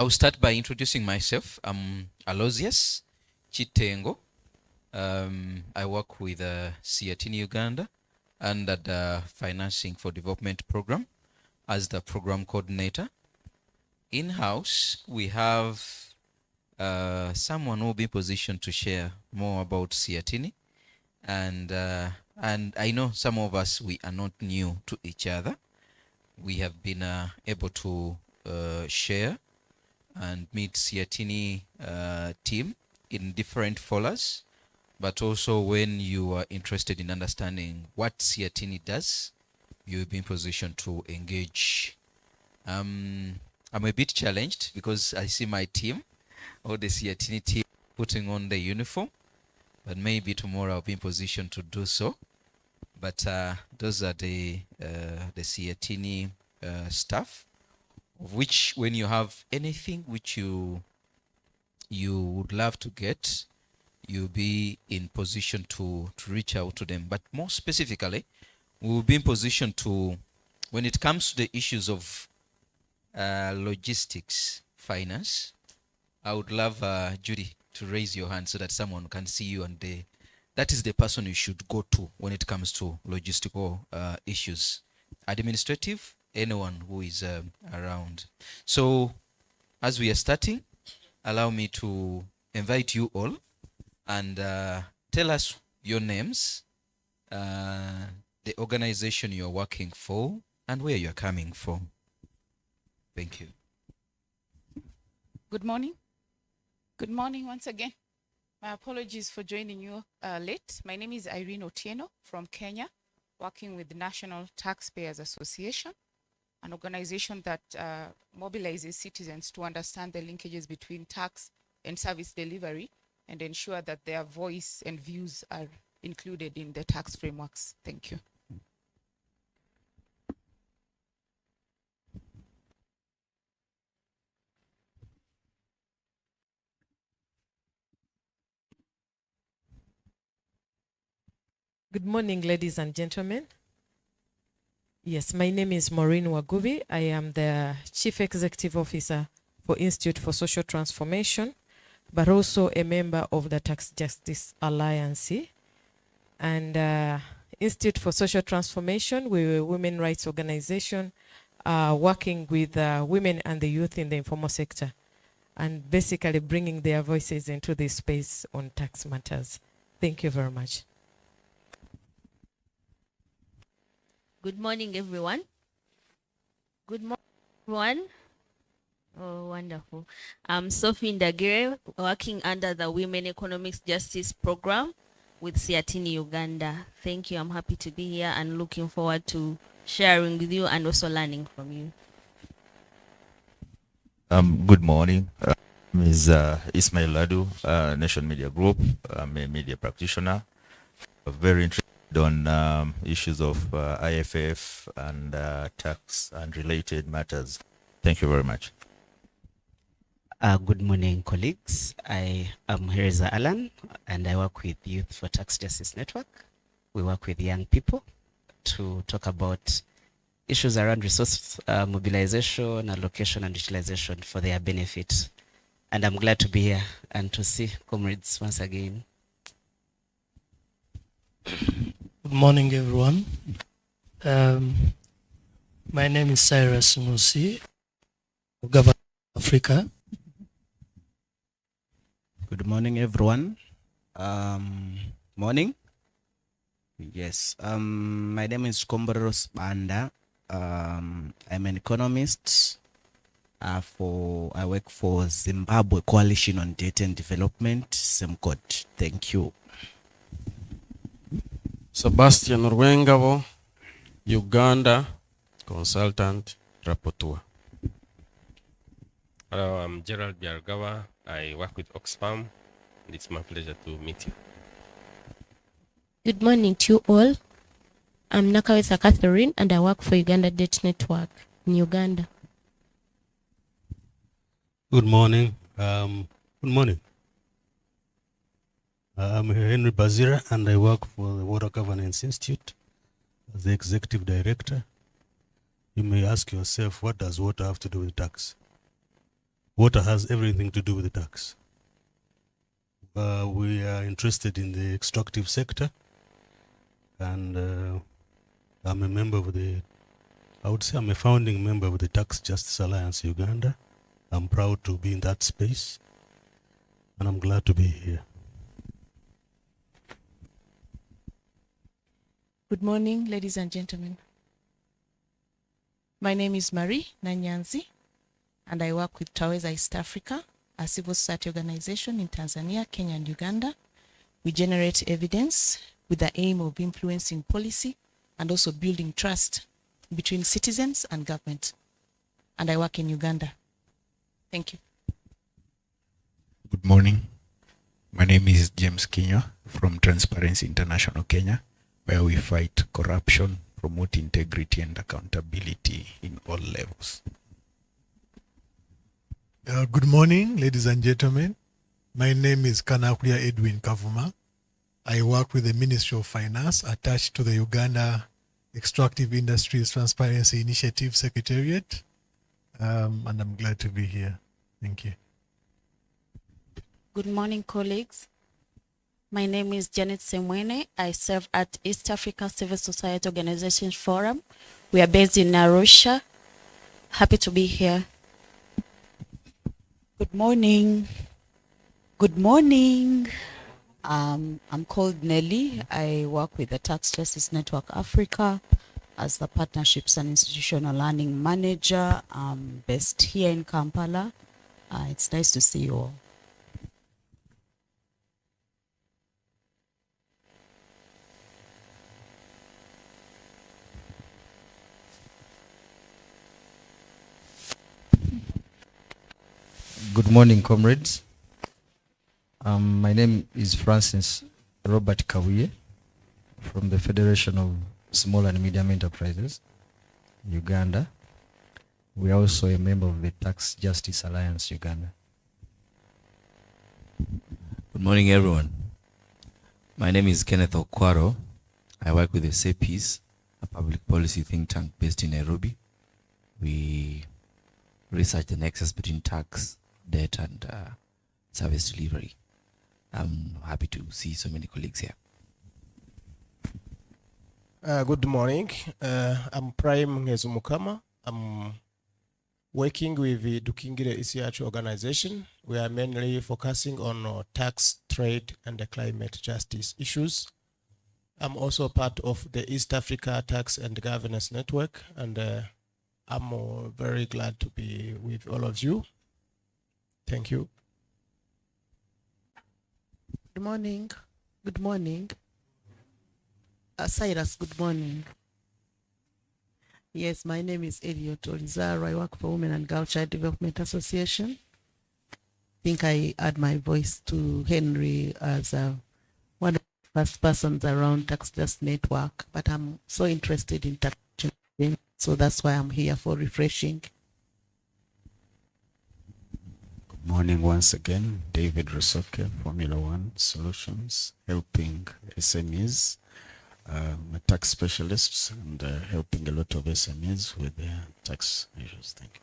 I'll start by introducing myself. I'm Aloysius Chitengo. I work with CIT in Uganda under the Financing for Development program as the program coordinator. In-house, we have someone who will be positioned to share more about CIT, and I know some of us, we are not new to each other. We have been able to share and meet CIT team in different foras, but also when you are interested in understanding what CIT does, you'll be in position to engage. I'm a bit challenged because I see my team, or the CIT team, putting on the uniform, but maybe tomorrow I'll be in position to do so. But those are the CIT staff, of which when you have anything which you would love to get, you'll be in position to reach out to them. But more specifically, we will be in position to, when it comes to the issues of logistics, finance, I would love Judy to raise your hand so that someone can see you, and that is the person you should go to when it comes to logistical issues. Administrative, anyone who is around. So as we are starting, allow me to invite you all and tell us your names, the organization you're working for, and where you're coming from. Thank you. Good morning. Good morning once again. My apologies for joining you late. My name is Irene Otieno from Kenya, working with the National Taxpayers Association, an organization that mobilizes citizens to understand the linkages between tax and service delivery and ensure that their voice and views are included in the tax frameworks. Thank you. Good morning, ladies and gentlemen. Yes, my name is Maureen Wagubi. I am the Chief Executive Officer for Institute for Social Transformation, but also a member of the Tax Justice Alliance. And Institute for Social Transformation, we're a women rights organization working with women and the youth in the informal sector, and basically bringing their voices into this space on tax matters. Thank you very much. Good morning, everyone. Good morning, everyone. Oh, wonderful. I'm Sophie Ndagire, working under the Women Economics Justice Program with CIT Uganda. Thank you. I'm happy to be here and looking forward to sharing with you and also learning from you. Good morning. Ms. Ismail Ladu, Nation Media Group. I'm a media practitioner, very interested on issues of IFF and tax and related matters. Thank you very much. Good morning, colleagues. I am Heriza Alan, and I work with Youth for Tax Justice Network. We work with young people to talk about issues around resource mobilization, allocation, and utilization for their benefit. And I'm glad to be here and to see comrades once again. Good morning, everyone. My name is Cyrus Musi, Governor of Africa. Good morning, everyone. Morning. Yes. My name is Komboros Banda. I'm an economist. I work for Zimbabwe Coalition on Data and Development, SEMCOD. Thank you. Sebastian Rwengabo, Uganda, consultant, rapporteur. Hello, I'm Gerald Biargawa. I work with Oxfam, and it's my pleasure to meet you. Good morning to you all. I'm Nakawesa Catherine, and I work for Uganda Debt Network in Uganda. Good morning. Good morning. I'm Henry Bazira, and I work for the Water Governance Institute as the Executive Director. You may ask yourself, what does water have to do with tax? water has everything to do with the tax. We are interested in the extractive sector, and I'm a member of I would say I'm a founding member of the Tax Justice Alliance Uganda. I'm proud to be in that space, and I'm glad to be here. Good morning, ladies and gentlemen. My name is Marie Nanyanzi, and I work with Taweza East Africa, a civil society organization in Tanzania, Kenya, and Uganda. We generate evidence with the aim of influencing policy and also building trust between citizens and government. And I work in Uganda. Thank you. Good morning. My name is James Kinyo from Transparency International Kenya, where we fight corruption, promote integrity and accountability in all levels. Good morning, ladies and gentlemen. My name is Kanakuya Edwin Kavuma. I work with the Ministry of Finance attached to the Uganda Extractive Industries Transparency Initiative Secretariat, and I'm glad to be here. Thank you. Good morning, colleagues. My name is Janet Semwene. I serve at East Africa Civil Society Organization Forum. We are based in Arusha. Happy to be here. Good morning. Good morning. I'm called Nelly. I work with the Tax Justice Network Africa as the Partnerships and Institutional Learning Manager. I'm based here in Kampala. It's nice to see you all. Good morning, comrades. My name is Francis Robert Kawiye from the Federation of Small and Medium Enterprises, Uganda. We are also a member of the Tax Justice Alliance, Uganda. Good morning, everyone. My name is Kenneth Okwaro. I work with the CEPIS, a public policy think tank based in Nairobi. We research the nexus between tax, debt, and service delivery. I'm happy to see so many colleagues here. Good morning. I'm Prime Ngezumukama. I'm working with the Dukingire ECH organization. We are mainly focusing on tax, trade, and the climate justice issues. I'm also part of the East Africa Tax and Governance Network, and I'm very glad to be with all of you. Thank you. Good morning. Good morning. Cyrus, good morning. Yes, my name is Eliot Olizaro. I work for Women and Girl Child Development Association. I think I add my voice to Henry as one of the first persons around Tax Justice Network, but I'm so interested in tax, so that's why I'm here for refreshing. Good morning once again. David Rusoke, Formula One Solutions, helping SMEs. I'm a tax specialist and helping a lot of SMEs with their tax issues. Thank you.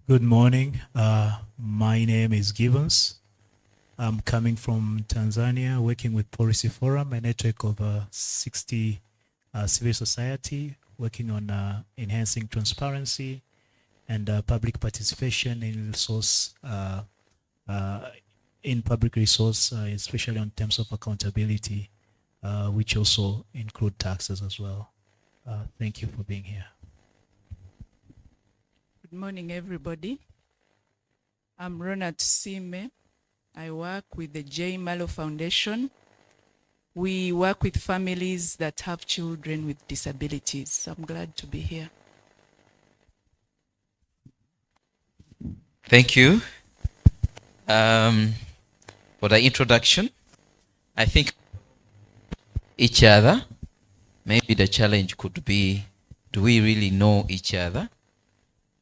Good morning. My name is Gibbons. I'm coming from Tanzania, working with Policy Forum, a network of 60 civil society, working on enhancing transparency and public participation in resource, in public resource, especially in terms of accountability, which also include taxes as well. Thank you for being here. Good morning, everybody. I'm Ronald Sime. I work with the J. Malo Foundation. We work with families that have children with disabilities. I'm glad to be here. Thank you for the introduction. I think each other, maybe the challenge could be, do we really know each other?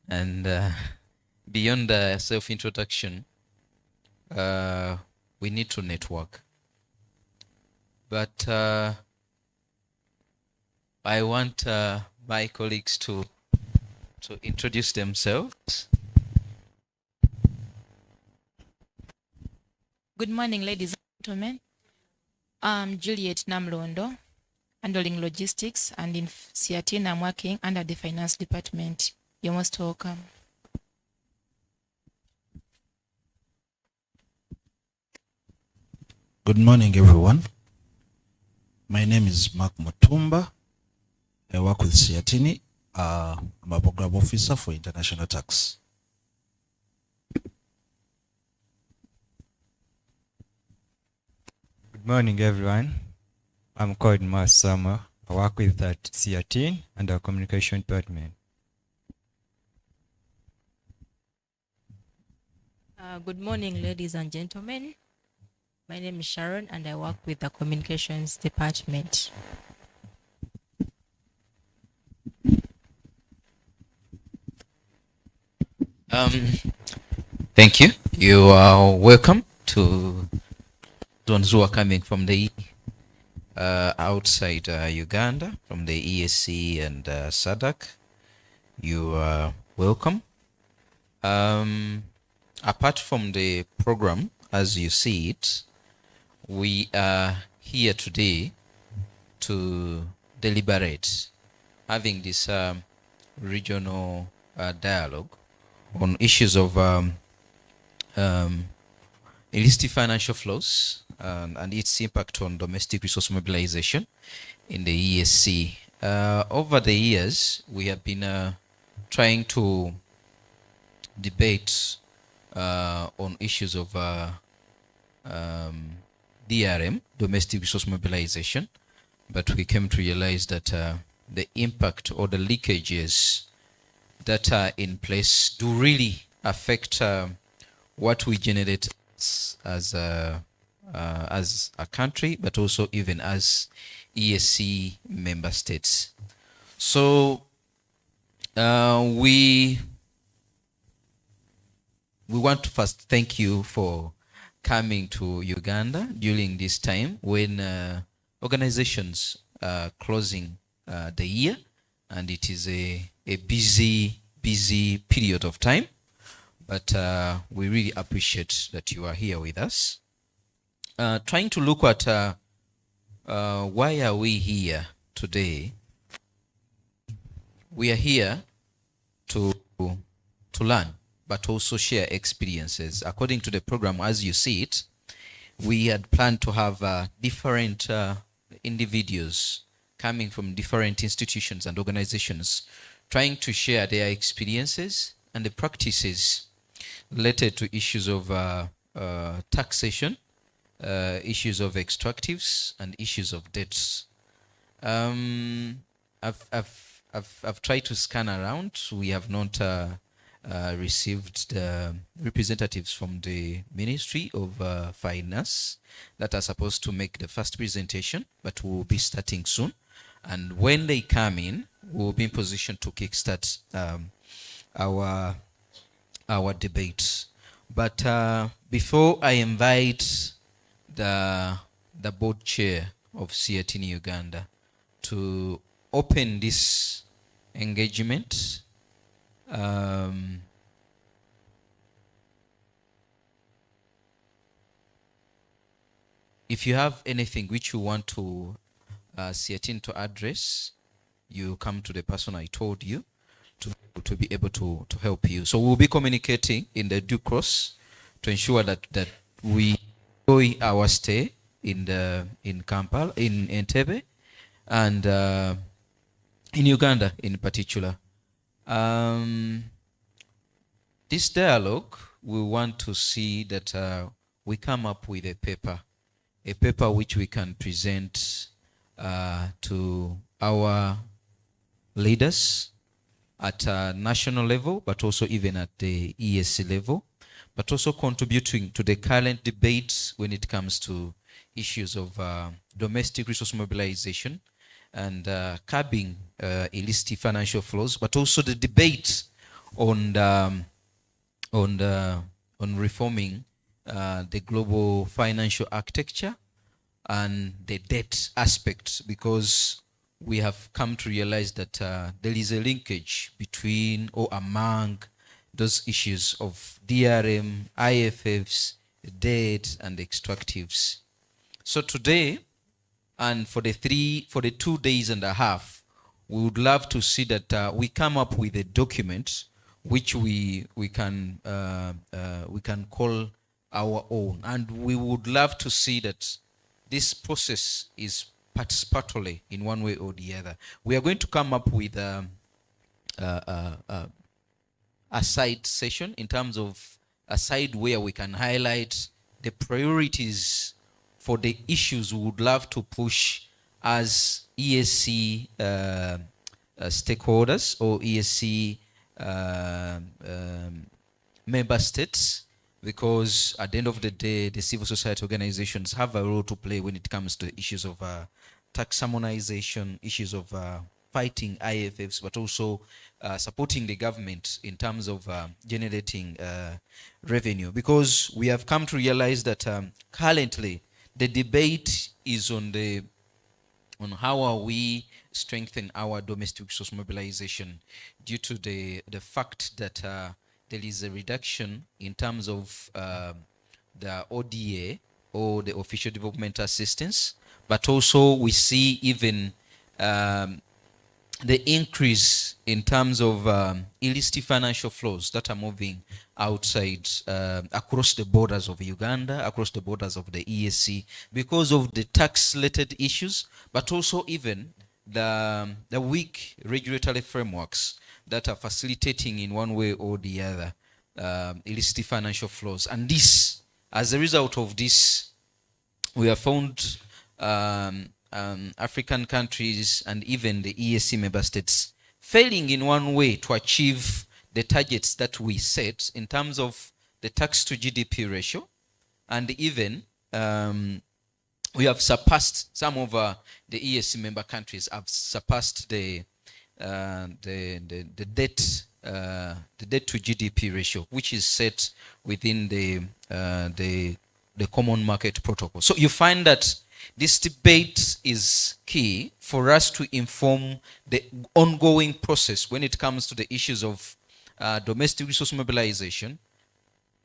And beyond the self-introduction, we need to network. But I want my colleagues to introduce themselves Good morning, ladies and gentlemen. I'm Juliet Namlondo, handling logistics, and in Siatin, I'm working under the finance department. You're most welcome. Good morning, everyone. My name is Mark Mutumba. I work with Siatini. I'm a program officer for international tax. Good morning, everyone. I'm called Masama. I work with that Siatin and our communication department. Good morning, ladies and gentlemen. My name is Sharon and I work with the communications department. Thank you. You are welcome to those who are coming from the outside Uganda, from the ESC and SADC. You are welcome. Apart from the program, as you see it, we are here today to deliberate, having this regional dialogue on issues of illicit financial flows and its impact on domestic resource mobilization in the ESC. Over the years, we have been trying to debate on issues of DRM, domestic resource mobilization, but we came to realize that the impact or the leakages that are in place do really affect what we generate as a country, but also even as ESC member states. So we want to first thank you for coming to Uganda during this time when organizations are closing the year, and it is a busy period of time. But we really appreciate that you are here with us. Trying to look at why are we here today. We are here to learn, but also share experiences. According to the program, as you see it, we had planned to have different individuals coming from different institutions and organizations, trying to share their experiences and the practices related to issues of taxation, issues of extractives, and issues of debts. I've tried to scan around. We have not received the representatives from the Ministry of Finance that are supposed to make the first presentation, but we'll be starting soon. And when they come in, we'll be in position to kickstart our debate. But before I invite the board chair of Siatini Uganda to open this engagement, if you have anything which you want to Siatin to address, you come to the person I told you to be able to help you. So we'll be communicating in the due course to ensure that we enjoy our stay in Kampala, in Entebbe, and in Uganda in particular. This dialogue, we want to see that we come up with a paper which we can present to our leaders at a national level, but also even at the ESC level, but also contributing to the current debate when it comes to issues of domestic resource mobilization and curbing illicit financial flows, but also the debate on reforming the global financial architecture and the debt aspect, because we have come to realize that there is a linkage between or among those issues of DRM, IFFs, debt, and extractives. So today, and for the 2 days and a half, we would love to see that we come up with a document which we can call our own, and we would love to see that this process is participatory in one way or the other. We are going to come up with a side session, in terms of a side where we can highlight the priorities for the issues we would love to push as ESC stakeholders or ESC member states, because at the end of the day, the civil society organizations have a role to play when it comes to issues of tax harmonization, issues of fighting IFFs, but also supporting the government in terms of generating revenue. Because we have come to realize that currently the debate is on how are we strengthen our domestic resource mobilization, due to the fact that there is a reduction in terms of the ODA, or the official development assistance, but also we see even the increase in terms of illicit financial flows that are moving outside, across the borders of Uganda, across the borders of the ESC, because of the tax-related issues, but also even the weak regulatory frameworks that are facilitating in one way or the other illicit financial flows. And this, as a result of this, we have found African countries and even the ESC member states failing in one way to achieve the targets that we set in terms of the tax to GDP ratio, and even we have surpassed some of the ESC member countries have surpassed the debt to GDP ratio, which is set within the common market protocol. So you find that this debate is key for us to inform the ongoing process when it comes to the issues of domestic resource mobilization,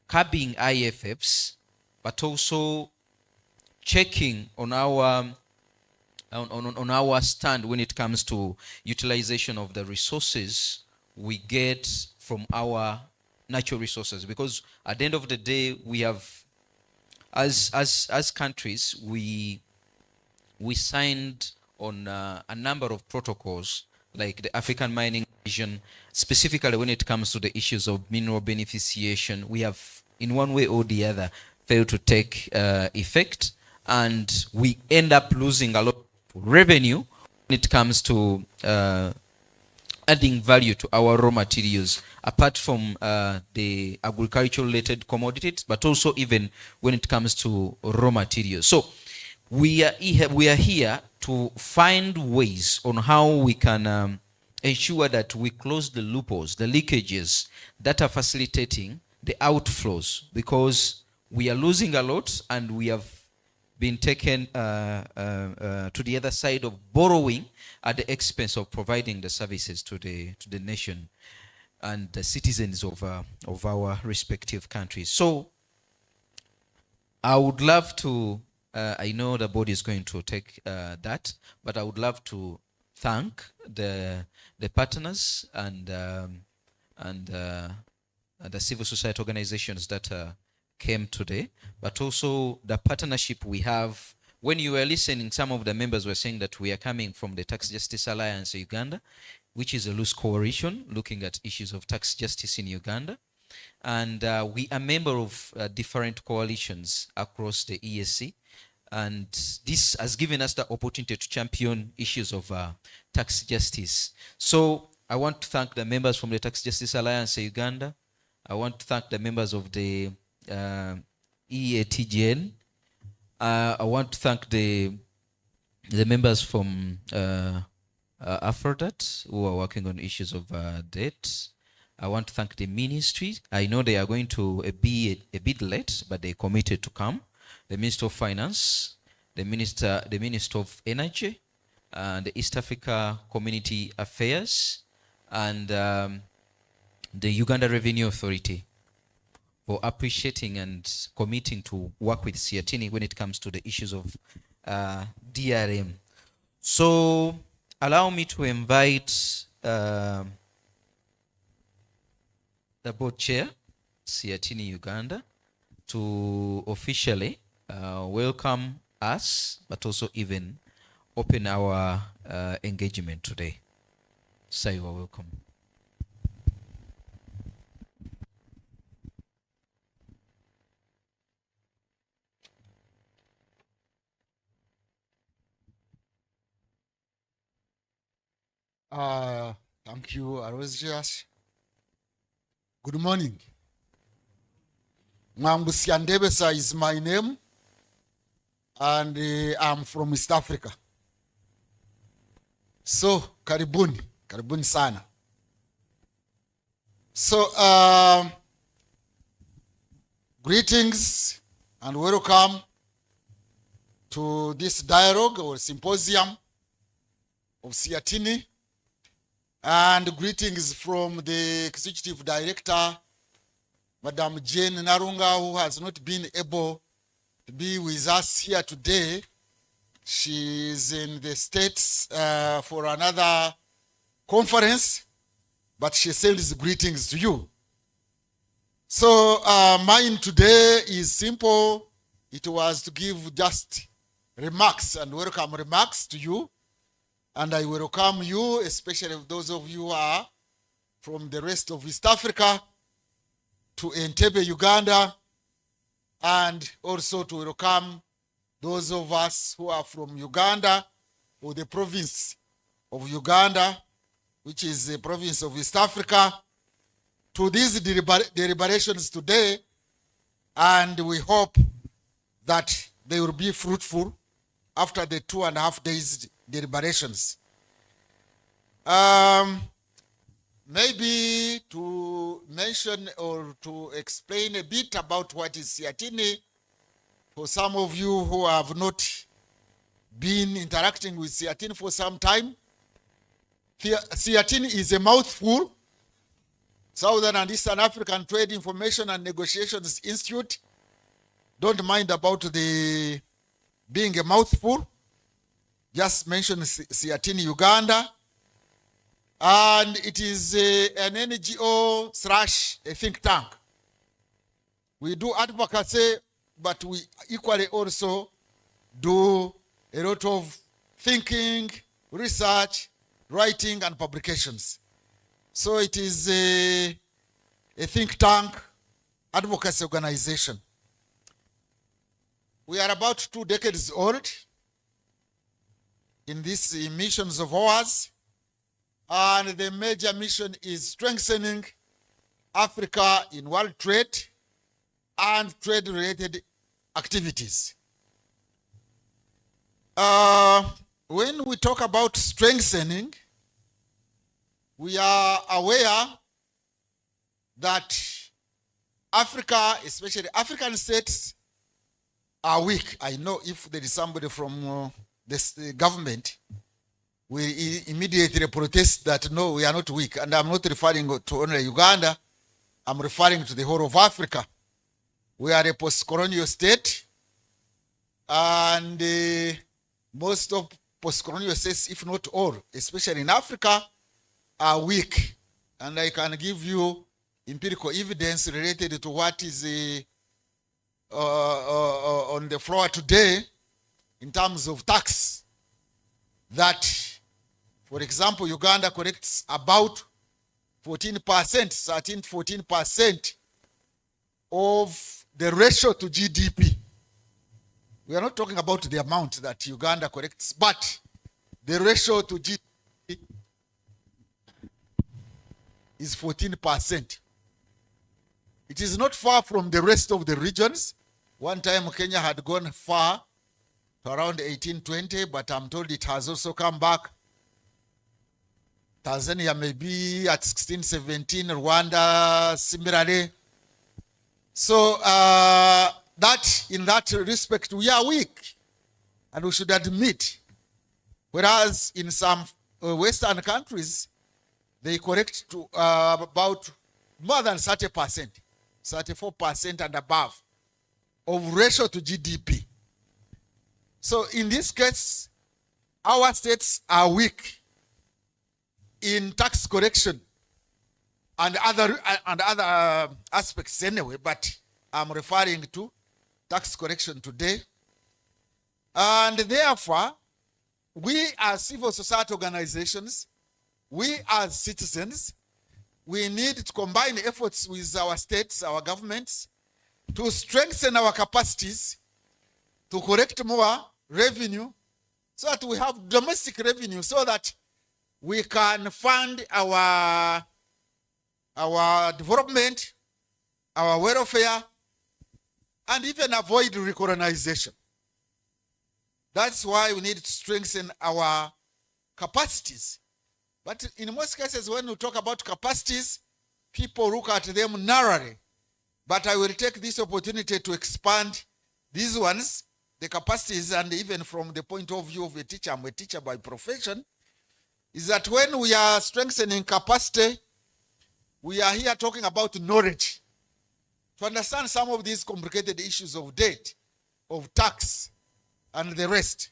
curbing IFFs, but also checking on our on our stand when it comes to utilization of the resources we get from our natural resources. Because at the end of the day, we have, as countries, we signed on a number of protocols, like the African Mining Vision, specifically when it comes to the issues of mineral beneficiation. We have, in one way or the other, failed to take effect, and we end up losing a lot of revenue when it comes to adding value to our raw materials, apart from the agricultural related commodities, but also even when it comes to raw materials. So we are here to find ways on how we can ensure that we close the loopholes, the leakages that are facilitating the outflows, because we are losing a lot, and we have been taken to the other side of borrowing at the expense of providing the services to the nation and the citizens of our respective countries. So I would love to, I know the board is going to take that, but I would love to thank the partners and the civil society organizations that came today, but also the partnership we have. When you were listening, some of the members were saying that we are coming from the Tax Justice Alliance Uganda, which is a loose coalition looking at issues of tax justice in Uganda. And we are member of different coalitions across the ESC. And this has given us the opportunity to champion issues of tax justice. So I want to thank the members from the Tax Justice Alliance Uganda. I want to thank the members of the EATGN. I want to thank the members from Aphrodite who are working on issues of debt. I want to thank the ministry. I know they are going to be a bit late, but they committed to come. The Minister of Finance, the Minister of Energy, the East Africa Community Affairs, and the Uganda Revenue Authority. for appreciating and committing to work with Siatini when it comes to the issues of DRM. So allow me to invite the board chair, Siatini Uganda, to officially welcome us, but also even open our engagement today. So you are welcome. Thank you, Aloysius. Good morning. Mwambusia Ndebesa is my name, and I'm from East Africa. So, karibuni sana. So, greetings and welcome to this dialogue or symposium of Siatini. And greetings from the Executive Director, Madam Jane Narunga, who has not been able to be with us here today. She is in the States for another conference, but she sends greetings to you. So mine today is simple. It was to give just remarks and welcome remarks to you. And I welcome you, especially those of you who are from the rest of East Africa, to Entebbe, Uganda, and also to welcome those of us who are from Uganda, or the province of Uganda, which is the province of East Africa, to these deliberations today. And we hope that they will be fruitful after the 2.5 days deliberations. Maybe to mention or to explain a bit about what is Siatini, for some of you who have not been interacting with Siatini for some time. Siatini is a mouthful. Southern and Eastern African Trade Information and Negotiations Institute. Don't mind about the being a mouthful. Just mention Siatini Uganda. And it is an NGO / a think tank. We do advocacy, but we equally also do a lot of thinking, research, writing, and publications. So it is a think tank advocacy organization. We are about 2 decades old in these missions of ours, and the major mission is strengthening Africa in world trade and trade-related activities. When we talk about strengthening, we are aware that Africa, especially African states, are weak. I know if there is somebody from the government, we immediately protest that no, we are not weak. And I'm not referring to only Uganda, I'm referring to the whole of Africa. We are a post-colonial state, and most of post-colonial states, if not all, especially in Africa, are weak. And I can give you empirical evidence related to what is on the floor today in terms of tax. That, for example, Uganda collects about 14%, 13-14% of the ratio to GDP. We are not talking about the amount that Uganda collects, but the ratio to GDP is 14%. It is not far from the rest of the regions. One time Kenya had gone far to around 18-20, but I'm told it has also come back. Tanzania may be at 16-17, Rwanda similarly. So that in that respect we are weak, and we should admit. Whereas in some Western countries, they collect to about more than 30%. 34% and above of ratio to GDP. So in this case, our states are weak in tax collection and other aspects anyway, but I'm referring to tax collection today. And therefore, we as civil society organizations, we as citizens, we need to combine efforts with our states, our governments, to strengthen our capacities to collect more revenue so that we have domestic revenue so that we can fund our development, our welfare, and even avoid recolonization. That's why we need to strengthen our capacities. But in most cases, when we talk about capacities, people look at them narrowly. But I will take this opportunity to expand these ones, the capacities, and even from the point of view of a teacher, I'm a teacher by profession, is that when we are strengthening capacity, we are here talking about knowledge. To understand some of these complicated issues of debt, of tax, and the rest.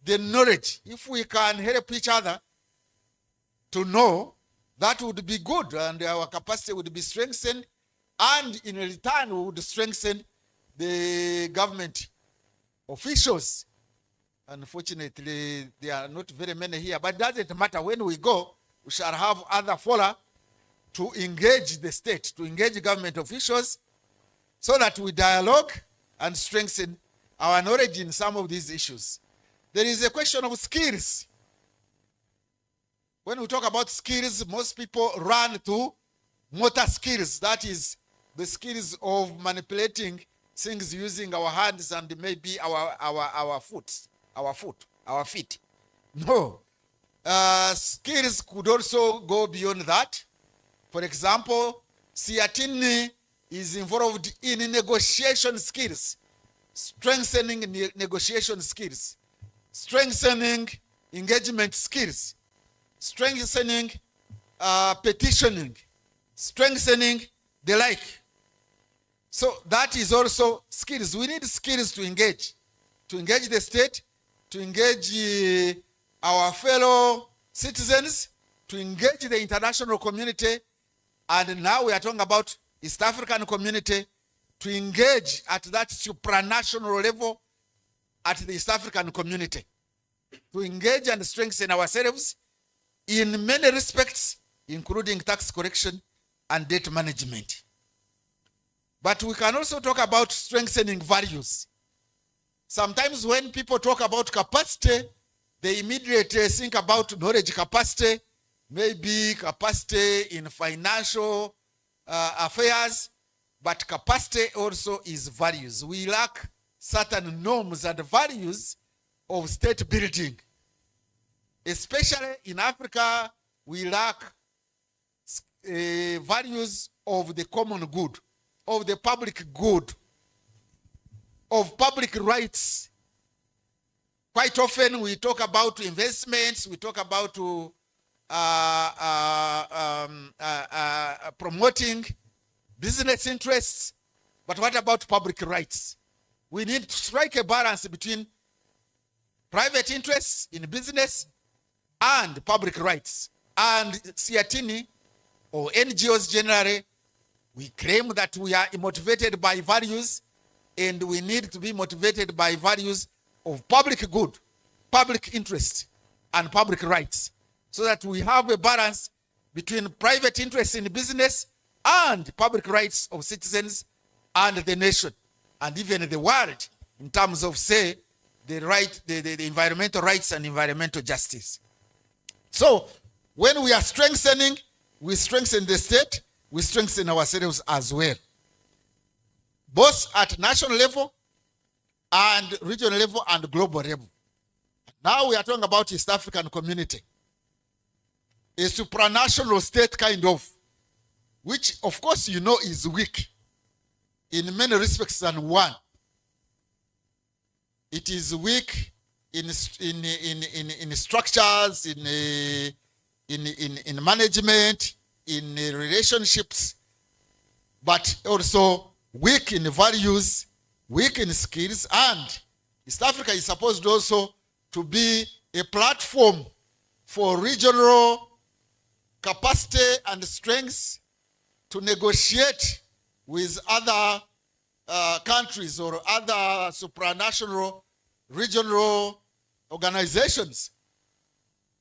The knowledge, if we can help each other to know, that would be good, and our capacity would be strengthened, and in return we would strengthen the government officials. Unfortunately, there are not very many here, but it doesn't matter. When we go, we shall have other fora to engage the state, to engage government officials, so that we dialogue and strengthen our knowledge in some of these issues. There is a question of skills. When we talk about skills, most people run to motor skills. That is the skills of manipulating things using our hands and maybe our feet. No. Skills could also go beyond that. For example, Siatini is involved in negotiation skills, strengthening negotiation skills, strengthening engagement skills, strengthening petitioning, strengthening the like. So that is also skills. We need skills to engage the state, to engage our fellow citizens, to engage the international community, and now we are talking about East African community, to engage at that supranational level at the East African community, to engage and strengthen ourselves in many respects, including tax collection and debt management. But we can also talk about strengthening values. Sometimes when people talk about capacity, they immediately think about knowledge capacity, maybe capacity in financial affairs, but capacity also is values. We lack certain norms and values of state building. Especially in Africa, we lack values of the common good, of the public good, of public rights. Quite often we talk about investments, we talk about promoting business interests, but what about public rights? We need to strike a balance between private interests in business and public rights. And Siatini, or NGOs generally, we claim that we are motivated by values, and we need to be motivated by values of public good, public interest, and public rights, so that we have a balance between private interests in business and public rights of citizens and the nation, and even the world, in terms of, say, the environmental rights and environmental justice. So when we are strengthening, we strengthen the state, we strengthen ourselves as well, both at national level and regional level and global level. Now we are talking about East African community, a supranational state kind of, which of course you know is weak in many respects than one. It is weak in structures, in management, in relationships. but also weak in values, weak in skills, and East Africa is supposed also to be a platform for regional capacity and strengths to negotiate with other countries or other supranational regional organizations.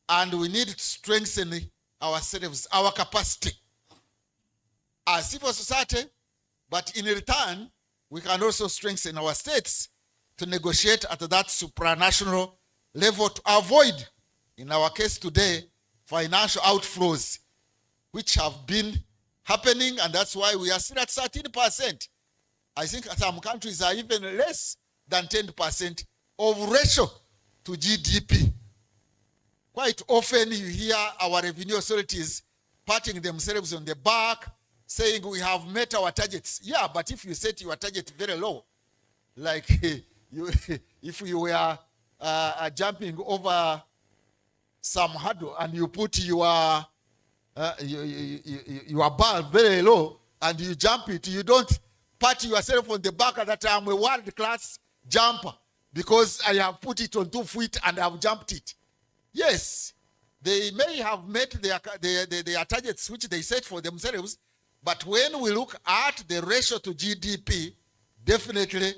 And we need to strengthen ourselves, our capacity as civil society, but in return, we can also strengthen our states to negotiate at that supranational level to avoid, in our case today, financial outflows, which have been happening, and that's why we are still at 13%. I think some countries are even less than 10% of ratio to GDP. Quite often you hear our revenue authorities patting themselves on the back, saying we have met our targets. Yeah, but if you set your target very low, like if you were jumping over some hurdle and you put your bar very low and you jump it, you don't pat yourself on the back that I'm a world-class jumper because I have put it on 2 feet and I've jumped it. Yes, they may have met their targets which they set for themselves, but when we look at the ratio to GDP, definitely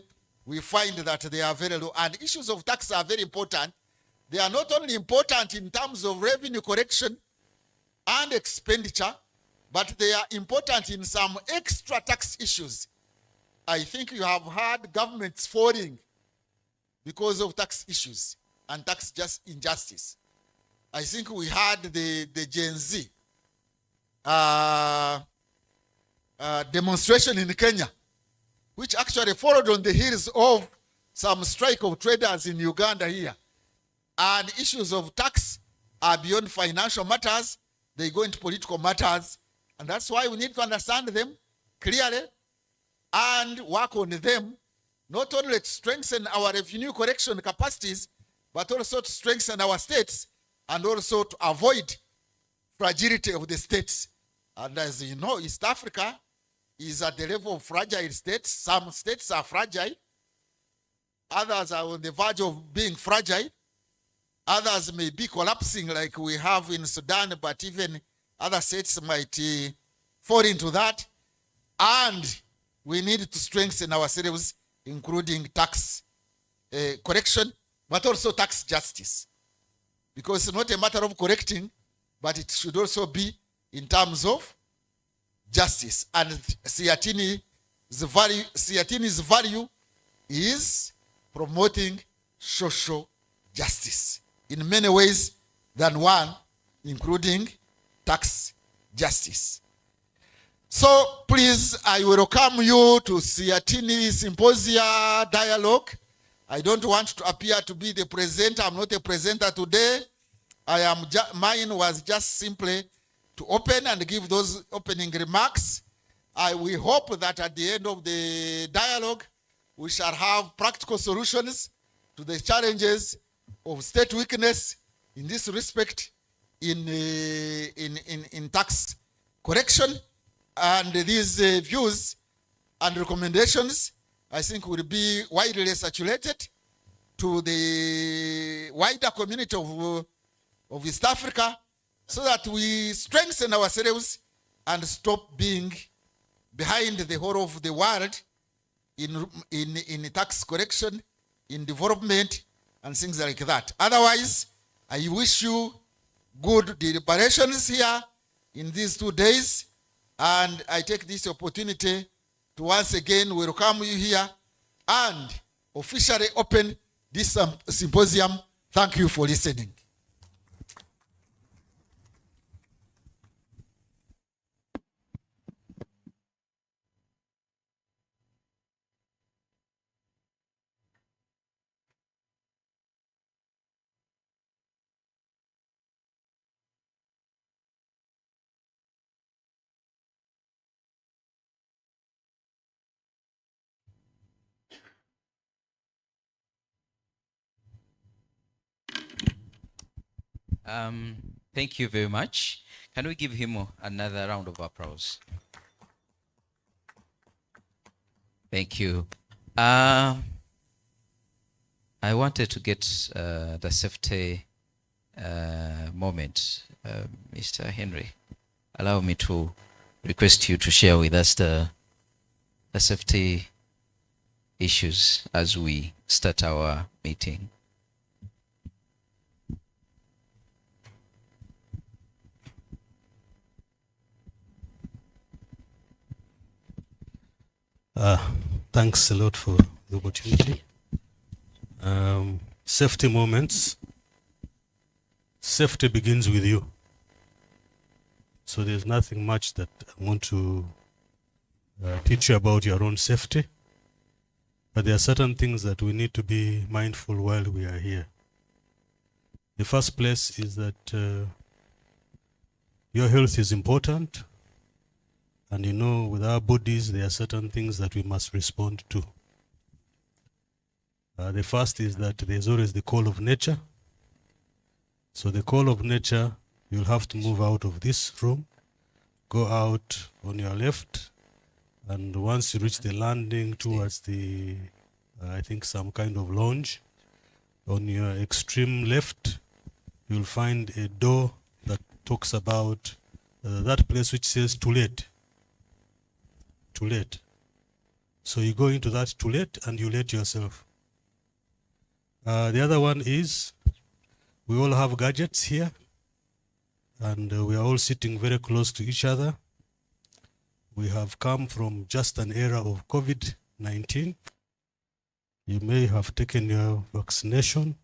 we find that they are very low. And issues of tax are very important. They are not only important in terms of revenue collection and expenditure, but they are important in some extra tax issues. I think you have had governments falling because of tax issues and tax injustice. I think we had the Gen Z demonstration in Kenya, which actually followed on the heels of some strike of traders in Uganda here. And issues of tax are beyond financial matters. They go into political matters. And that's why we need to understand them clearly and work on them, not only to strengthen our revenue collection capacities, but also to strengthen our states and also to avoid fragility of the states. And as you know, East Africa is at the level of fragile states. Some states are fragile. Others are on the verge of being fragile. Others may be collapsing like we have in Sudan, but even other states might fall into that. And we need to strengthen ourselves, including tax correction, but also tax justice. Because it's not a matter of correcting, but it should also be in terms of justice. And Siatini's value is promoting social justice in many ways than one, including tax justice. So please, I welcome you to Siatini Symposia Dialogue. I don't want to appear to be the presenter. I'm not a presenter today. Mine was just simply to open and give those opening remarks. We hope that at the end of the dialogue, we shall have practical solutions to the challenges of state weakness in this respect in tax correction. And these views and recommendations, I think, will be widely circulated to the wider community of East Africa, so that we strengthen ourselves and stop being behind the whole of the world in tax correction, in development, and things like that. Otherwise, I wish you good deliberations here in these 2 days, and I take this opportunity to once again welcome you here and officially open this symposium. Thank you for listening. Thank you very much. Can we give him another round of applause? Thank you. I wanted to get the safety moment. Mr. Henry, allow me to request you to share with us the safety issues as we start our meeting. Thanks a lot for the opportunity. Safety moments. Safety begins with you. So there's nothing much that I want to teach you about your own safety. But there are certain things that we need to be mindful while we are here. The first place is that your health is important. And you know, with our bodies, there are certain things that we must respond to. The first is that there's always the call of nature. So the call of nature, you'll have to move out of this room, go out on your left, and once you reach the landing towards the, I think some kind of lounge, on your extreme left, you'll find a door that talks about that place which says "to let." To let. So you go into that to let and you let yourself. The other one is, we all have gadgets here and we are all sitting very close to each other. We have come from just an era of COVID-19. You may have taken your vaccination,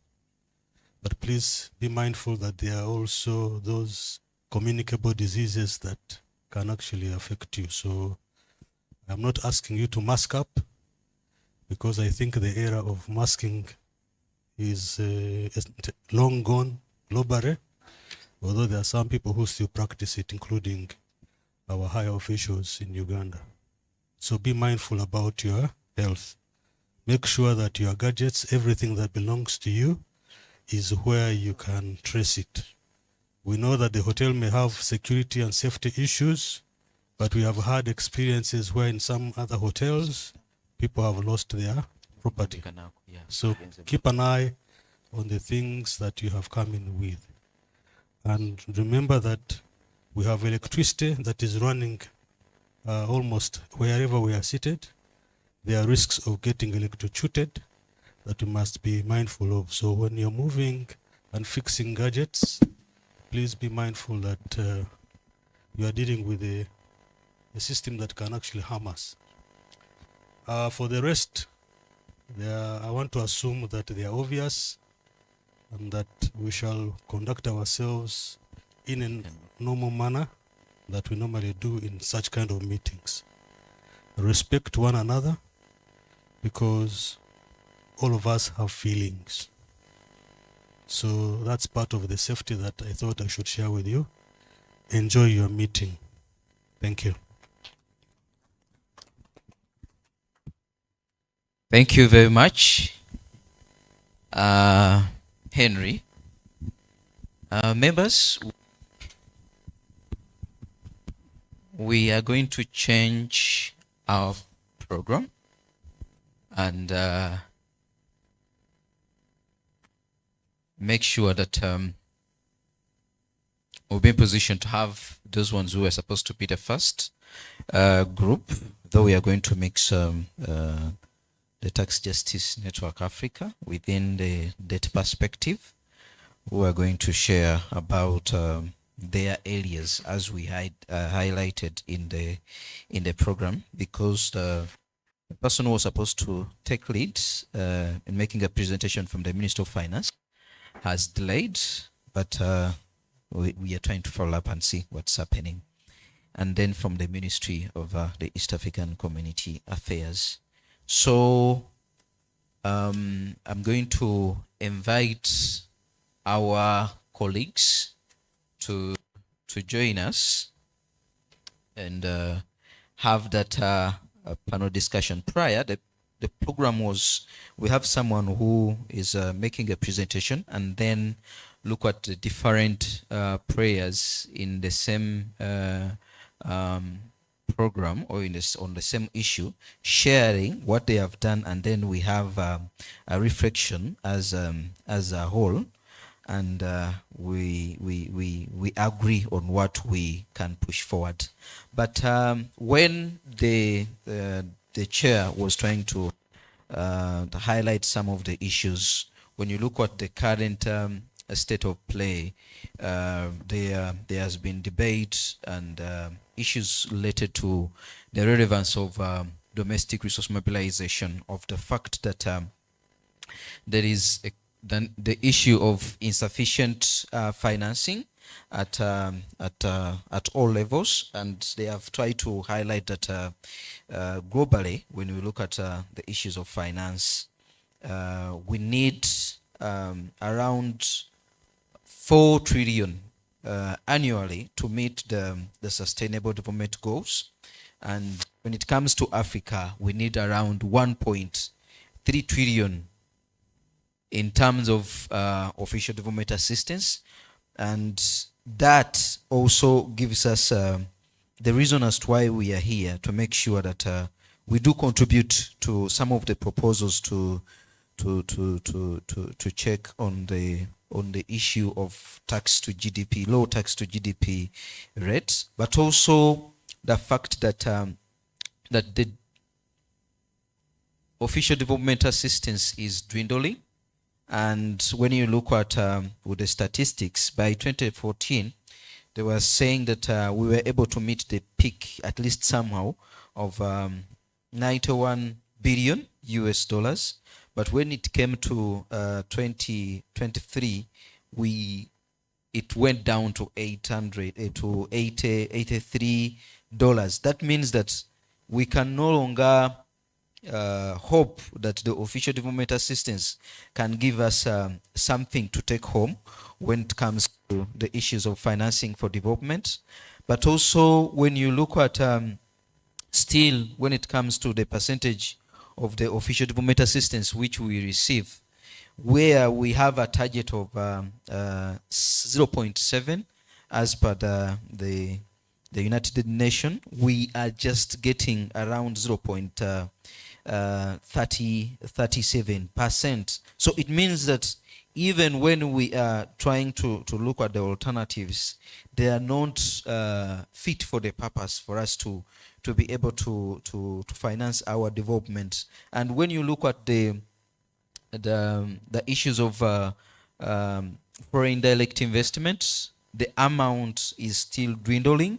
but please be mindful that there are also those communicable diseases that can actually affect you. So I'm not asking you to mask up, because I think the era of masking is long gone globally, although there are some people who still practice it, including our higher officials in Uganda. So be mindful about your health. Make sure that your gadgets, everything that belongs to you, is where you can trace it. We know that the hotel may have security and safety issues, but we have had experiences where in some other hotels, people have lost their property. So keep an eye on the things that you have come in with. And remember that we have electricity that is running almost wherever we are seated. There are risks of getting electrocuted that you must be mindful of. So when you're moving and fixing gadgets, please be mindful that you are dealing with a system that can actually harm us. For the rest, I want to assume that they are obvious and that we shall conduct ourselves in a normal manner that we normally do in such kind of meetings. Respect one another, because all of us have feelings. So that's part of the safety that I thought I should share with you. Enjoy your meeting. Thank you. Thank you very much, Henry. Members, we are going to change our program and make sure that we'll be in position to have those ones who are supposed to be the first group, though we are going to mix the Tax Justice Network Africa within the data perspective, who are going to share about their areas as we highlighted in the program, because the person who was supposed to take lead in making a presentation from the Minister of Finance has delayed, but we are trying to follow up and see what's happening. And then from the Ministry of the East African Community Affairs. So I'm going to invite our colleagues to join us and have that panel discussion. Prior, the program was, we have someone who is making a presentation and then look at the different prayers in the same program or on the same issue, sharing what they have done, and then we have a reflection as a whole, and we agree on what we can push forward. But when the chair was trying to highlight some of the issues, when you look at the current state of play, there has been debate and issues related to the relevance of domestic resource mobilization, of the fact that there is the issue of insufficient financing at all levels, and they have tried to highlight that globally, when we look at the issues of finance, we need around 4 trillion annually to meet the sustainable development goals. And when it comes to Africa, we need around 1.3 trillion in terms of official development assistance. And that also gives us the reason as to why we are here, to make sure that we do contribute to some of the proposals to check on the issue of tax to GDP, low tax to GDP rates, but also the fact that that the official development assistance is dwindling. And when you look at with the statistics, by 2014, they were saying that we were able to meet the peak, at least somehow, of 91 billion US dollars. But when it came to 2023, it went down to 83 dollars. That means that we can no longer hope that the official development assistance can give us something to take home when it comes to the issues of financing for development. But also when you look at still when it comes to the percentage of the official development assistance which we receive, where we have a target of 0.7 as per the United Nations, we are just getting around 0.37%. So it means that even when we are trying to look at the alternatives, they are not fit for the purpose for us to be able to finance our development. And when you look at the issues of foreign direct investments, the amount is still dwindling,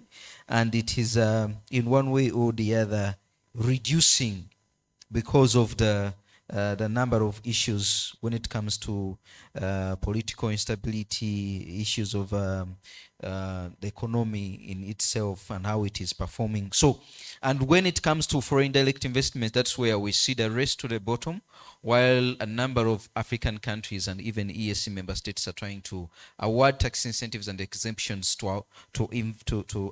and it is in one way or the other reducing because of the number of issues when it comes to political instability, issues of the economy in itself and how it is performing. So, and when it comes to foreign direct investments, that's where we see the race to the bottom, while a number of African countries and even EAC member states are trying to award tax incentives and exemptions to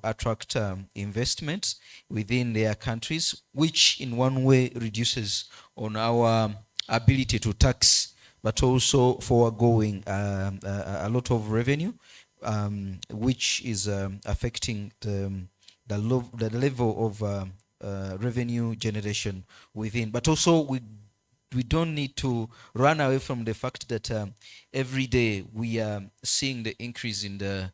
attract investments within their countries, which in one way reduces on our ability to tax, but also foregoing a lot of revenue, which is affecting the level of revenue generation within. But also we don't need to run away from the fact that every day we are seeing the increase in the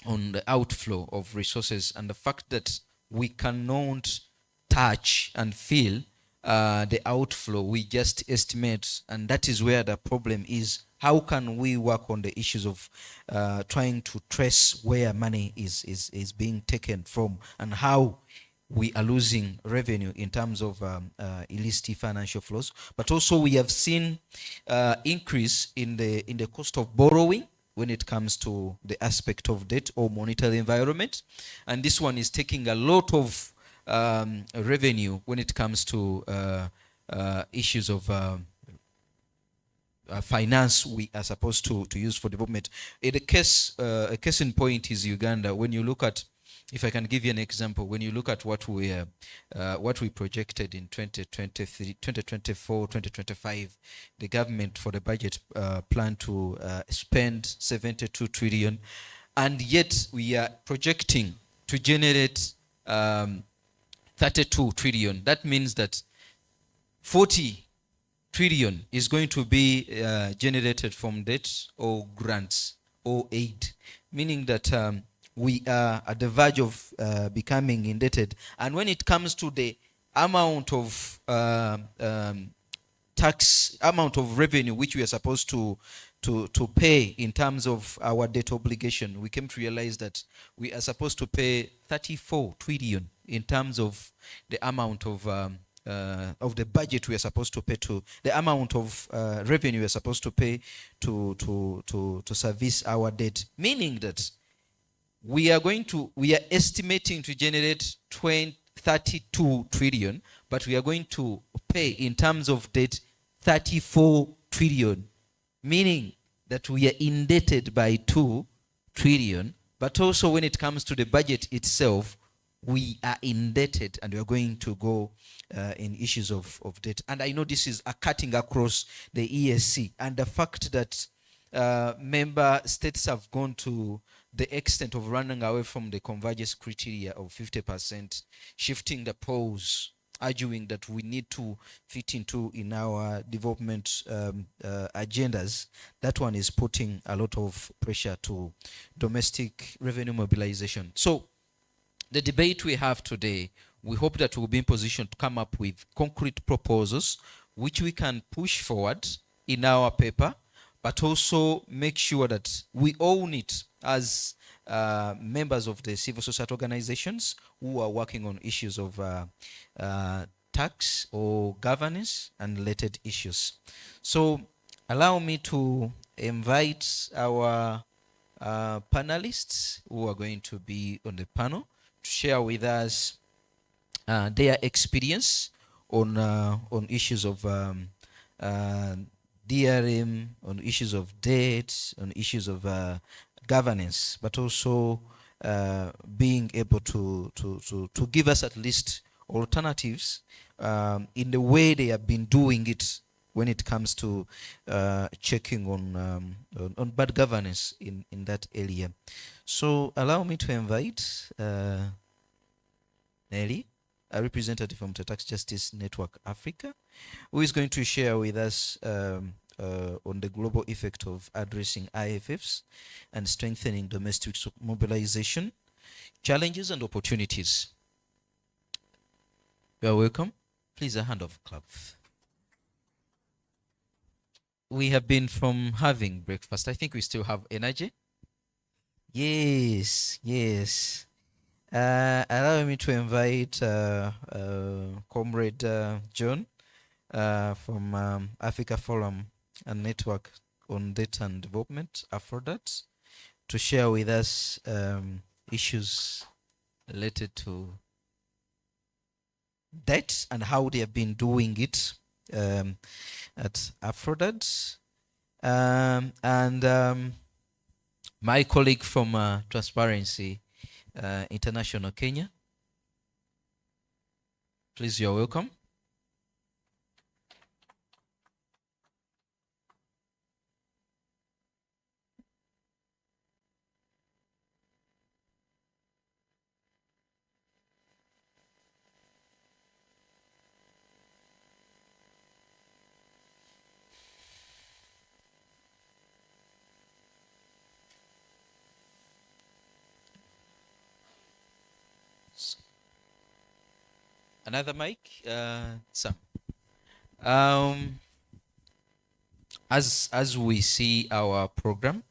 on the outflow of resources, and the fact that we cannot touch and feel the outflow, we just estimate, and that is where the problem is. How can we work on the issues of trying to trace where money is being taken from, and how we are losing revenue in terms of illicit financial flows? But also we have seen increase in the cost of borrowing when it comes to the aspect of debt or monetary environment, and this one is taking a lot of revenue when it comes to issues of finance we are supposed to use for development. A case in point is Uganda. When you look at, if I can give you an example, when you look at what we projected in 2023, 2024, 2025, the government for the budget plan to spend 72 trillion, and yet we are projecting to generate 32 trillion. That means that 40 trillion is going to be generated from debt or grants or aid, meaning that we are at the verge of becoming indebted. And when it comes to the amount of tax, amount of revenue which we are supposed to pay in terms of our debt obligation, we came to realize that we are supposed to pay 34 trillion in terms of the amount of the budget we are supposed to pay, to the amount of revenue we are supposed to pay to service our debt, meaning that we are estimating to generate 32 trillion, but we are going to pay in terms of debt 34 trillion, meaning that we are indebted by 2 trillion, but also when it comes to the budget itself, we are indebted, and we are going to go in issues of debt. And I know this is a cutting across the ESC, and the fact that member states have gone to the extent of running away from the convergence criteria of 50%, shifting the polls, arguing that we need to fit into in our development agendas. That one is putting a lot of pressure to domestic revenue mobilization. So the debate we have today, we hope that we'll be in position to come up with concrete proposals which we can push forward in our paper, but also make sure that we own it as members of the civil society organizations who are working on issues of tax or governance and related issues. So allow me to invite our panelists who are going to be on the panel to share with us their experience on issues of DRM, on issues of debt, on issues of governance, but also being able to give us at least alternatives in the way they have been doing it when it comes to checking on bad governance in that area. So allow me to invite Nelly, a representative from the Tax Justice Network Africa, who is going to share with us on the global effect of addressing IFFs and strengthening domestic mobilization, challenges and opportunities. You are welcome. Please, a hand of clap. We have been from having breakfast. I think we still have energy. Yes, yes. Allow me to invite Comrade John from Africa Forum and Network on Data and Development, AFRODAT, to share with us issues related to debt and how they have been doing it at AFRODAT. And my colleague from Transparency International Kenya. Please, you're welcome. Another mic, Sam. As we see our program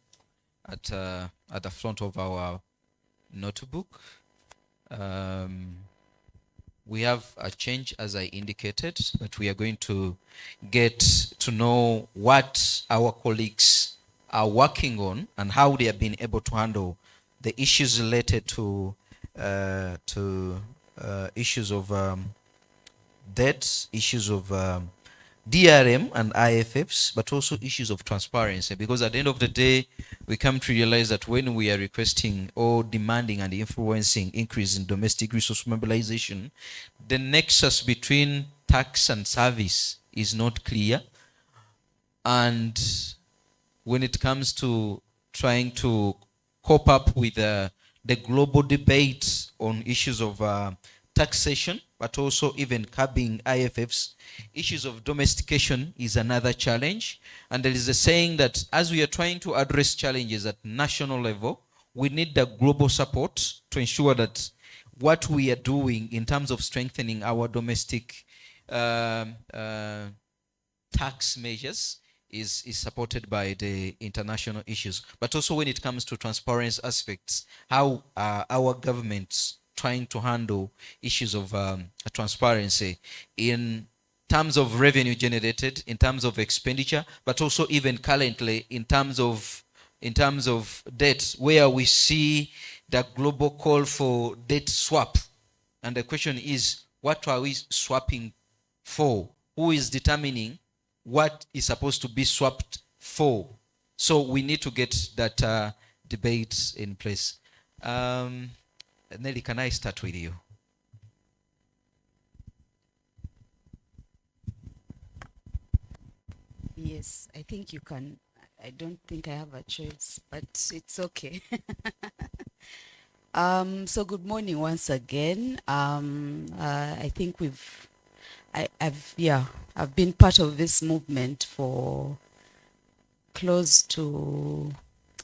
at the front of our notebook, we have a change, as I indicated, that we are going to get to know what our colleagues are working on and how they have been able to handle the issues related to issues of debt, issues of DRM and IFFs, but also issues of transparency. Because at the end of the day, we come to realize that when we are requesting or demanding and influencing increase in domestic resource mobilization, the nexus between tax and service is not clear. And when it comes to trying to cope up with the global debate on issues of taxation, but also even curbing IFFs. Issues of domestication is another challenge. And there is a saying that as we are trying to address challenges at national level, we need the global support to ensure that what we are doing in terms of strengthening our domestic tax measures is supported by the international issues. But also when it comes to transparency aspects, how our governments trying to handle issues of transparency in terms of revenue generated, in terms of expenditure, but also even currently in terms of debt, where we see the global call for debt swap. And the question is, what are we swapping for? Who is determining what is supposed to be swapped for? So we need to get that debate in place. Nelly, can I start with you? Yes, I think you can. I don't think I have a choice, but it's okay. So good morning once again. I think I've been part of this movement for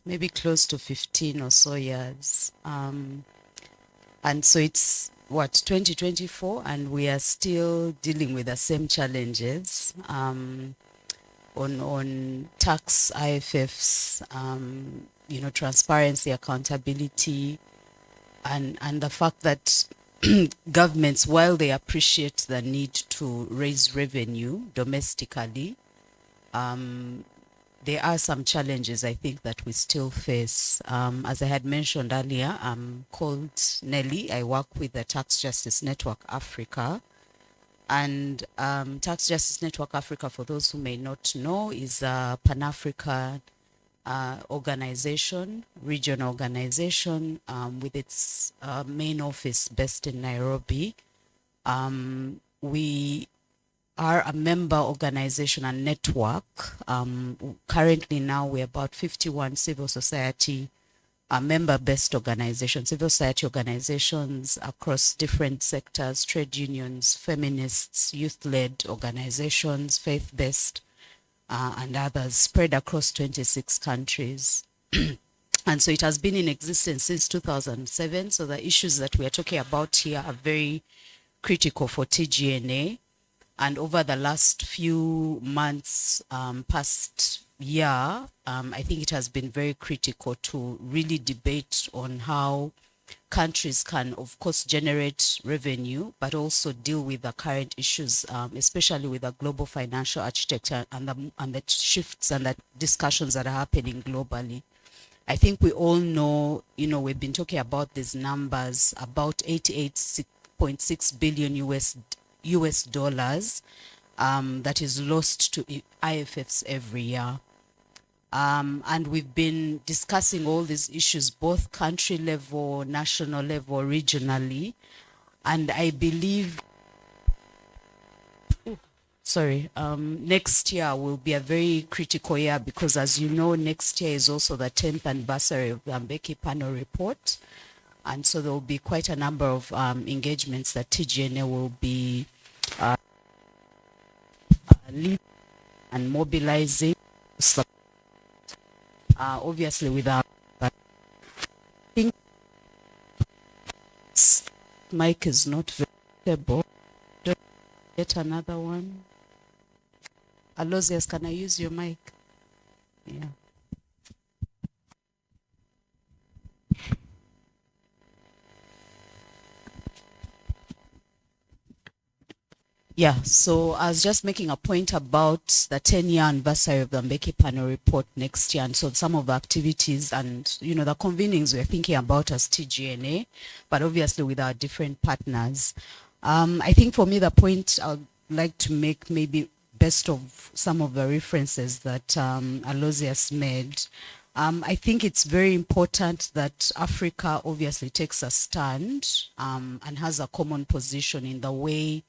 maybe close to 15 or so years. And so it's 2024, and we are still dealing with the same challenges on tax IFFs, transparency, accountability, and the fact that governments, while they appreciate the need to raise revenue domestically, there are some challenges I think that we still face. As I had mentioned earlier, I'm called Nelly. I work with the Tax Justice Network Africa. And Tax Justice Network Africa, for those who may not know, is a Pan-African organization, regional organization, with its main office based in Nairobi. We are a member organization and network. Currently now we're about 51 civil society member-based organizations, civil society organizations across different sectors, trade unions, feminists, youth-led organizations, faith-based, and others spread across 26 countries. And so it has been in existence since 2007. So the issues that we are talking about here are very critical for TGNA. And over the last few months, past year, I think it has been very critical to really debate on how countries can, of course, generate revenue, but also deal with the current issues, especially with the global financial architecture and the shifts and the discussions that are happening globally. I think we all know, we've been talking about these numbers, about 88.6 billion US dollars that is lost to IFFs every year. And we've been discussing all these issues, both country level, national level, regionally. And I believe, next year will be a very critical year because, as you know, next year is also the 10th anniversary of the Mbeki panel report. And so there will be quite a number of engagements that TGNA will be leading and mobilizing. Obviously, without mic is not very stable. Get another one. Aloysius, can I use your mic? Yeah. Yeah, so I was just making a point about the 10-year anniversary of the Mbeki panel report next year. And so some of the activities and, the convenings we're thinking about as TGNA, but obviously with our different partners. I think for me, the point I'd like to make maybe best of some of the references that Aloysius made. I think it's very important that Africa obviously takes a stand and has a common position in the way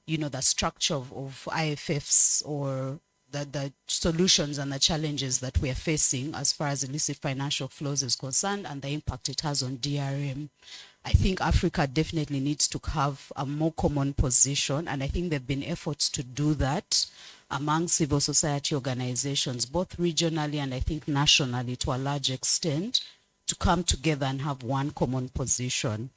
the structure of IFFs or the solutions and the challenges that we are facing as far as illicit financial flows is concerned and the impact it has on DRM. I think Africa definitely needs to have a more common position, and I think there have been efforts to do that among civil society organizations, both regionally and I think nationally to a large extent, to come together and have one common position.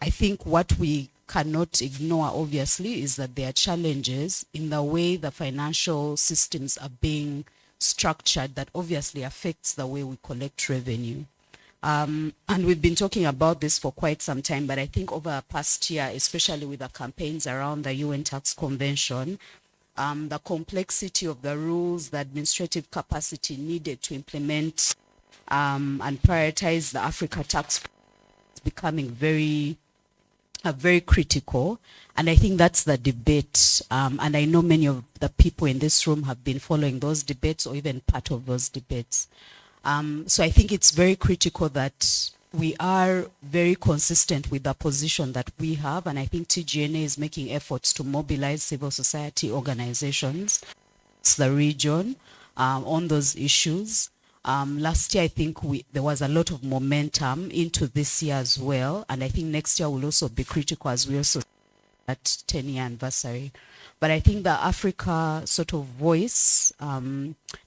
I think what we cannot ignore, obviously, is that there are challenges in the way the financial systems are being structured that obviously affects the way we collect revenue. And we've been talking about this for quite some time, but I think over the past year, especially with the campaigns around the UN Tax Convention, the complexity of the rules, the administrative capacity needed to implement and prioritize the Africa tax is becoming very critical. And I think that's the debate. And I know many of the people in this room have been following those debates or even part of those debates. So I think it's very critical that we are very consistent with the position that we have, and I think TGNA is making efforts to mobilize civil society organizations, the region, on those issues. Last year, I think there was a lot of momentum into this year as well, and I think next year will also be critical as we also at 10-year anniversary. But I think the Africa sort of voice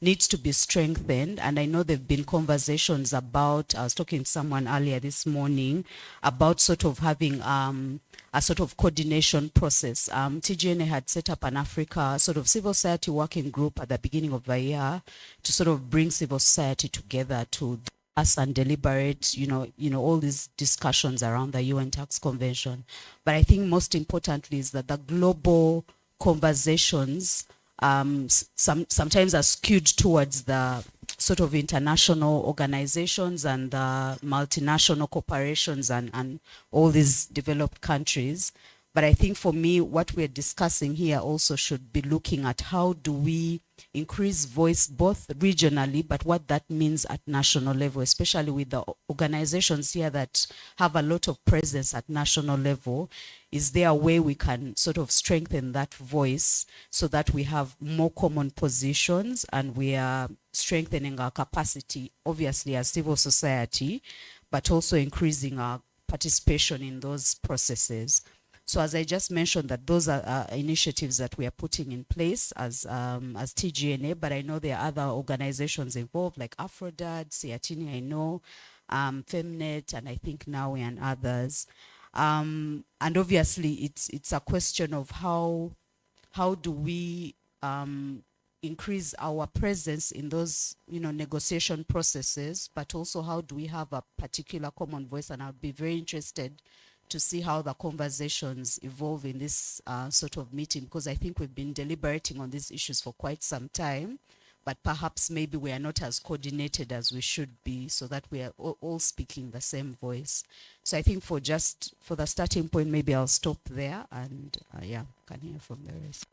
needs to be strengthened. And I know there have been conversations about, I was talking to someone earlier this morning, about sort of having a sort of coordination process. TGNA had set up an Africa sort of civil society working group at the beginning of the year to sort of bring civil society together to discuss and deliberate, you know, all these discussions around the UN Tax Convention. But I think most importantly is that the global conversations sometimes are skewed towards the sort of international organizations and the multinational corporations and all these developed countries. But I think for me, what we're discussing here also should be looking at how do we increase voice both regionally, but what that means at national level, especially with the organizations here that have a lot of presence at national level. Is there a way we can sort of strengthen that voice so that we have more common positions and we are strengthening our capacity, obviously as civil society, but also increasing our participation in those processes? So as I just mentioned, that those are initiatives that we are putting in place as TGNA, but I know there are other organizations involved like Aphrodad, Siatini, I know, Femnet, and I think NAWE and others. And obviously it's a question of how do we increase our presence in those, you know, negotiation processes, but also how do we have a particular common voice? And I'd be very interested to see how the conversations evolve in this sort of meeting, because I think we've been deliberating on these issues for quite some time, but perhaps maybe we are not as coordinated as we should be, so that we are all speaking the same voice. So I think for the starting point, maybe I'll stop there and yeah, can hear from the rest.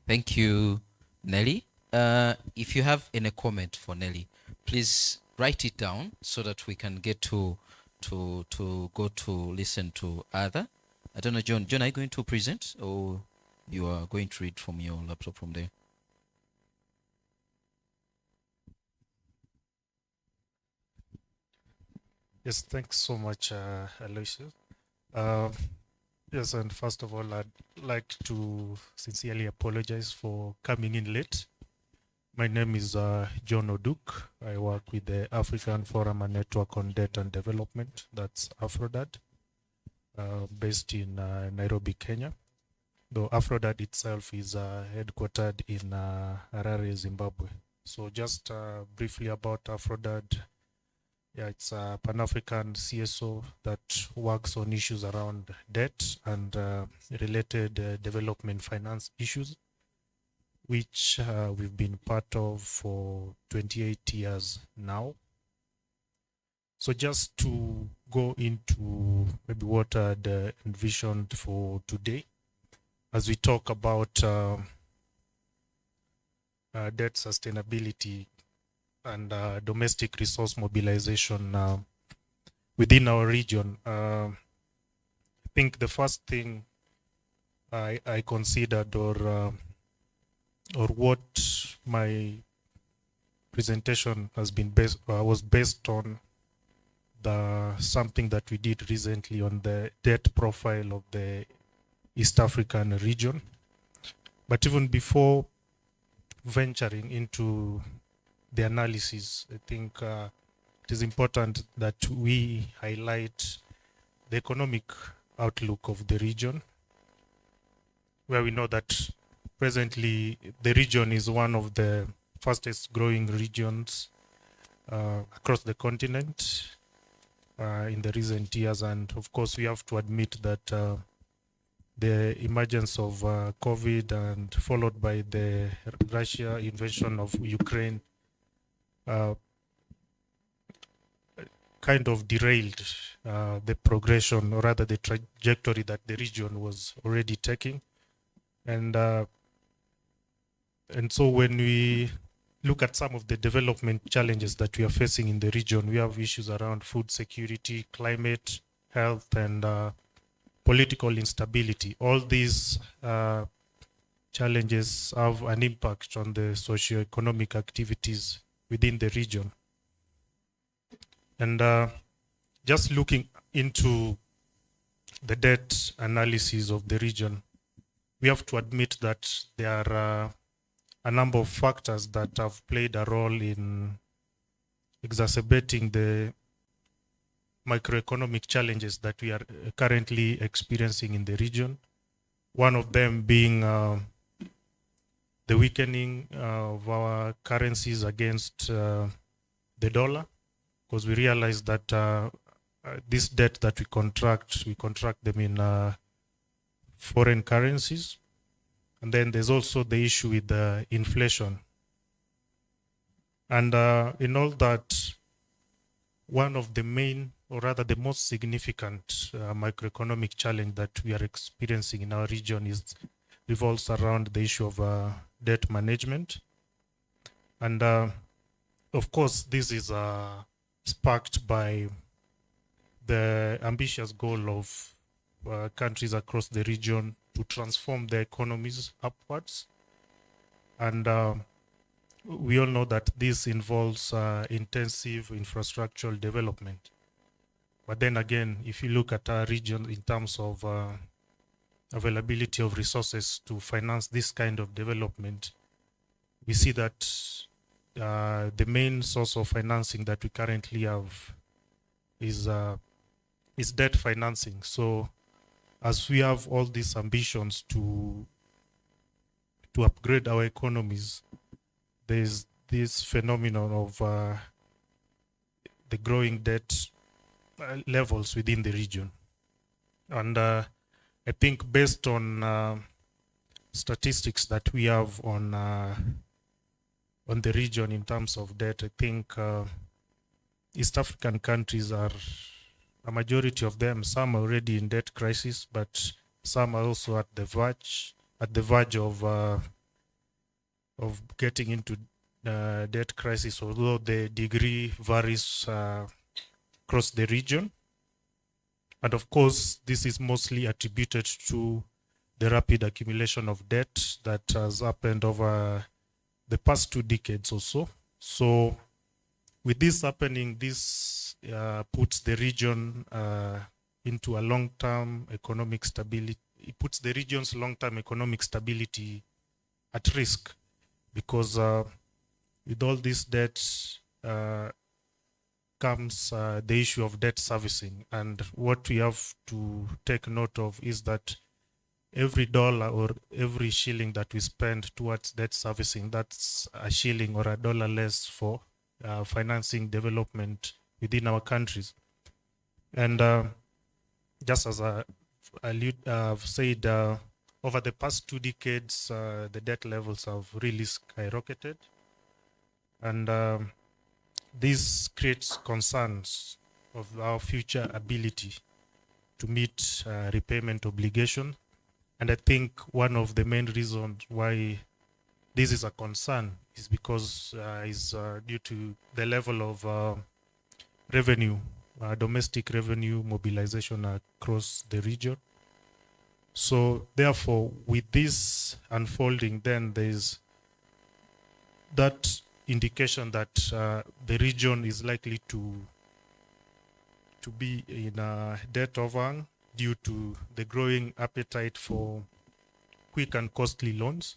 Thank you, Nelly. If you have any comment for Nelly, please write it down so that we can get to go to listen to other. I don't know, John. John, are you going to present or you are going to read from your laptop from there? Yes, thanks so much, Aloysius. Yes, and first of all, I'd like to sincerely apologize for coming in late. My name is John Oduk. I work with the African Forum and Network on Debt and Development, that's Aphrodad, based in Nairobi, Kenya. Though Aphrodad itself is headquartered in Harare, Zimbabwe. So just briefly about Aphrodad. Yeah, it's a Pan-African CSO that works on issues around debt and related development finance issues, which we've been part of for 28 years now. So just to go into maybe what I'd envisioned for today, as we talk about debt sustainability and domestic resource mobilization within our region, I think the first thing I considered or what my presentation has been based was based on the something that we did recently on the debt profile of the East African region. But even before venturing into the analysis, I think it is important that we highlight the economic outlook of the region, where we know that presently the region is one of the fastest growing regions across the continent in the recent years. And of course, we have to admit that the emergence of COVID and followed by the Russia invasion of Ukraine kind of derailed the progression, or rather the trajectory that the region was already taking. And so when we look at some of the development challenges that we are facing in the region, we have issues around food security, climate, health, and political instability. All these challenges have an impact on the socio-economic activities within the region. And just looking into the debt analysis of the region, we have to admit that there are a number of factors that have played a role in exacerbating the macroeconomic challenges that we are currently experiencing in the region. One of them being the weakening of our currencies against the dollar, because we realize that this debt that we contract them in foreign currencies. And then there's also the issue with the inflation. And in all that, one of the main, or rather the most significant macroeconomic challenge that we are experiencing in our region revolves around the issue of debt management. And of course, this is sparked by the ambitious goal of countries across the region to transform their economies upwards. And we all know that this involves intensive infrastructural development. But then again, if you look at our region in terms of availability of resources to finance this kind of development, we see that the main source of financing that we currently have is debt financing. So as we have all these ambitions to upgrade our economies, there's this phenomenon of the growing debt levels within the region. And I think based on statistics that we have on the region in terms of debt, I think East African countries are, a majority of them, some are already in debt crisis, but some are also at the verge of getting into debt crisis, although the degree varies across the region. And of course, this is mostly attributed to the rapid accumulation of debt that has happened over the past 2 decades or so. So with this happening, this puts the region into a long-term economic stability. It puts the region's long-term economic stability at risk, because with all these debts comes the issue of debt servicing. And what we have to take note of is that every dollar or every shilling that we spend towards debt servicing, that's a shilling or a dollar less for financing development within our countries. And just as I've said, over the past 2 decades, the debt levels have really skyrocketed. And this creates concerns of our future ability to meet repayment obligation. And I think one of the main reasons why this is a concern is because is due to the level of revenue, domestic revenue mobilization across the region. So therefore, with this unfolding, then there's that indication that the region is likely to be in a debt overhang due to the growing appetite for quick and costly loans.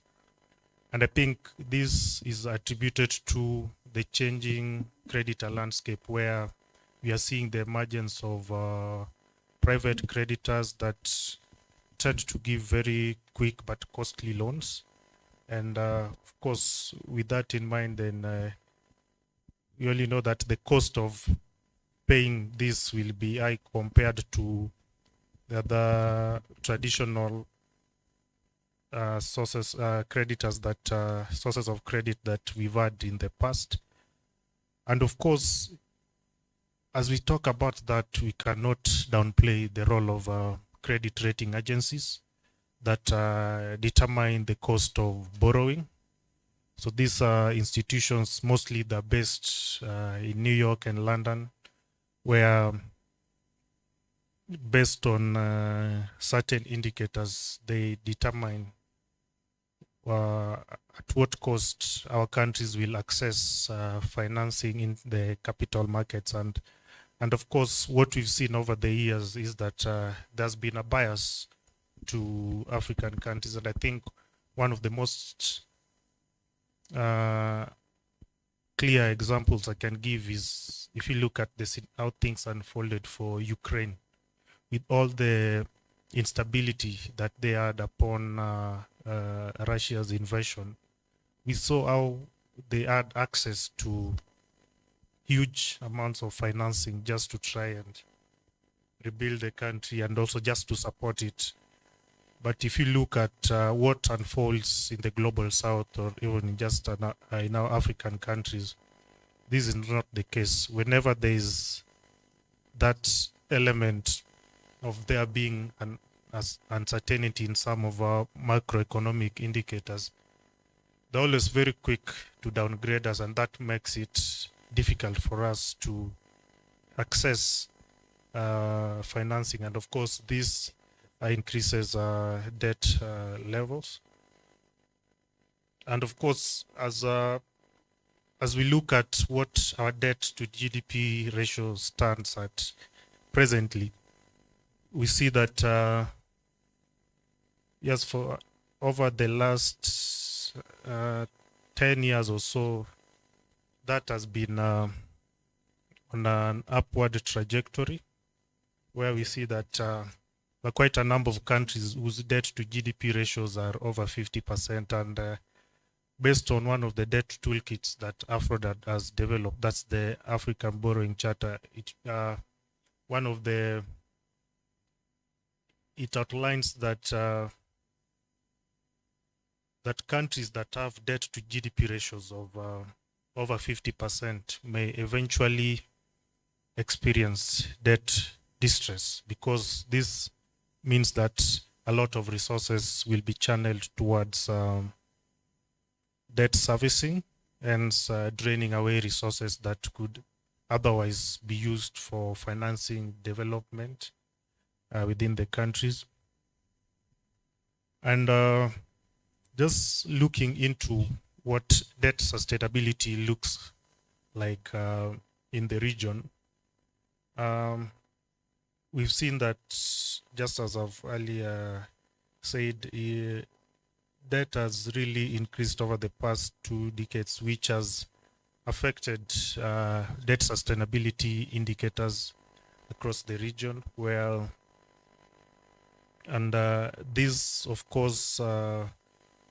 And I think this is attributed to the changing creditor landscape, where we are seeing the emergence of private creditors that tend to give very quick but costly loans. And of course, with that in mind, then we only know that the cost of paying this will be high compared to the other traditional sources of credit that we've had in the past. And of course, as we talk about that, we cannot downplay the role of credit rating agencies that determine the cost of borrowing. So these are institutions, mostly they're based in New York and London, where based on certain indicators, they determine at what cost our countries will access financing in the capital markets. And of course, what we've seen over the years is that there's been a bias to African countries. And I think one of the most clear examples I can give is if you look at how things unfolded for Ukraine, with all the instability that they had upon Russia's invasion. We saw how they had access to huge amounts of financing just to try and rebuild the country and also just to support it. But if you look at what unfolds in the global south or even just in our African countries, this is not the case. Whenever there is that element of there being an uncertainty in some of our macroeconomic indicators, they're always very quick to downgrade us, and that makes it difficult for us to access financing. And of course, this increases debt levels. And of course, as we look at what our debt to GDP ratio stands at presently, we see that yes, for over the last 10 years or so, that has been on an upward trajectory, where we see that there are quite a number of countries whose debt to GDP ratios are over 50%. And based on one of the debt toolkits that AFRODAT has developed, that's the African Borrowing Charter, it outlines that that countries that have debt to GDP ratios of over 50% may eventually experience debt distress, because this means that a lot of resources will be channeled towards debt servicing and draining away resources that could otherwise be used for financing development within the countries. And just looking into what debt sustainability looks like in the region, we've seen that, just as I've earlier said, debt has really increased over the past 2 decades, which has affected debt sustainability indicators across the region. This, of course,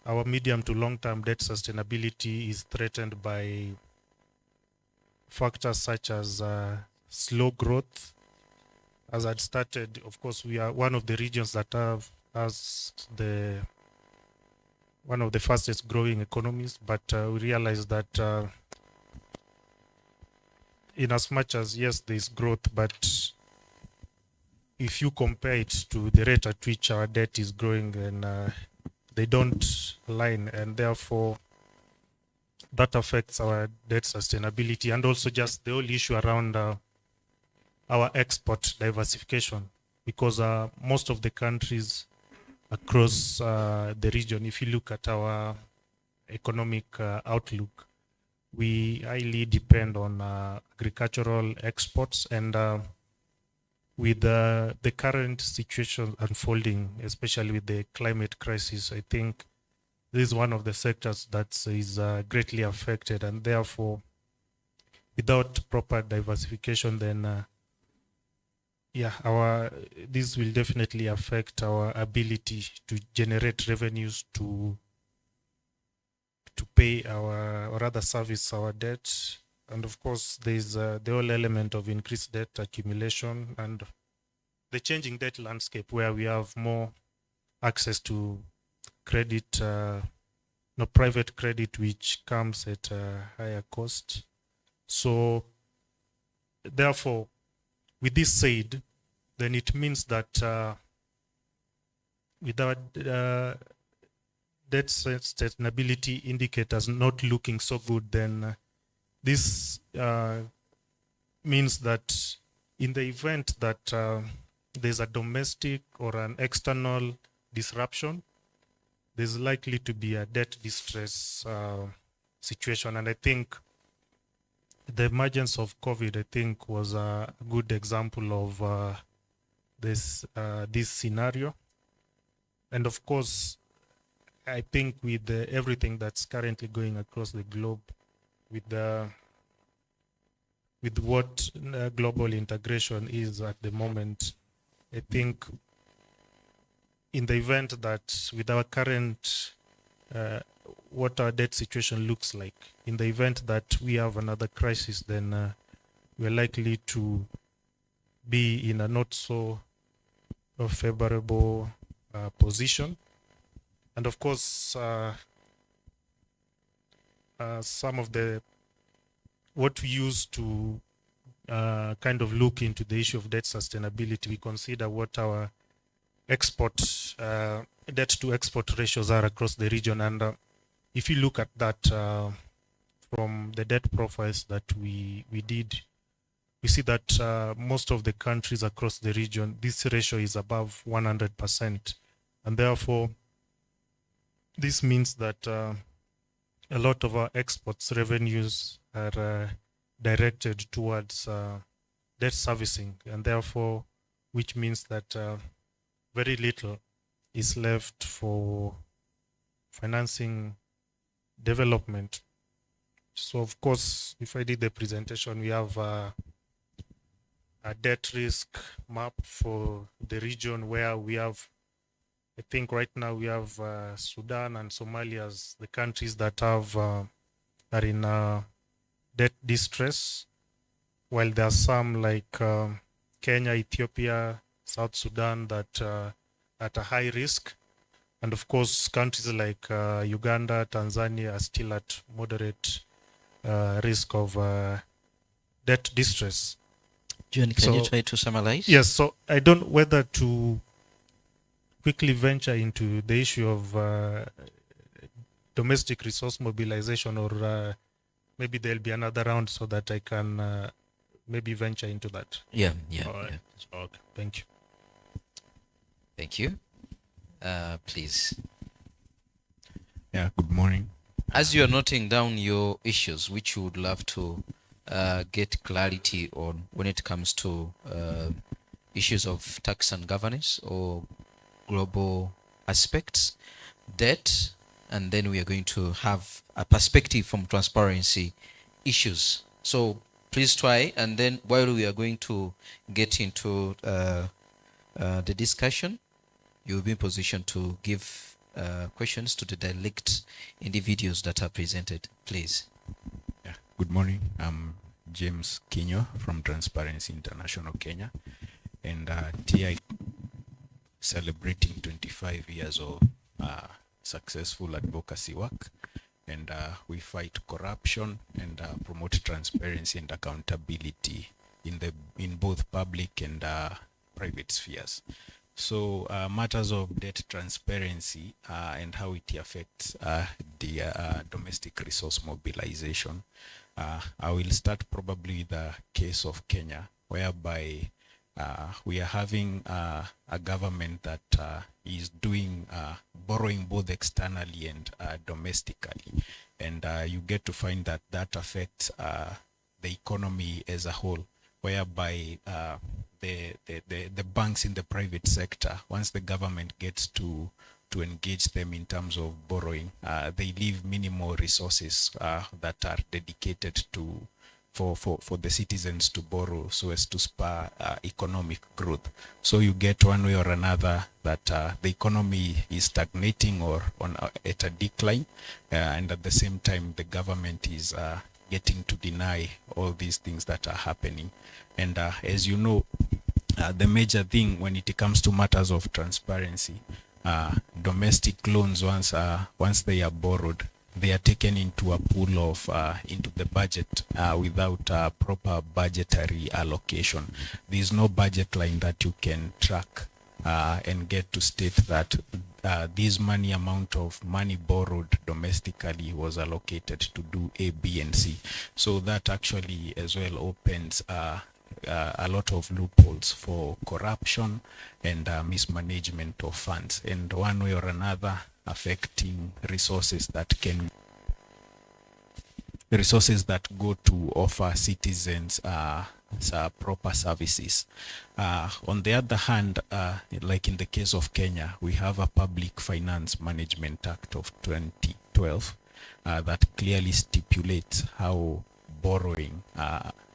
our medium to long-term debt sustainability is threatened by factors such as slow growth. As I'd started, of course, we are one of the regions that has one of the fastest growing economies, but we realize that in as much as, yes, there's growth, but if you compare it to the rate at which our debt is growing, then they don't align, and therefore that affects our debt sustainability, and also just the whole issue around our export diversification, because most of the countries across the region. If you look at our economic outlook, we highly depend on agricultural exports, and with the current situation unfolding, especially with the climate crisis, I think this is one of the sectors that is greatly affected, and therefore, without proper diversification, then this will definitely affect our ability to generate revenues to pay our, or rather service our debt. And of course, there's the whole element of increased debt accumulation and the changing debt landscape, where we have more access to credit, private credit, which comes at a higher cost. So therefore, with this said, then it means that with our debt sustainability indicators not looking so good, then this means that in the event that there's a domestic or an external disruption, there's likely to be a debt distress situation. And I think the emergence of COVID, I think, was a good example of this scenario. And of course, I think with everything that's currently going across the globe, with what global integration is at the moment, I think in the event that with our current what our debt situation looks like, in the event that we have another crisis, then we're likely to be in a not so favorable position. And of course, some of what we use to kind of look into the issue of debt sustainability, we consider what our export debt to export ratios are across the region. And if you look at that from the debt profiles that we did, we see that most of the countries across the region, this ratio is above 100%. And therefore, this means that a lot of our exports revenues are directed towards debt servicing, and therefore, which means that very little is left for financing development. So of course, if I did the presentation, we have a debt risk map for the region, where we have, I think right now we have Sudan and Somalia as the countries that have are in debt distress, while there are some like Kenya, Ethiopia, South Sudan that are at a high risk. And of course, countries like Uganda, Tanzania are still at moderate risk of debt distress. John, can you try to summarize? Yes, so I don't know whether to quickly venture into the issue of domestic resource mobilization, or maybe there'll be another round so that I can maybe venture into that. Yeah. All right. Yeah. Okay, thank you. Thank you. Please. Yeah, good morning. As you are noting down your issues, which you would love to get clarity on when it comes to issues of tax and governance or global aspects, debt, and then we are going to have a perspective from transparency issues. So please try, and then while we are going to get into the discussion, you will be in position to give questions to the dialect individuals that are presented. Please. Yeah. Good morning. I'm James Kinyo from Transparency International Kenya, and TI celebrating 25 years of successful advocacy work, and we fight corruption and promote transparency and accountability in both public and private spheres. So matters of debt transparency and how it affects the domestic resource mobilization. I will start probably with the case of Kenya, whereby We are having a government that is doing borrowing both externally and domestically, and you get to find that that affects the economy as a whole, whereby the banks in the private sector, once the government gets to engage them in terms of borrowing, they leave minimal resources that are dedicated to for the citizens to borrow so as to spur economic growth. So you get one way or another that the economy is stagnating or at a decline, and at the same time the government is getting to deny all these things that are happening. And as you know, the major thing when it comes to matters of transparency, domestic loans, once they are borrowed, they are taken into a pool of into the budget without proper budgetary allocation. There is no budget line that you can track and get to state that this money amount of money borrowed domestically was allocated to do A, B, and C. So that actually as well opens a lot of loopholes for corruption and mismanagement of funds, and one way or another affecting resources that go to offer citizens proper services. On the other hand, like in the case of Kenya, we have a Public Finance Management Act of 2012 that clearly stipulates how borrowing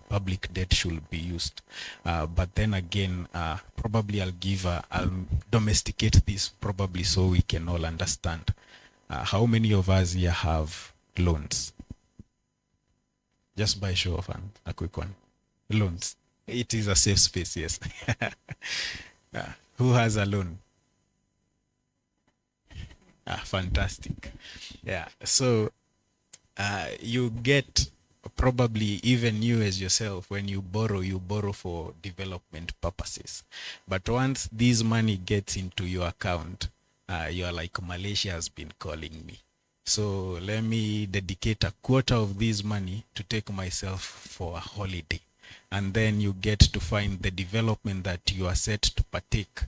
public debt should be used. But then again, probably I'll domesticate this probably so we can all understand. How many of us here have loans? Just by show of hands, a quick one. Loans. It is a safe space, yes. Who has a loan? Fantastic. Yeah, so you get, probably even you as yourself, when you borrow for development purposes. But once this money gets into your account, you're like, Malaysia has been calling me, so let me dedicate a quarter of this money to take myself for a holiday. And then you get to find the development that you are set to partake,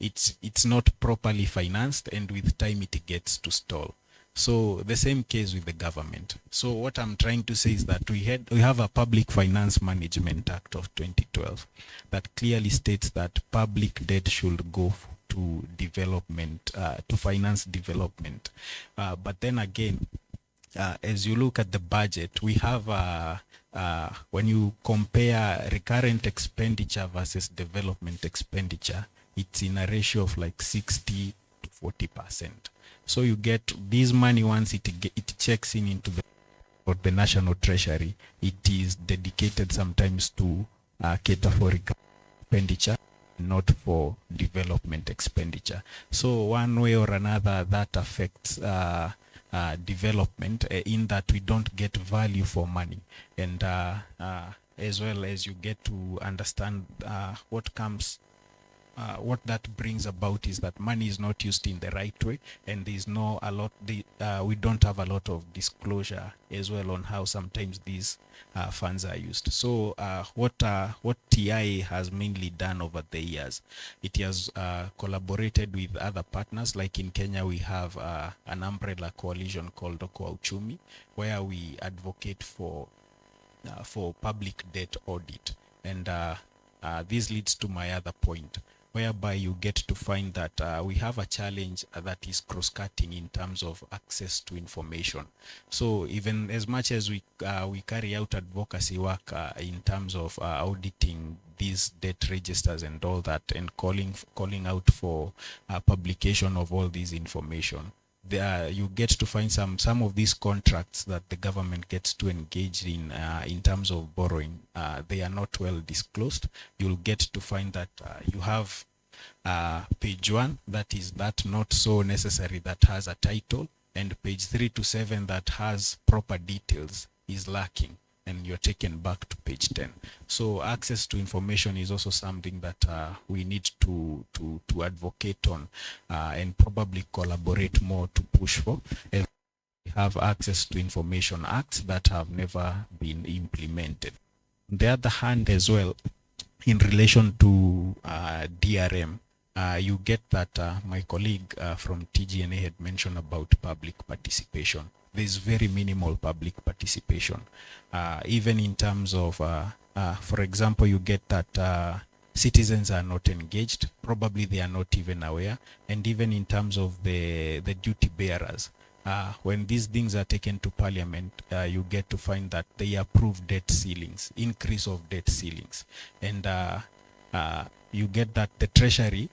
it's not properly financed, and with time it gets to stall. So the same case with the government. So what I'm trying to say is that we have a Public Finance Management Act of 2012 that clearly states that public debt should go to development, to finance development. But then again, as you look at the budget, we have when you compare recurrent expenditure versus development expenditure, it's in a ratio of like 60 to 40%. So you get this money, once it checks into the national treasury, it is dedicated sometimes to cater for expenditure, not for development expenditure. So one way or another that affects development, in that we don't get value for money, and as well as you get to understand what that brings about is that money is not used in the right way, and there's we don't have a lot of disclosure as well on how sometimes these funds are used. So what TI has mainly done over the years, it has collaborated with other partners. Like in Kenya, we have an umbrella coalition called Okoa Uchumi, where we advocate for public debt audit, and this leads to my other point, whereby you get to find that we have a challenge that is cross-cutting in terms of access to information. So even as much as we carry out advocacy work in terms of auditing these debt registers and all that, and calling out for publication of all this information, you get to find some of these contracts that the government gets to engage in terms of borrowing, they are not well disclosed. You'll get to find that you have page 1 that not so necessary, that has a title, and page 3 to 7 that has proper details is lacking, and you're taken back to page 10. So access to information is also something that we need to advocate on, and probably collaborate more to push for. And we have access to information acts that have never been implemented. On the other hand as well, in relation to DRM, you get that my colleague from TGNA had mentioned about public participation. There's very minimal public participation. Even in terms of, for example, you get that citizens are not engaged, probably they are not even aware, and even in terms of the duty bearers, when these things are taken to parliament, you get to find that they approve debt ceilings, increase of debt ceilings, and you get that the treasury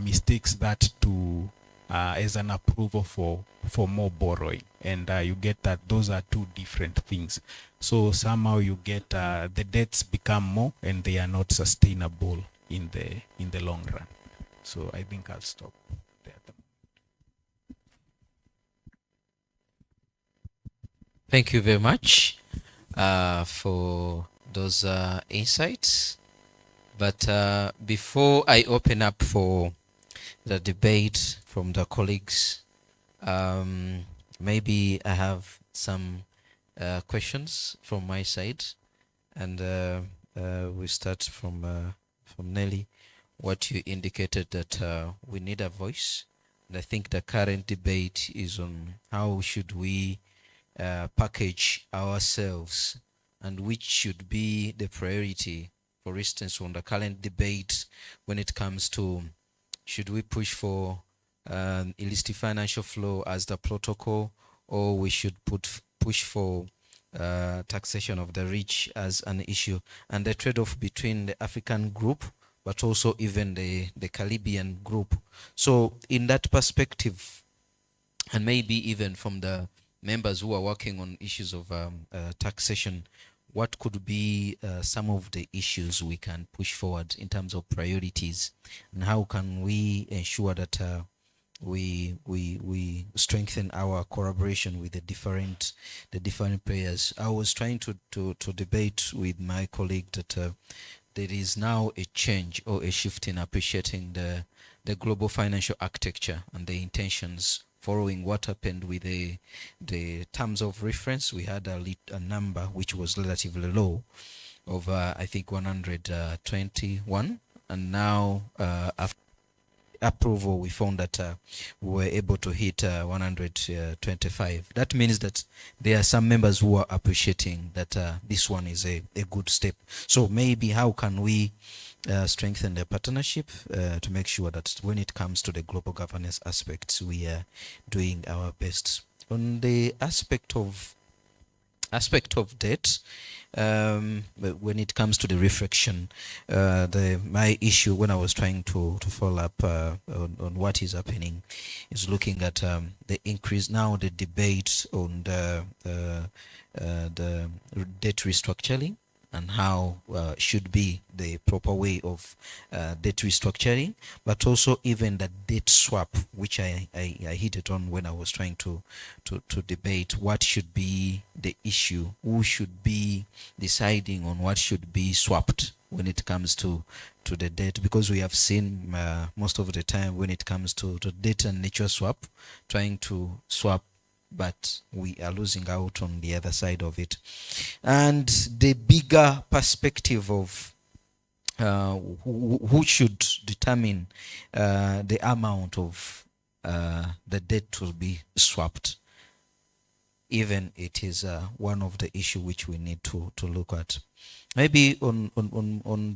mistakes that to as an approval for more borrowing, and you get that those are two different things. So somehow you get the debts become more, and they are not sustainable in the long run. So I think I'll stop there. Thank you very much for those insights. But before I open up for the debate from the colleagues, maybe I have some questions from my side, and we start from Nelly. What you indicated that we need a voice, and I think the current debate is on how should we package ourselves and which should be the priority. For instance, on the current debate, when it comes to should we push for illicit financial flow as the protocol, or we should push for taxation of the rich as an issue, and the trade-off between the African group but also even the Caribbean group. So in that perspective, and maybe even from the members who are working on issues of taxation, what could be some of the issues we can push forward in terms of priorities, and how can we ensure that we strengthen our collaboration with the different players? I was trying to debate with my colleague that there is now a change or a shift in appreciating the global financial architecture and the intentions following what happened with the terms of reference. We had a number which was relatively low of I think 121, and now after approval we found that we were able to hit 125. That means that there are some members who are appreciating that this one is a good step. So maybe how can we strengthen the partnership to make sure that when it comes to the global governance aspects, we are doing our best. On the aspect of debt, when it comes to the reflection, my issue when I was trying to follow up on what is happening is looking at the increase now, the debate on the debt restructuring, and how should be the proper way of debt restructuring, but also even the debt swap, which I hit it on when I was trying to debate what should be the issue, who should be deciding on what should be swapped when it comes to the debt, because we have seen most of the time when it comes to debt and nature swap, trying to swap, but we are losing out on the other side of it. And the bigger perspective of who should determine the amount of the debt to be swapped, even it is one of the issue which we need to look at. Maybe on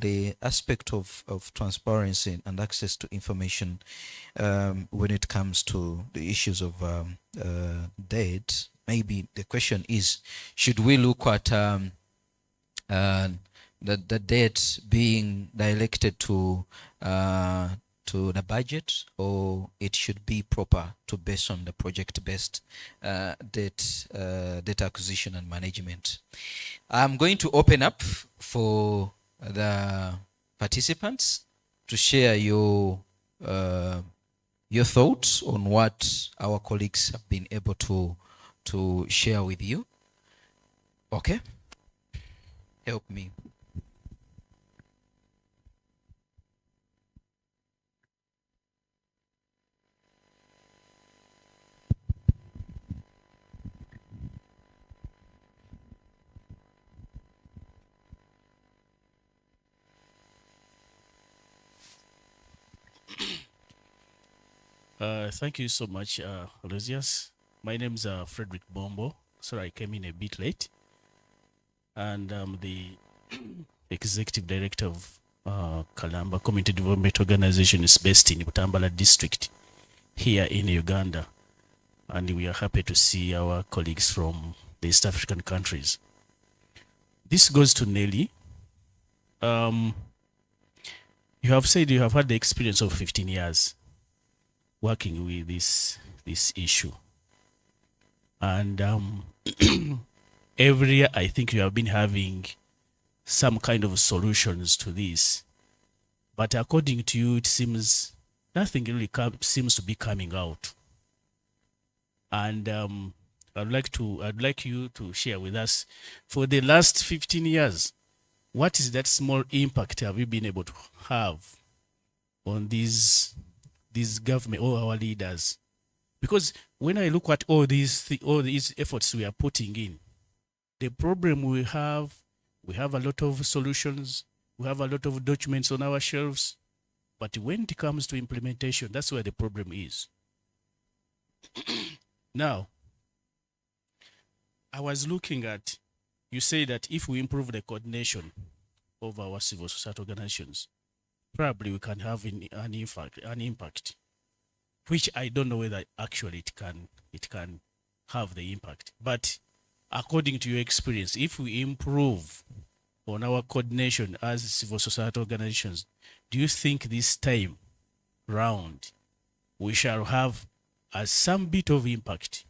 the aspect of transparency and access to information, when it comes to the issues of debt, maybe the question is, should we look at the debt being directed to the budget, or it should be proper to based on the project-based debt acquisition and management? I'm going to open up for the participants to share your thoughts on what our colleagues have been able to share with you. Okay, help me. Thank you so much, Aloysius. My name is Frederick Bombo. Sorry, I came in a bit late. And I'm the executive director of Kalamba Community Development Organization. Is based in Butambala district here in Uganda. And we are happy to see our colleagues from the East African countries. This goes to Nelly. You have said you have had the experience of 15 years working with this issue. And every year, I think you have been having some kind of solutions to this. But according to you, it seems nothing really seems to be coming out. And I'd like you to share with us, for the last 15 years, what is that small impact have you been able to have on these government or our leaders? Because when I look at all these efforts we are putting in, the problem we have a lot of solutions, we have a lot of documents on our shelves, but when it comes to implementation, that's where the problem is. Now, I was looking at, you say that if we improve the coordination of our civil society organizations, probably we can have an impact, which I don't know whether actually it can have the impact. But according to your experience, if we improve on our coordination as civil society organizations, do you think this time round we shall have some bit of impact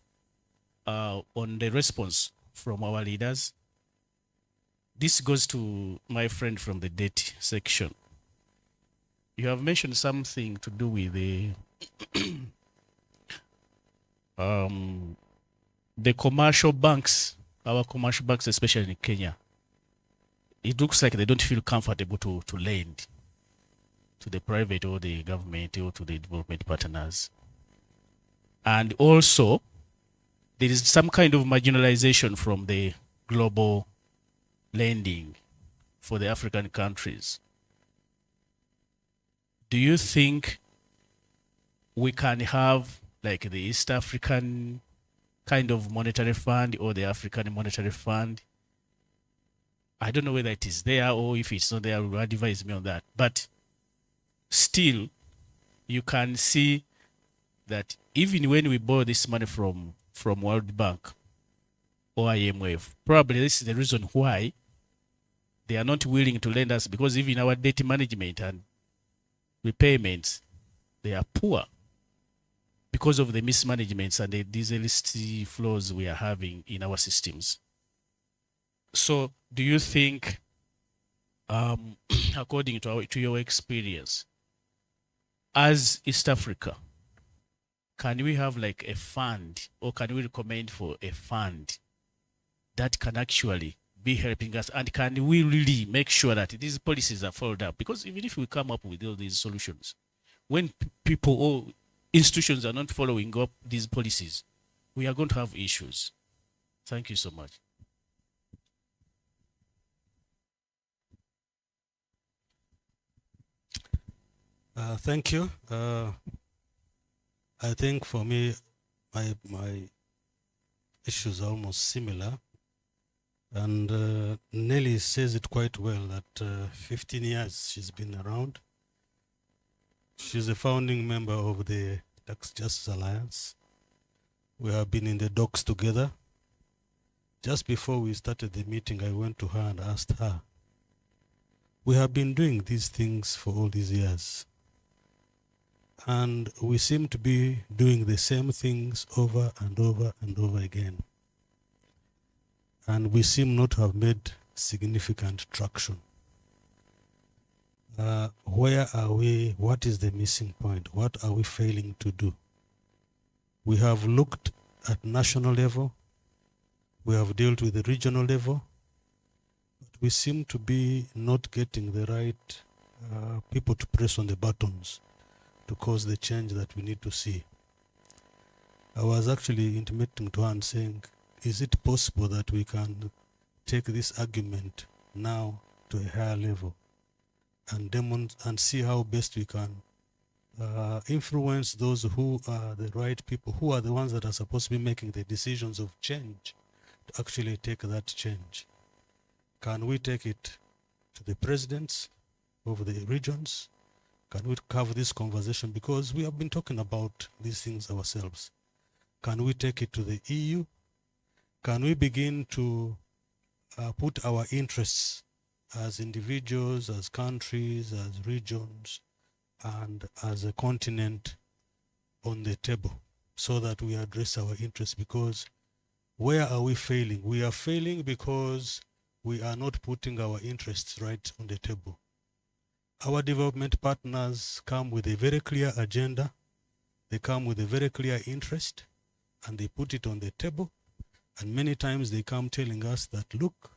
on the response from our leaders? This goes to my friend from the debt section. You have mentioned something to do with the commercial banks, our commercial banks, especially in Kenya. It looks like they don't feel comfortable to lend to the private or the government or to the development partners. And also, there is some kind of marginalization from the global lending for the African countries. Do you think we can have like the East African kind of monetary fund or the African monetary fund? I don't know whether it is there, or if it's not there, will advise me on that. But still, you can see that even when we borrow this money from World Bank or IMF, probably this is the reason why they are not willing to lend us, because even our debt management and repayments, they are poor because of the mismanagements and the dishonesty flows we are having in our systems. So do you think, according to your experience, as East Africa, can we have like a fund, or can we recommend for a fund that can actually be helping us? And can we really make sure that these policies are followed up? Because even if we come up with all these solutions, when people or institutions are not following up these policies, we are going to have issues. Thank you so much. Thank you. I think for me, my issues are almost similar. And Nelly says it quite well that 15 years she's been around. She's a founding member of the Tax Justice Alliance. We have been in the docks together. Just before we started the meeting, I went to her and asked her, we have been doing these things for all these years, and we seem to be doing the same things over and over and over again. And we seem not to have made significant traction. Where are we? What is the missing point? What are we failing to do? We have looked at national level. We have dealt with the regional level. But we seem to be not getting the right people to press on the buttons to cause the change that we need to see. I was actually intimating to her and saying, is it possible that we can take this argument now to a higher level and see how best we can influence those who are the right people, who are the ones that are supposed to be making the decisions of change, to actually take that change? Can we take it to the presidents of the regions? Can we have this conversation? Because we have been talking about these things ourselves. Can we take it to the EU? Can we begin to put our interests as individuals, as countries, as regions, and as a continent on the table so that we address our interests? Because where are we failing? We are failing because we are not putting our interests right on the table. Our development partners come with a very clear agenda. They come with a very clear interest, and they put it on the table. And many times they come telling us that, look,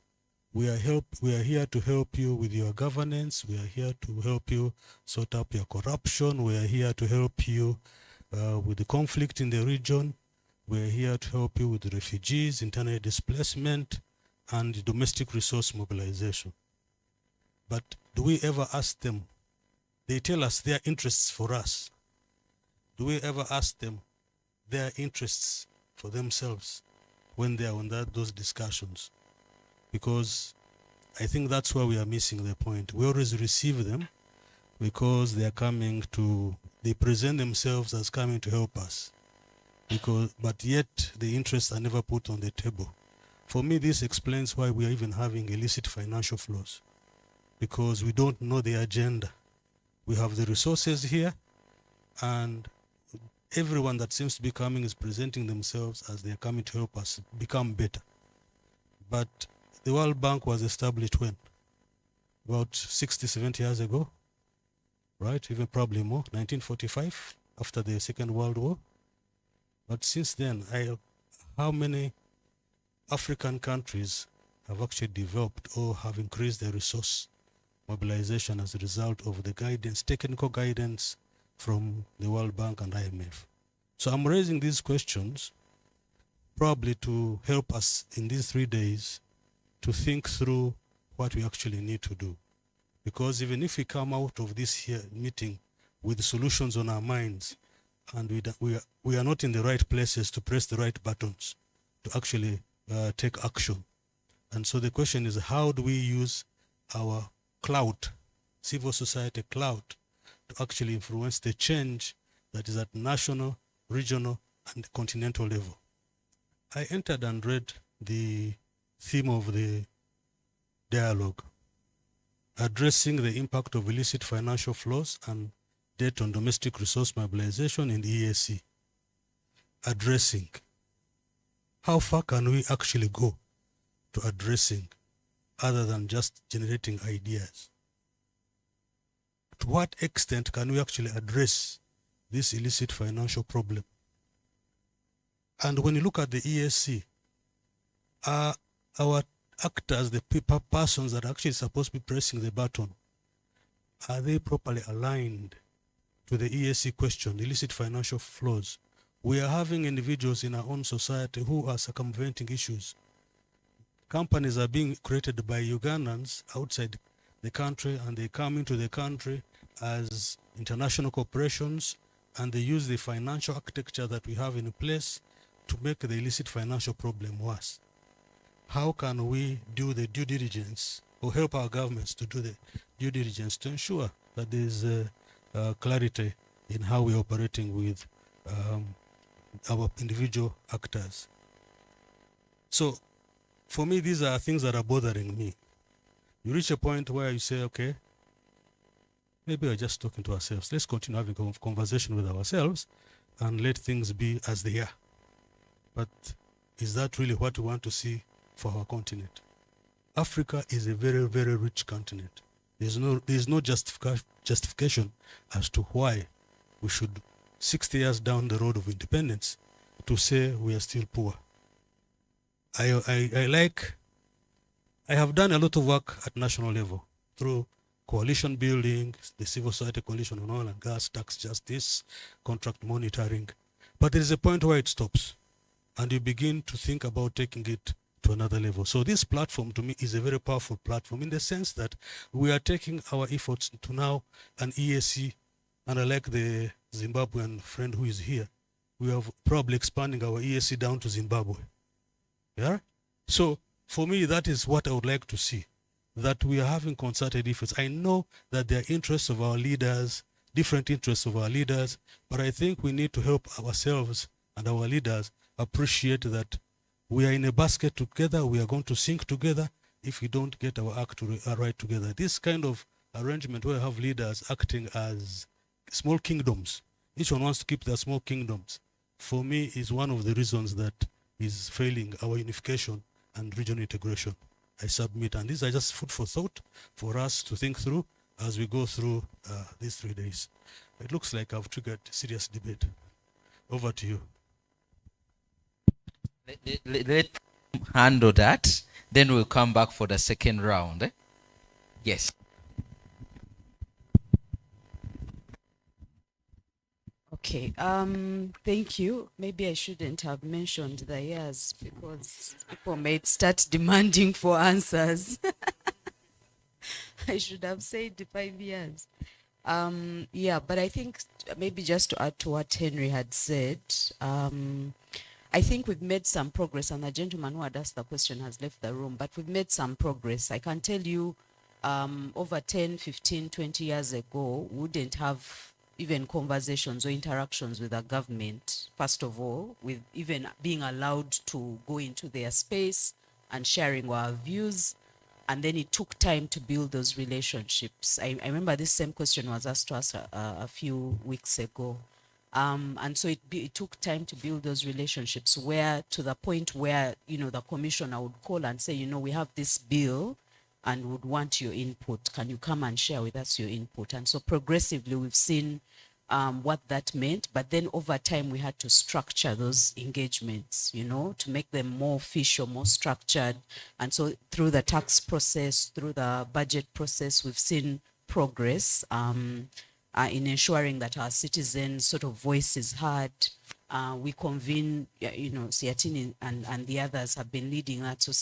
we are here to help you with your governance. We are here to help you sort out your corruption. We are here to help you with the conflict in the region. We are here to help you with refugees, internal displacement, and domestic resource mobilization. But do we ever ask them? They tell us their interests for us. Do we ever ask them their interests for themselves when they are on those discussions? Because I think that's where we are missing the point. We always receive them because they are coming to, they present themselves as coming to help us. But yet the interests are never put on the table. For me, this explains why we are even having illicit financial flows, because we don't know the agenda. We have the resources here, and everyone that seems to be coming is presenting themselves as they are coming to help us become better. But the World Bank was established when? About 60, 70 years ago, right? Even probably more, 1945, after the Second World War. But since then, how many African countries have actually developed or have increased their resource mobilization as a result of the guidance, technical guidance from the World Bank and IMF? So I'm raising these questions probably to help us in these 3 days to think through what we actually need to do. Because even if we come out of this here meeting with solutions on our minds, and we are not in the right places to press the right buttons to actually take action. And so the question is, how do we use our clout, civil society clout, to actually influence the change that is at national, regional, and continental level? I entered and read the theme of the dialogue, addressing the impact of illicit financial flows and debt on domestic resource mobilization in the EAC. Addressing. How far can we actually go to addressing other than just generating ideas? To what extent can we actually address this illicit financial problem? And when you look at the EAC, our actors, the persons that are actually supposed to be pressing the button, are they properly aligned to the EAC question, illicit financial flows? We are having individuals in our own society who are circumventing issues. Companies are being created by Ugandans outside the country, and they come into the country as international corporations, and they use the financial architecture that we have in place to make the illicit financial problem worse. How can we do the due diligence, or help our governments to do the due diligence to ensure that there is clarity in how we're operating with our individual actors? So for me, these are things that are bothering me. You reach a point where you say, okay, maybe we're just talking to ourselves. Let's continue having a conversation with ourselves and let things be as they are. But is that really what we want to see for our continent? Africa is a very, very rich continent. There's no justification as to why we should, 60 years down the road of independence, to say we are still poor. I have done a lot of work at national level through coalition building, the civil society coalition on oil and gas, tax justice, contract monitoring. But there is a point where it stops, and you begin to think about taking it to another level. So this platform to me is a very powerful platform in the sense that we are taking our efforts to now an EAC And I like the Zimbabwean friend who is here. We are probably expanding our ESC down to Zimbabwe. Yeah? So for me, that is what I would like to see, that we are having concerted efforts. I know that there are interests of our leaders, different interests of our leaders, but I think we need to help ourselves and our leaders appreciate that we are in a basket together, we are going to sink together if we don't get our act right together. This kind of arrangement where you have leaders acting as small kingdoms, each one wants to keep their small kingdoms, for me is one of the reasons that is failing our unification and regional integration. I submit, and these are just food for thought for us to think through as we go through these 3 days. It looks like I've triggered serious debate. Over to you. Let handle that, then we'll come back for the second round. Eh? Yes. Okay, thank you. Maybe I shouldn't have mentioned the years because people may start demanding for answers. I should have said 5 years. Yeah, but I think maybe just to add to what Henry had said, I think we've made some progress, and the gentleman who had asked the question has left the room, but we've made some progress. I can tell you over 10, 15, 20 years ago, we wouldn't have even conversations or interactions with the government, first of all, with even being allowed to go into their space and sharing our views. And then it took time to build those relationships. I remember this same question was asked to us a few weeks ago. And so it took time to build those relationships where, to the point where, you know, the commissioner would call and say, you know, we have this bill and would want your input. Can you come and share with us your input? And so progressively we've seen what that meant, but then over time we had to structure those engagements, you know, to make them more official, more structured. And so through the tax process, through the budget process, we've seen progress in ensuring that our citizens' sort of voice is heard. We convene, you know, Siatini and the others have been leading that. So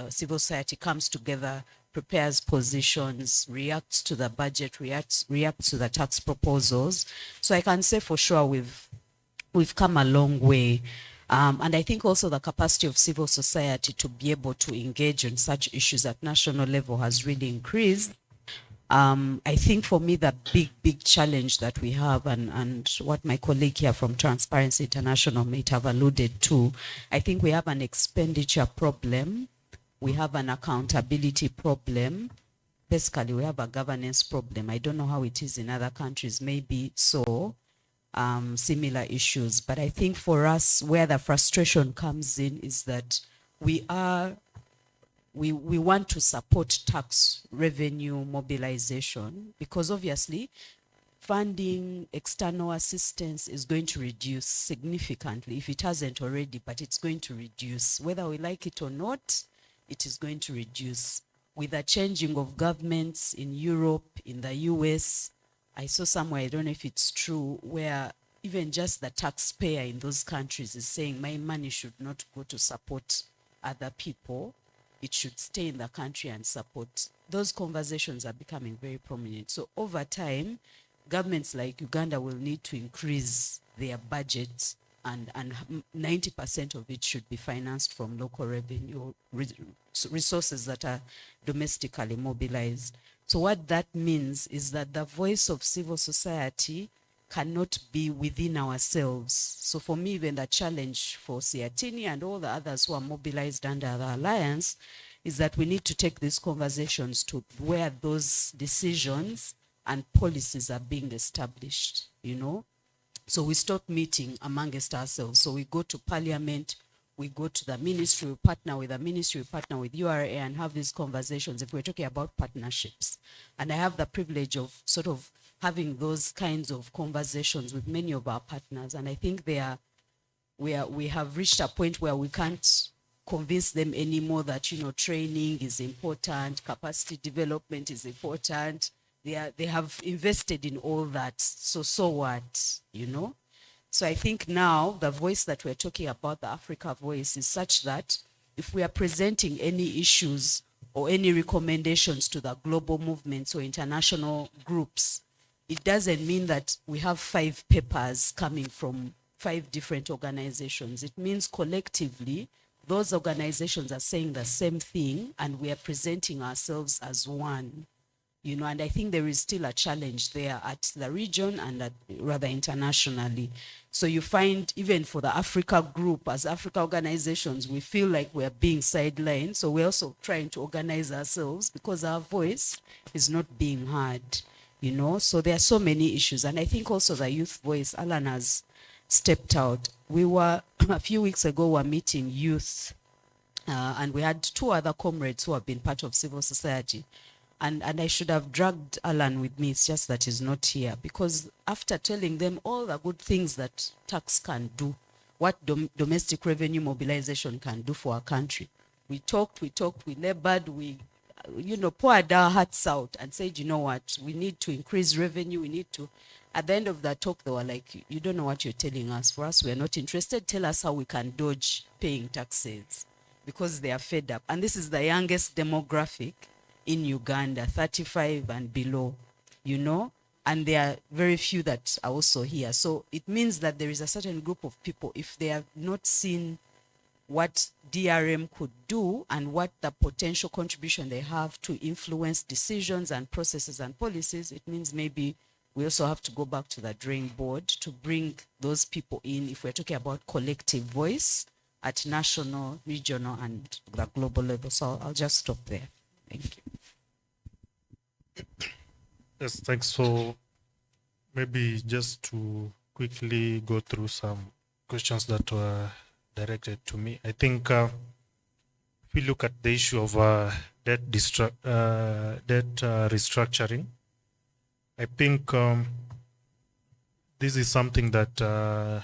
civil society comes together, prepares positions, reacts to the budget, reacts to the tax proposals. So I can say for sure we've come a long way. And I think also the capacity of civil society to be able to engage on such issues at national level has really increased. I think for me the big challenge that we have, and what my colleague here from Transparency International might have alluded to, I think we have an expenditure problem, we have an accountability problem, basically we have a governance problem. I don't know how it is in other countries, maybe so, similar issues, but I think for us where the frustration comes in is that we want to support tax revenue mobilization because obviously funding external assistance is going to reduce significantly, if it hasn't already, but it's going to reduce. Whether we like it or not, it is going to reduce. With the changing of governments in Europe, in the US, I saw somewhere, I don't know if it's true, where even just the taxpayer in those countries is saying my money should not go to support other people. It should stay in the country and support. Those conversations are becoming very prominent. So over time, governments like Uganda will need to increase their budgets, and 90% of it should be financed from local revenue resources that are domestically mobilized. So what that means is that the voice of civil society cannot be within ourselves. So for me, even the challenge for Siatini and all the others who are mobilized under the alliance is that we need to take these conversations to where those decisions and policies are being established, you know. So we stop meeting amongst ourselves. So we go to parliament, we go to the ministry, we partner with the ministry, we partner with URA and have these conversations if we're talking about partnerships. And I have the privilege of sort of having those kinds of conversations with many of our partners. And I think we have reached a point where we can't convince them anymore that, you know, training is important, capacity development is important. They have invested in all that. So what, you know? So I think now the voice that we're talking about, the Africa voice, is such that if we are presenting any issues or any recommendations to the global movements or international groups, it doesn't mean that we have 5 papers coming from 5 different organizations. It means collectively, those organizations are saying the same thing and we are presenting ourselves as one. You know, and I think there is still a challenge there at the region and rather internationally. So you find even for the Africa group, as Africa organizations, we feel like we're being sidelined. So we're also trying to organize ourselves because our voice is not being heard, you know. So there are so many issues. And I think also the youth voice, Alan has stepped out. We were, a few weeks ago, we were meeting youth and we had 2 other comrades who have been part of civil society. And I should have dragged Alan with me, it's just that he's not here. Because after telling them all the good things that tax can do, what domestic revenue mobilization can do for our country, we talked, we labored, we, you know, poured our hearts out and said, you know what, we need to increase revenue, we need to. At the end of that talk, they were like, you don't know what you're telling us. For us, we're not interested. Tell us how we can dodge paying taxes. Because they are fed up. And this is the youngest demographic in Uganda, 35 and below, you know, and there are very few that are also here. So it means that there is a certain group of people, if they have not seen what DRM could do and what the potential contribution they have to influence decisions and processes and policies, it means maybe we also have to go back to the drawing board to bring those people in if we're talking about collective voice at national, regional, and the global level. So I'll just stop there. Thank you. Yes, thanks. So maybe just to quickly go through some questions that were directed to me. I think if we look at the issue of debt restructuring, I think this is something that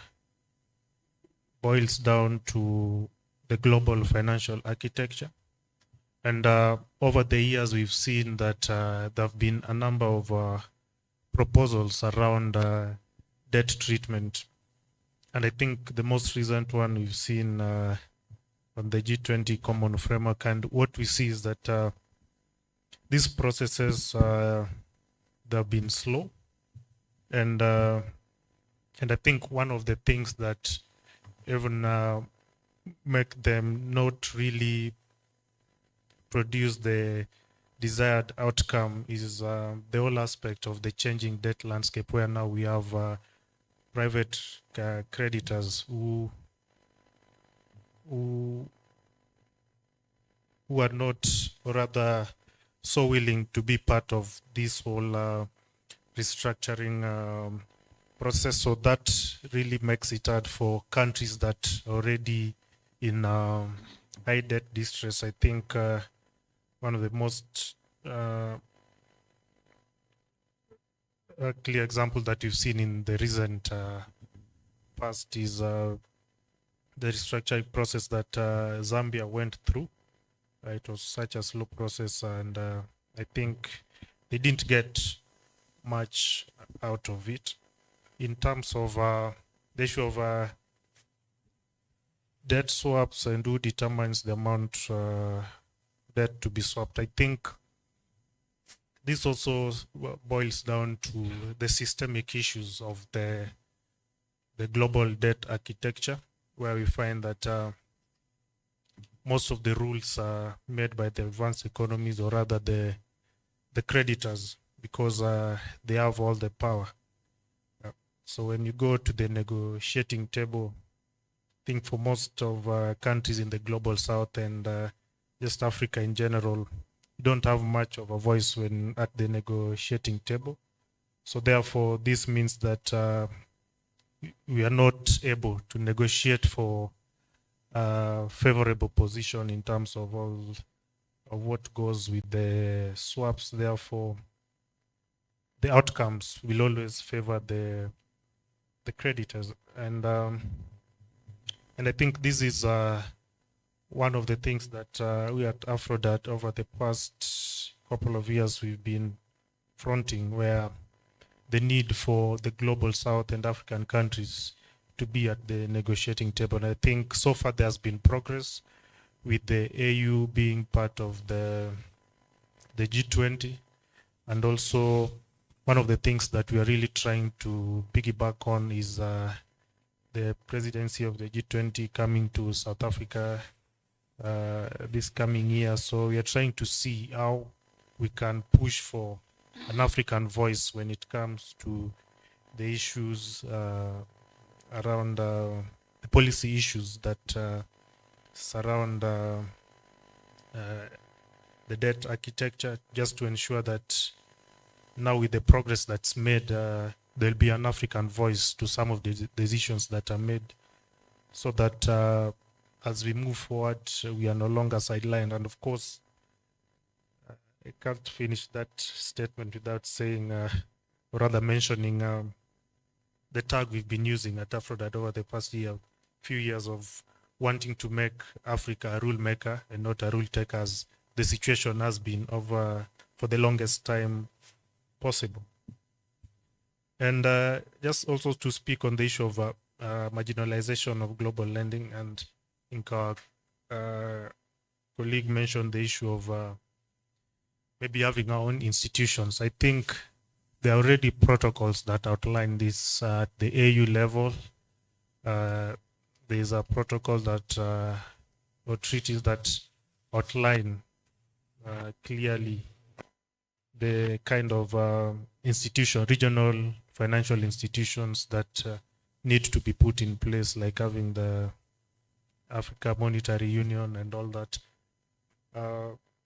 boils down to the global financial architecture. And over the years, we've seen that there have been a number of proposals around debt treatment. And I think the most recent one we've seen on the G20 Common Framework. And what we see is that these processes they've been slow. And I think one of the things that even make them not really produce the desired outcome is the whole aspect of the changing debt landscape, where now we have private creditors who are not, or rather so willing to be part of this whole restructuring process. So that really makes it hard for countries that are already in high debt distress. I think one of the most clear examples that you've seen in the recent past is the restructuring process that Zambia went through. It was such a slow process, and I think they didn't get much out of it. In terms of the issue of debt swaps and who determines the amount debt to be swapped, I think this also boils down to the systemic issues of the global debt architecture, where we find that most of the rules are made by the advanced economies, or rather the creditors, because they have all the power. So when you go to the negotiating table, I think for most of countries in the global south and just Africa in general, you don't have much of a voice when at the negotiating table. So therefore, this means that we are not able to negotiate for a favorable position in terms of all of what goes with the swaps. Therefore, the outcomes will always favor the creditors, and I think this is one of the things that we at Afrodat over the past couple of years we've been fronting, where the need for the global South and African countries to be at the negotiating table. And I think so far there's been progress with the AU being part of the G20, and also one of the things that we are really trying to piggyback on is the presidency of the G20 coming to South Africa this coming year. So we are trying to see how we can push for an African voice when it comes to the issues around the policy issues that surround the debt architecture, just to ensure that now with the progress that's made, there'll be an African voice to some of the decisions that are made, so that as we move forward, we are no longer sidelined. And of course, I can't finish that statement without saying, or rather mentioning, the tag we've been using at Aphrodite over the past few years of wanting to make Africa a rule maker and not a rule taker, as the situation has been over for the longest time possible. And just also to speak on the issue of marginalization of global lending, and I think our colleague mentioned the issue of maybe having our own institutions. I think there are already protocols that outline this at the AU level. There's a protocol that, or treaties that outline clearly the kind of regional financial institutions that need to be put in place, like having the Africa Monetary Union and all that.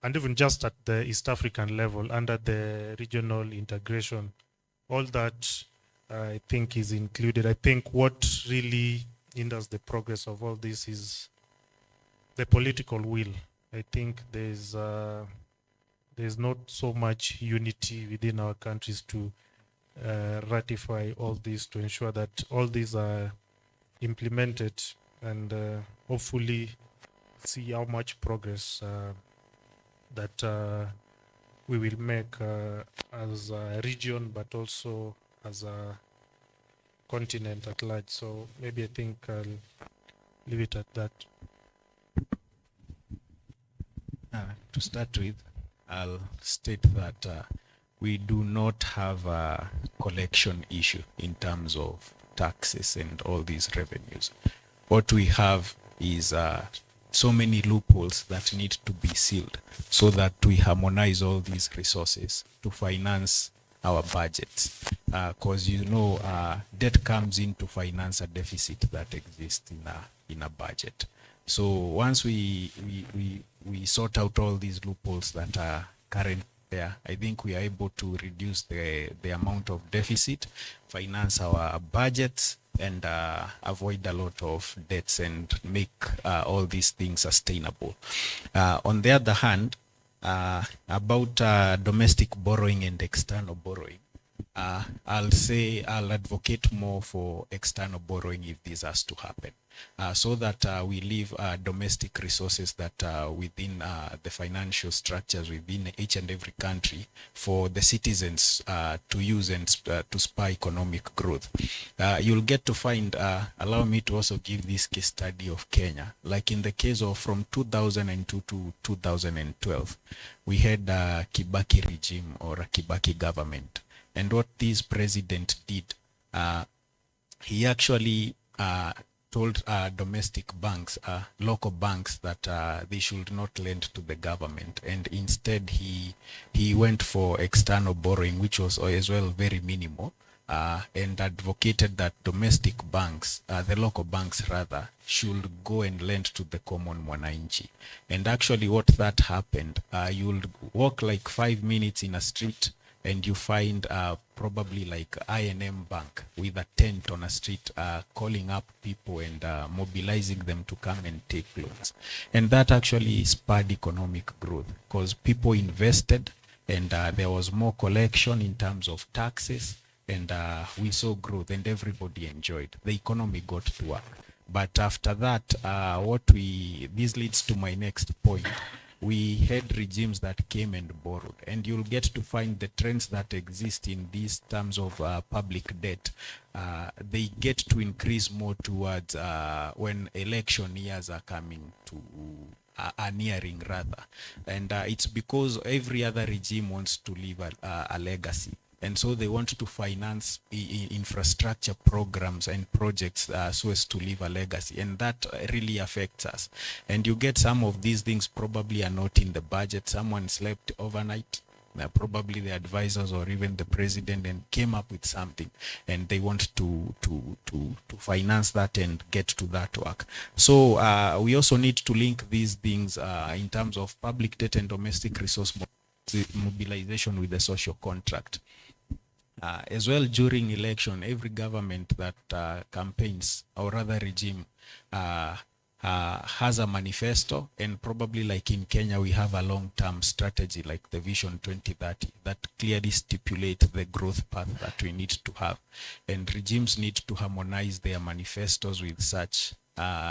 And even just at the East African level, under the regional integration, all that I think is included. I think what really hinders the progress of all this is the political will. I think there's not so much unity within our countries to ratify all this, to ensure that all these are implemented, and hopefully see how much progress that we will make as a region, but also as a continent at large. So maybe I think I'll leave it at that. To start with, I'll state that we do not have a collection issue in terms of taxes and all these revenues. What we have is so many loopholes that need to be sealed, so that we harmonize all these resources to finance our budgets. Because debt comes in to finance a deficit that exists in a budget. So once we sort out all these loopholes that are current there, I think we are able to reduce the amount of deficit, finance our budgets, and avoid a lot of debts and make all these things sustainable. On the other hand, about domestic borrowing and external borrowing, I'll advocate more for external borrowing if this has to happen, so that we leave domestic resources that within the financial structures within each and every country for the citizens to use and to spur economic growth. You'll get to find, allow me to also give this case study of Kenya. Like in the case of from 2002 to 2012, we had a Kibaki regime or a Kibaki government. And what this president did, he actually told domestic banks, local banks, that they should not lend to the government. And instead, he went for external borrowing, which was as well very minimal, and advocated that domestic banks, the local banks rather, should go and lend to the common mwananchi. And actually what that happened, you'll walk like 5 minutes in a street, and you find probably like I&M Bank with a tent on a street calling up people and mobilizing them to come and take loans. And that actually spurred economic growth because people invested, and there was more collection in terms of taxes, and we saw growth and everybody enjoyed. The economy got to work. But after that, this leads to my next point. We had regimes that came and borrowed, and you'll get to find the trends that exist in these terms of public debt. They get to increase more towards when election years are coming to are nearing rather, and it's because every other regime wants to leave a legacy. And so they want to finance infrastructure programs and projects so as to leave a legacy. And that really affects us. And you get some of these things probably are not in the budget. Someone slept overnight, probably the advisors or even the president, and came up with something, and they want to finance that and get to that work. So we also need to link these things in terms of public debt and domestic resource mobilization with the social contract. As well, during election, every government that campaigns, or rather regime, has a manifesto, and probably like in Kenya, we have a long-term strategy like the Vision 2030 that clearly stipulates the growth path that we need to have. And regimes need to harmonize their manifestos with such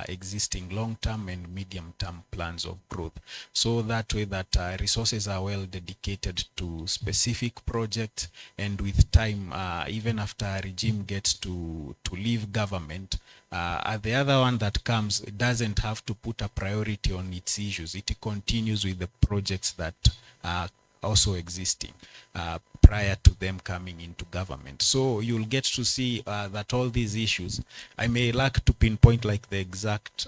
existing long-term and medium-term plans of growth. So that way that resources are well dedicated to specific projects, and with time, even after a regime gets to leave government, the other one that comes, it doesn't have to put a priority on its issues. It continues with the projects that are also existing prior to them coming into government. So you'll get to see that all these issues, I may lack to pinpoint like the exact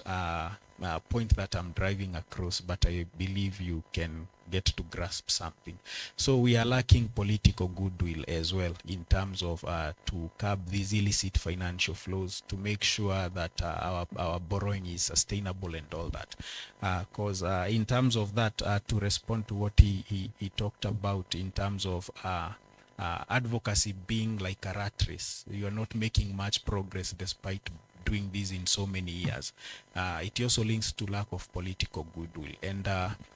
point that I'm driving across, but I believe you can get to grasp something. So we are lacking political goodwill as well in terms of to curb these illicit financial flows, to make sure that our borrowing is sustainable and all that. Because in terms of that, to respond to what he talked about in terms of advocacy being like a rat race, you are not making much progress despite doing this in so many years. It also links to lack of political goodwill, and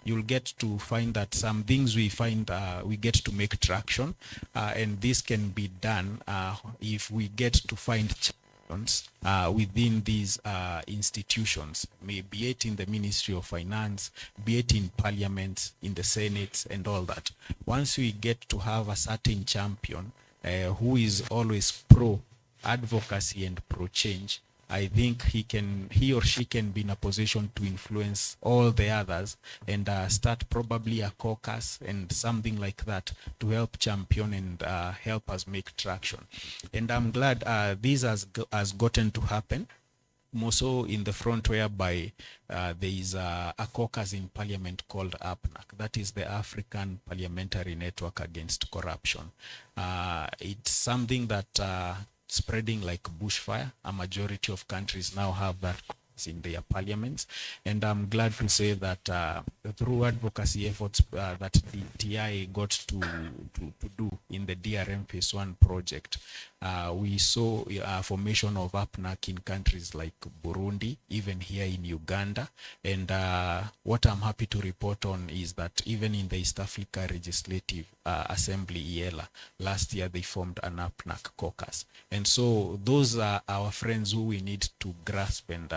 you'll get to find that some things we find we get to make traction, and this can be done if we get to find champions within these institutions, be it in the Ministry of Finance, be it in Parliament, in the Senate, and all that. Once we get to have a certain champion who is always pro advocacy and pro change, I think he or she can be in a position to influence all the others and start probably a caucus and something like that to help champion and help us make traction. And I'm glad this has gotten to happen, more so in the front, whereby there is a caucus in Parliament called APNAC. That is the African Parliamentary Network Against Corruption. It's something that spreading like bushfire. A majority of countries now have that in their parliaments, and I'm glad to say that through advocacy efforts that the TI got to do in the DRM Phase 1 project, we saw formation of APNAC in countries like Burundi, even here in Uganda. And what I'm happy to report on is that even in the East Africa Legislative Assembly, ELA, last year they formed an APNAC caucus. And so those are our friends who we need to grasp and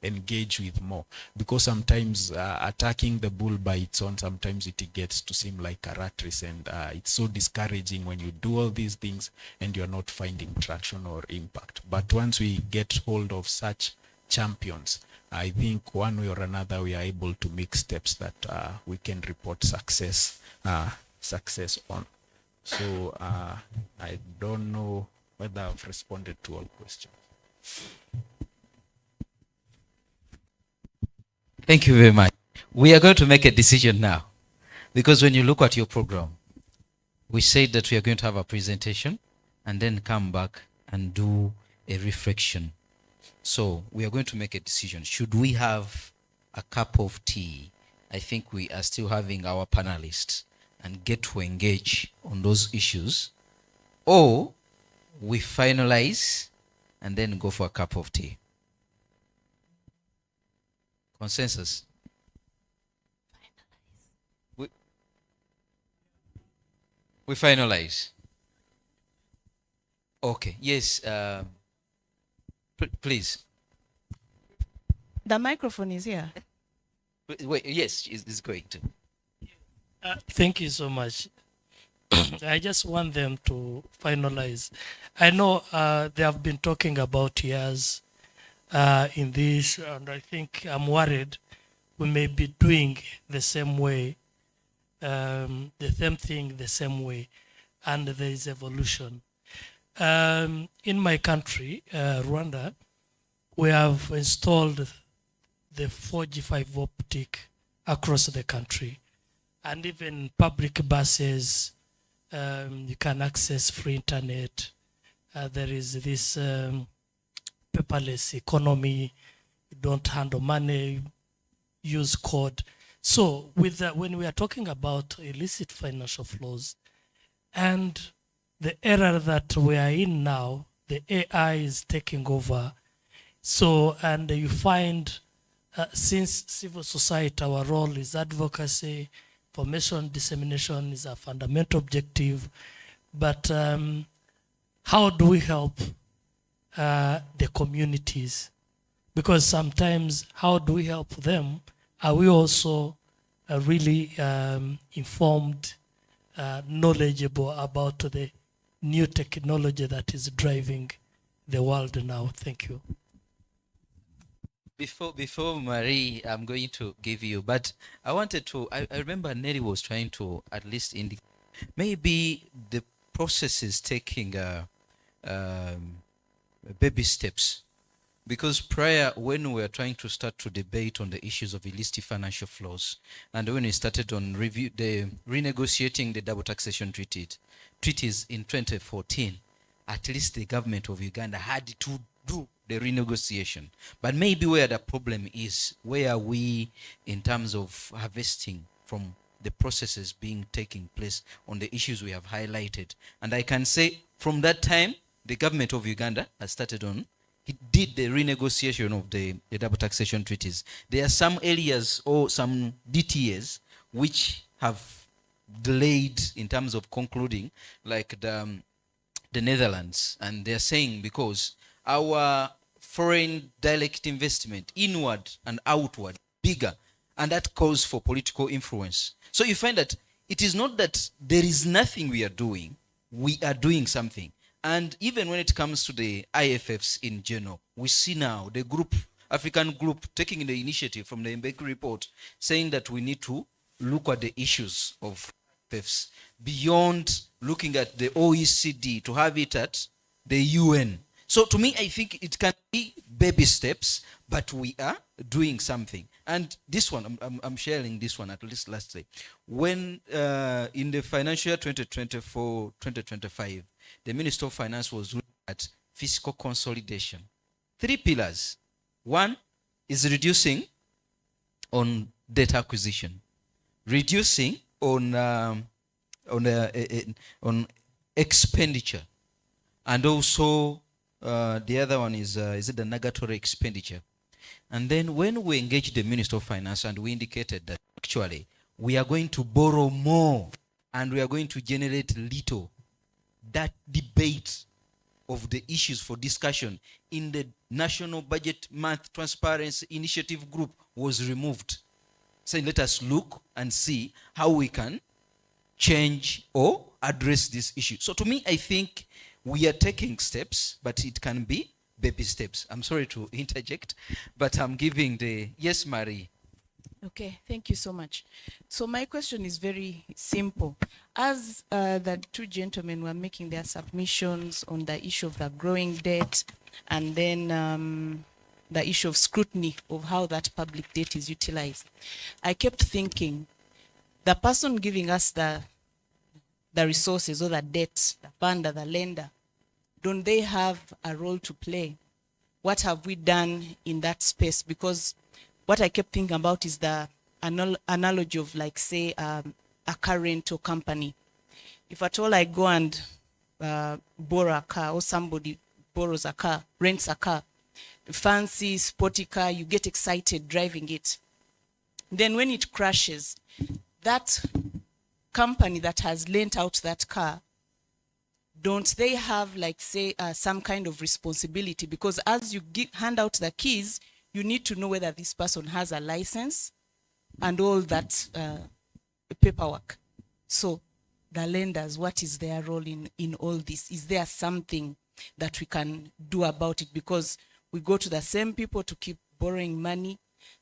engage with more, because sometimes attacking the bull by its own, sometimes it gets to seem like a rat race, and it's so discouraging when you do all these things and you're not finding traction or impact. But once we get hold of such champions, I think one way or another we are able to make steps that we can report success on. So I don't know whether I've responded to all questions. Thank you very much. We are going to make a decision now, because when you look at your program, we said that we are going to have a presentation and then come back and do a reflection. So we are going to make a decision. Should we have a cup of tea? I think we are still having our panelists and get to engage on those issues, or we finalize and then go for a cup of tea. Consensus? We finalize. Okay. Yes. Please. The microphone is here. Wait. Yes, it's going to. Thank you so much. I just want them to finalize. I know they have been talking about years in this, and I think I'm worried we may be doing the same way, the same thing the same way. and there is evolution. In my country, Rwanda, we have installed the 4G fiber optic across the country, and even public buses, you can access free internet. There is this paperless economy. You don't handle money, use code. So with when we are talking about illicit financial flows and the era that we are in now, the AI is taking over. So, and you find since civil society, our role is advocacy, information dissemination is a fundamental objective. But how do we help the communities? Because sometimes, how do we help them? Are we also really informed, knowledgeable about the new technology that is driving the world now? Thank you. Before Marie, I'm going to give you, but I wanted to, I remember Nelly was trying to at least indicate, maybe the process is taking baby steps. Because prior, when we were trying to start to debate on the issues of illicit financial flows, and when we started on renegotiating the double taxation treaties in 2014, at least the government of Uganda had to do the renegotiation. But maybe where the problem is, where are we in terms of harvesting from the processes taking place on the issues we have highlighted? And I can say from that time, the government of Uganda has started on, it did the renegotiation of the double taxation treaties. There are some areas or some DTAs which have delayed in terms of concluding, like the Netherlands. And they're saying because our foreign direct investment, inward and outward, bigger, and that calls for political influence. So you find that it is not that there is nothing we are doing something. And even when it comes to the IFFs in general, we see now the African group taking the initiative from the Mbeki report, saying that we need to look at the issues of IFFs beyond looking at the OECD to have it at the UN. So to me, I think it can be baby steps, but we are doing something. And this one, I'm sharing this one at least lastly. When in the financial year 2024-2025, the Minister of Finance was looking at fiscal consolidation. 3 pillars. One is reducing on debt acquisition, reducing on expenditure, and also the other one is it the negatory expenditure? And then when we engaged the Minister of Finance and we indicated that actually we are going to borrow more and we are going to generate little, that debate of the issues for discussion in the National Budget Month Transparency Initiative Group was removed. Saying let us look and see how we can change or address this issue. So to me, I think we are taking steps, but it can be baby steps. I'm sorry to interject, but I'm giving the, yes, Marie. Okay, thank you so much. So my question is very simple. As the two gentlemen were making their submissions on the issue of the growing debt and then the issue of scrutiny of how that public debt is utilized, I kept thinking, the person giving us the resources or the debt, the funder, the lender, don't they have a role to play? What have we done in that space? Because what I kept thinking about is the analogy of, like, say, a car rental company. If at all I go and borrow a car, or somebody borrows a car, rents a car, fancy, sporty car, you get excited driving it. Then when it crashes, that company that has lent out that car, don't they have, like, say, some kind of responsibility? Because as you hand out the keys, you need to know whether this person has a license and all that paperwork. So the lenders, what is their role in all this? Is there something that we can do about it? Because we go to the same people to keep borrowing money,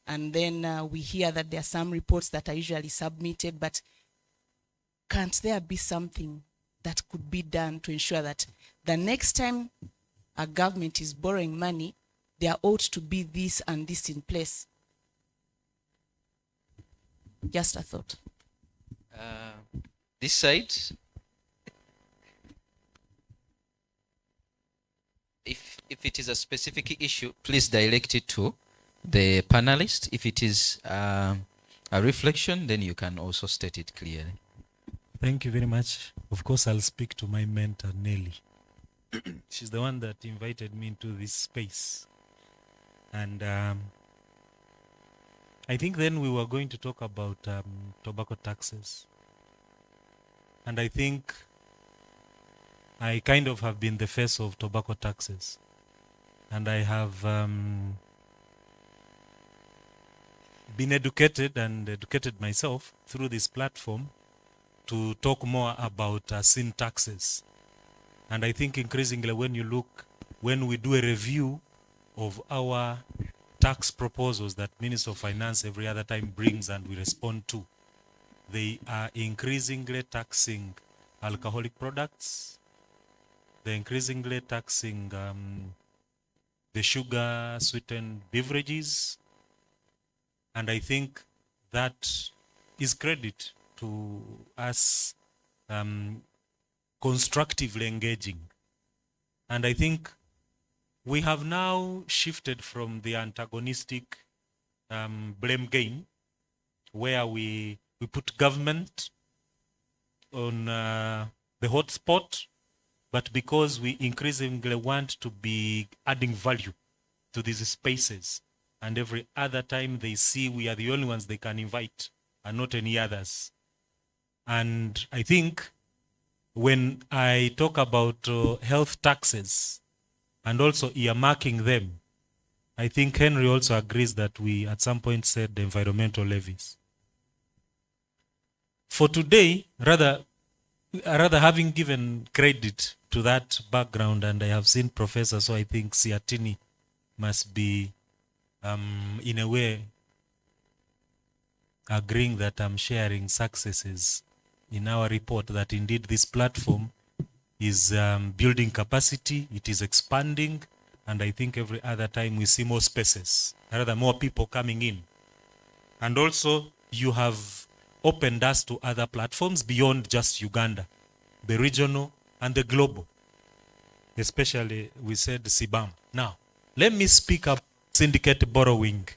and then we hear that there are some reports that are usually submitted, but can't there be something that could be done to ensure that the next time a government is borrowing money, there ought to be this and this in place? Just a thought. This side, if it is a specific issue, please direct it to the panelist. If it is a reflection, then you can also state it clearly. Thank you very much. Of course, I'll speak to my mentor, Nelly. She's the one that invited me into this space. And I think then we were going to talk about tobacco taxes. And I think I kind of have been the face of tobacco taxes. And I have been educated and educated myself through this platform to talk more about sin taxes. And I think increasingly when we do a review of our tax proposals that Minister of Finance every other time brings and we respond to, they are increasingly taxing alcoholic products. They're increasingly taxing the sugar sweetened beverages. And I think that is credit to us constructively engaging. And I think we have now shifted from the antagonistic blame game, where we put government on the hot spot, but because we increasingly want to be adding value to these spaces, and every other time they see we are the only ones they can invite and not any others. And I think when I talk about health taxes and also earmarking them, I think Henry also agrees that we at some point said the environmental levies. For today, rather having given credit to that background, and I have seen Professor, so I think Siatini must be in a way agreeing that I'm sharing successes in our report, that indeed this platform is building capacity, it is expanding, and I think every other time we see more spaces, rather more people coming in. And also you have opened us to other platforms beyond just Uganda, the regional and the global, especially we said CBAM. Now, let me speak up syndicate borrowing.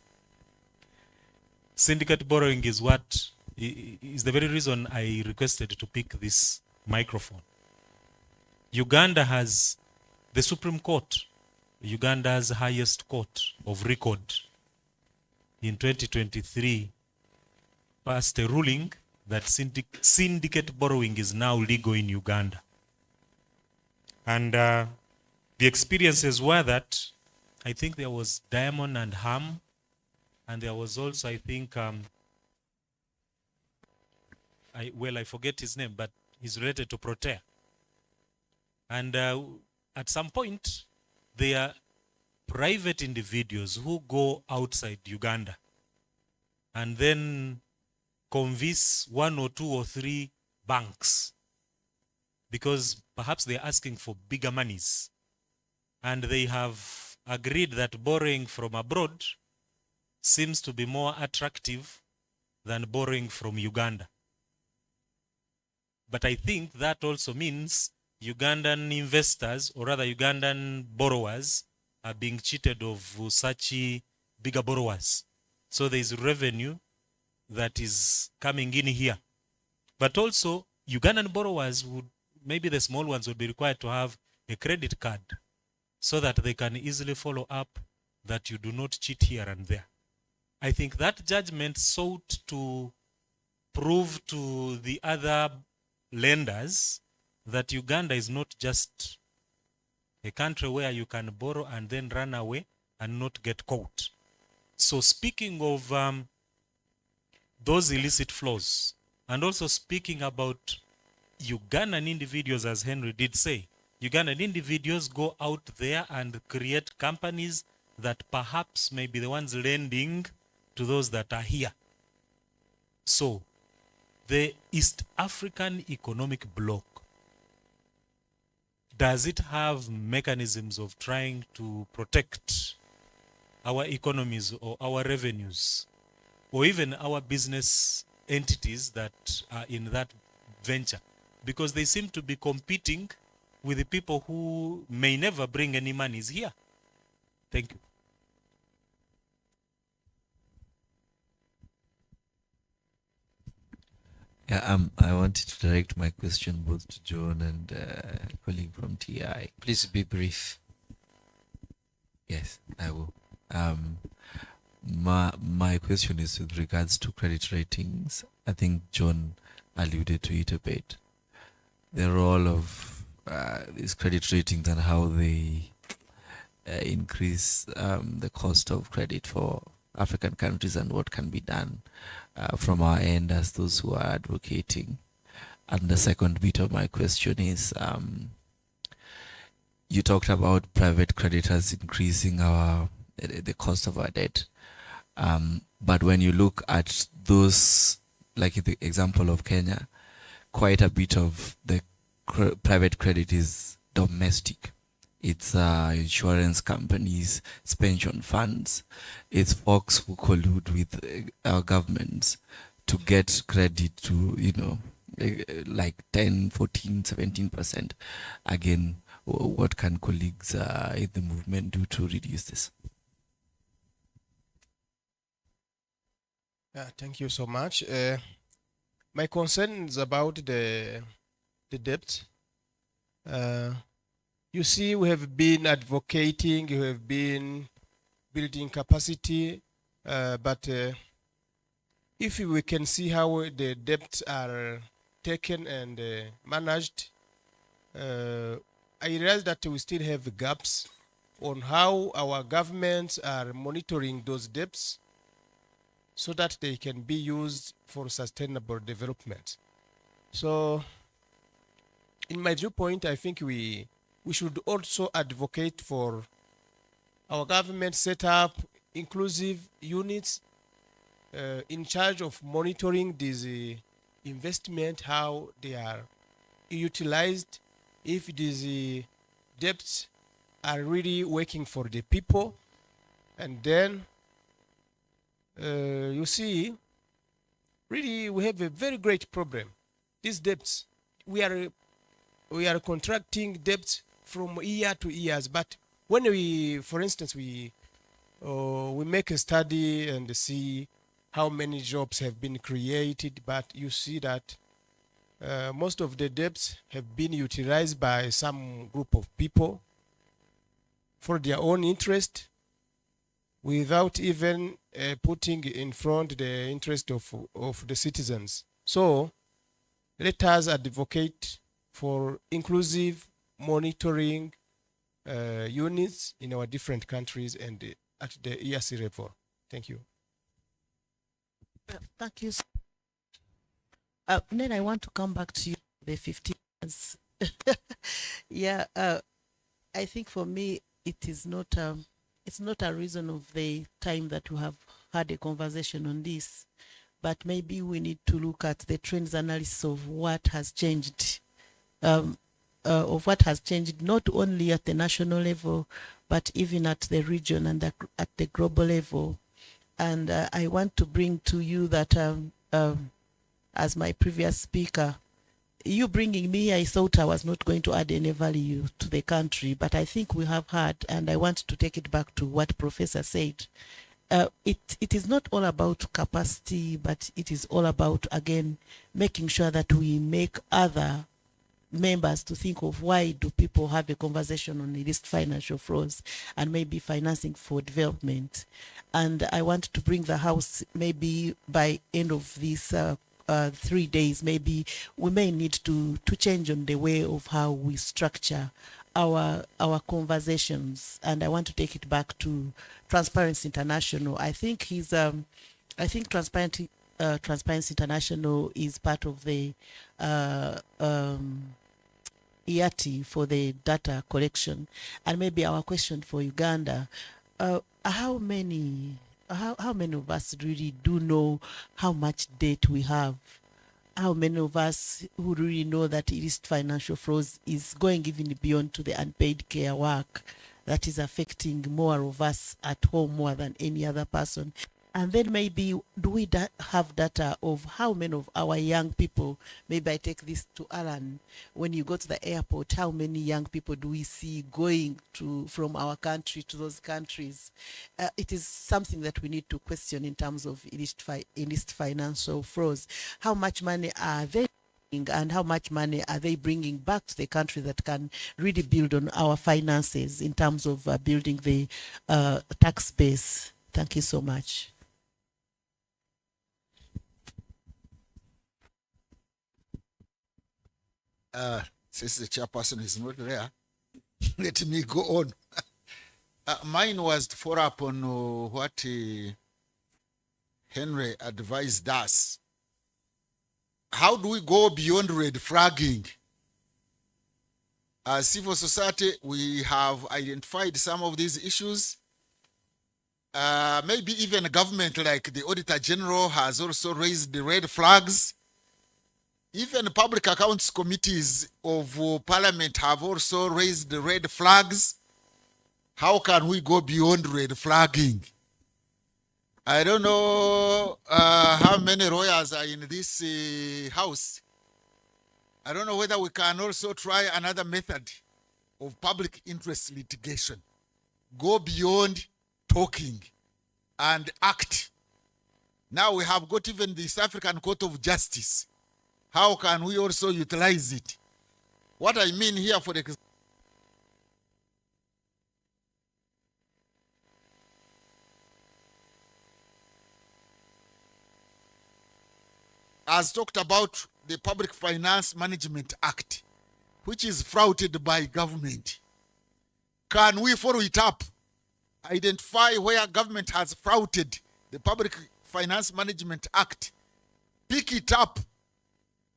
Syndicate borrowing is what is the very reason I requested to pick this microphone. Uganda has the Supreme Court, Uganda's highest court of record, in 2023 passed a ruling that syndicate borrowing is now legal in Uganda. And the experiences were that I think there was Diamond and Ham, and there was also, I think, I forget his name, but he's related to Protea. And at some point, they are private individuals who go outside Uganda and then convince one or two or three banks, because perhaps they're asking for bigger monies. And they have agreed that borrowing from abroad seems to be more attractive than borrowing from Uganda. But I think that also means Ugandan investors, or rather Ugandan borrowers, are being cheated of such bigger borrowers. So there is revenue that is coming in here. But also Ugandan borrowers would, maybe the small ones, would be required to have a credit card so that they can easily follow up that you do not cheat here and there. I think that judgment sought to prove to the other lenders that Uganda is not just a country where you can borrow and then run away and not get caught. So speaking of those illicit flows, and also speaking about Ugandan individuals, as Henry did say, Ugandan individuals go out there and create companies that perhaps may be the ones lending to those that are here. So the East African Economic Bloc does it have mechanisms of trying to protect our economies or our revenues, or even our business entities that are in that venture? Because they seem to be competing with the people who may never bring any monies here. Thank you. Yeah, I wanted to direct my question both to John and colleague from TI. Please be brief. Yes, I will. My question is with regards to credit ratings. I think John alluded to it a bit. The role of these credit ratings and how they increase the cost of credit for African countries and what can be done from our end as those who are advocating. And the second bit of my question is, you talked about private creditors increasing the cost of our debt. But when you look at those, like in the example of Kenya, quite a bit of the private credit is domestic. It's insurance companies, it's pension funds, it's folks who collude with our governments to get credit to, like 10, 14, 17%. Again, what can colleagues in the movement do to reduce this? Thank you so much. My concern is about the debt. You see, we have been advocating, we have been building capacity, but if we can see how the debts are taken and managed, I realize that we still have gaps on how our governments are monitoring those debts so that they can be used for sustainable development. So, in my viewpoint, I think we should also advocate for our government set up inclusive units in charge of monitoring these investment, how they are utilized, if these debts are really working for the people. And then you see, really we have a very great problem. These debts, we are contracting debts from year to years, but when we, for instance, we make a study and see how many jobs have been created, but you see that most of the debts have been utilized by some group of people for their own interest, without even putting in front the interest of the citizens. So let us advocate for inclusive monitoring units in our different countries and at the ERC level. Thank you. Thank you. Then I want to come back to you, the 15 years. Yeah, I think for me, it's not a reason of the time that we have had a conversation on this, but maybe we need to look at the trends analysis of what has changed, not only at the national level, but even at the region and at the global level. And I want to bring to you that as my previous speaker, you bringing me, I thought I was not going to add any value to the country, but I think we have had, and I want to take it back to what Professor said. It is not all about capacity, but it is all about, again, making sure that we make other members to think of why do people have a conversation on illicit financial frauds and maybe financing for development. And I want to bring the House, maybe by end of this 3 days, maybe we may need to change on the way of how we structure our conversations. And I want to take it back to Transparency International. I think Transparency International is part of the IATI for the data collection. And maybe our question for Uganda, how many of us really do know how much debt we have how many of us who really know that illicit financial flows is going even beyond to the unpaid care work that is affecting more of us at home more than any other person? And then maybe do we have data of how many of our young people, maybe I take this to Alan, when you go to the airport, how many young people do we see going to from our country to those countries? It is something that we need to question in terms of illicit financial flows. How much money are they bringing and how much money are they bringing back to the country that can really build on our finances in terms of building the tax base? Thank you so much. Since the chairperson is not there, let me go on. Mine was to follow up on what Henry advised us. How do we go beyond red flagging? As civil society, we have identified some of these issues. Maybe even a government like the Auditor General has also raised the red flags. Even public accounts committees of parliament have also raised the red flags. How can we go beyond red flagging? I don't know how many lawyers are in this house. I don't know whether we can also try another method of public interest litigation. Go beyond talking and act. Now we have got even the South African Court of Justice. How can we also utilize it? What I mean here, for example, as talked about the Public Finance Management Act, which is flouted by government. Can we follow it up? Identify where government has flouted the Public Finance Management Act, pick it up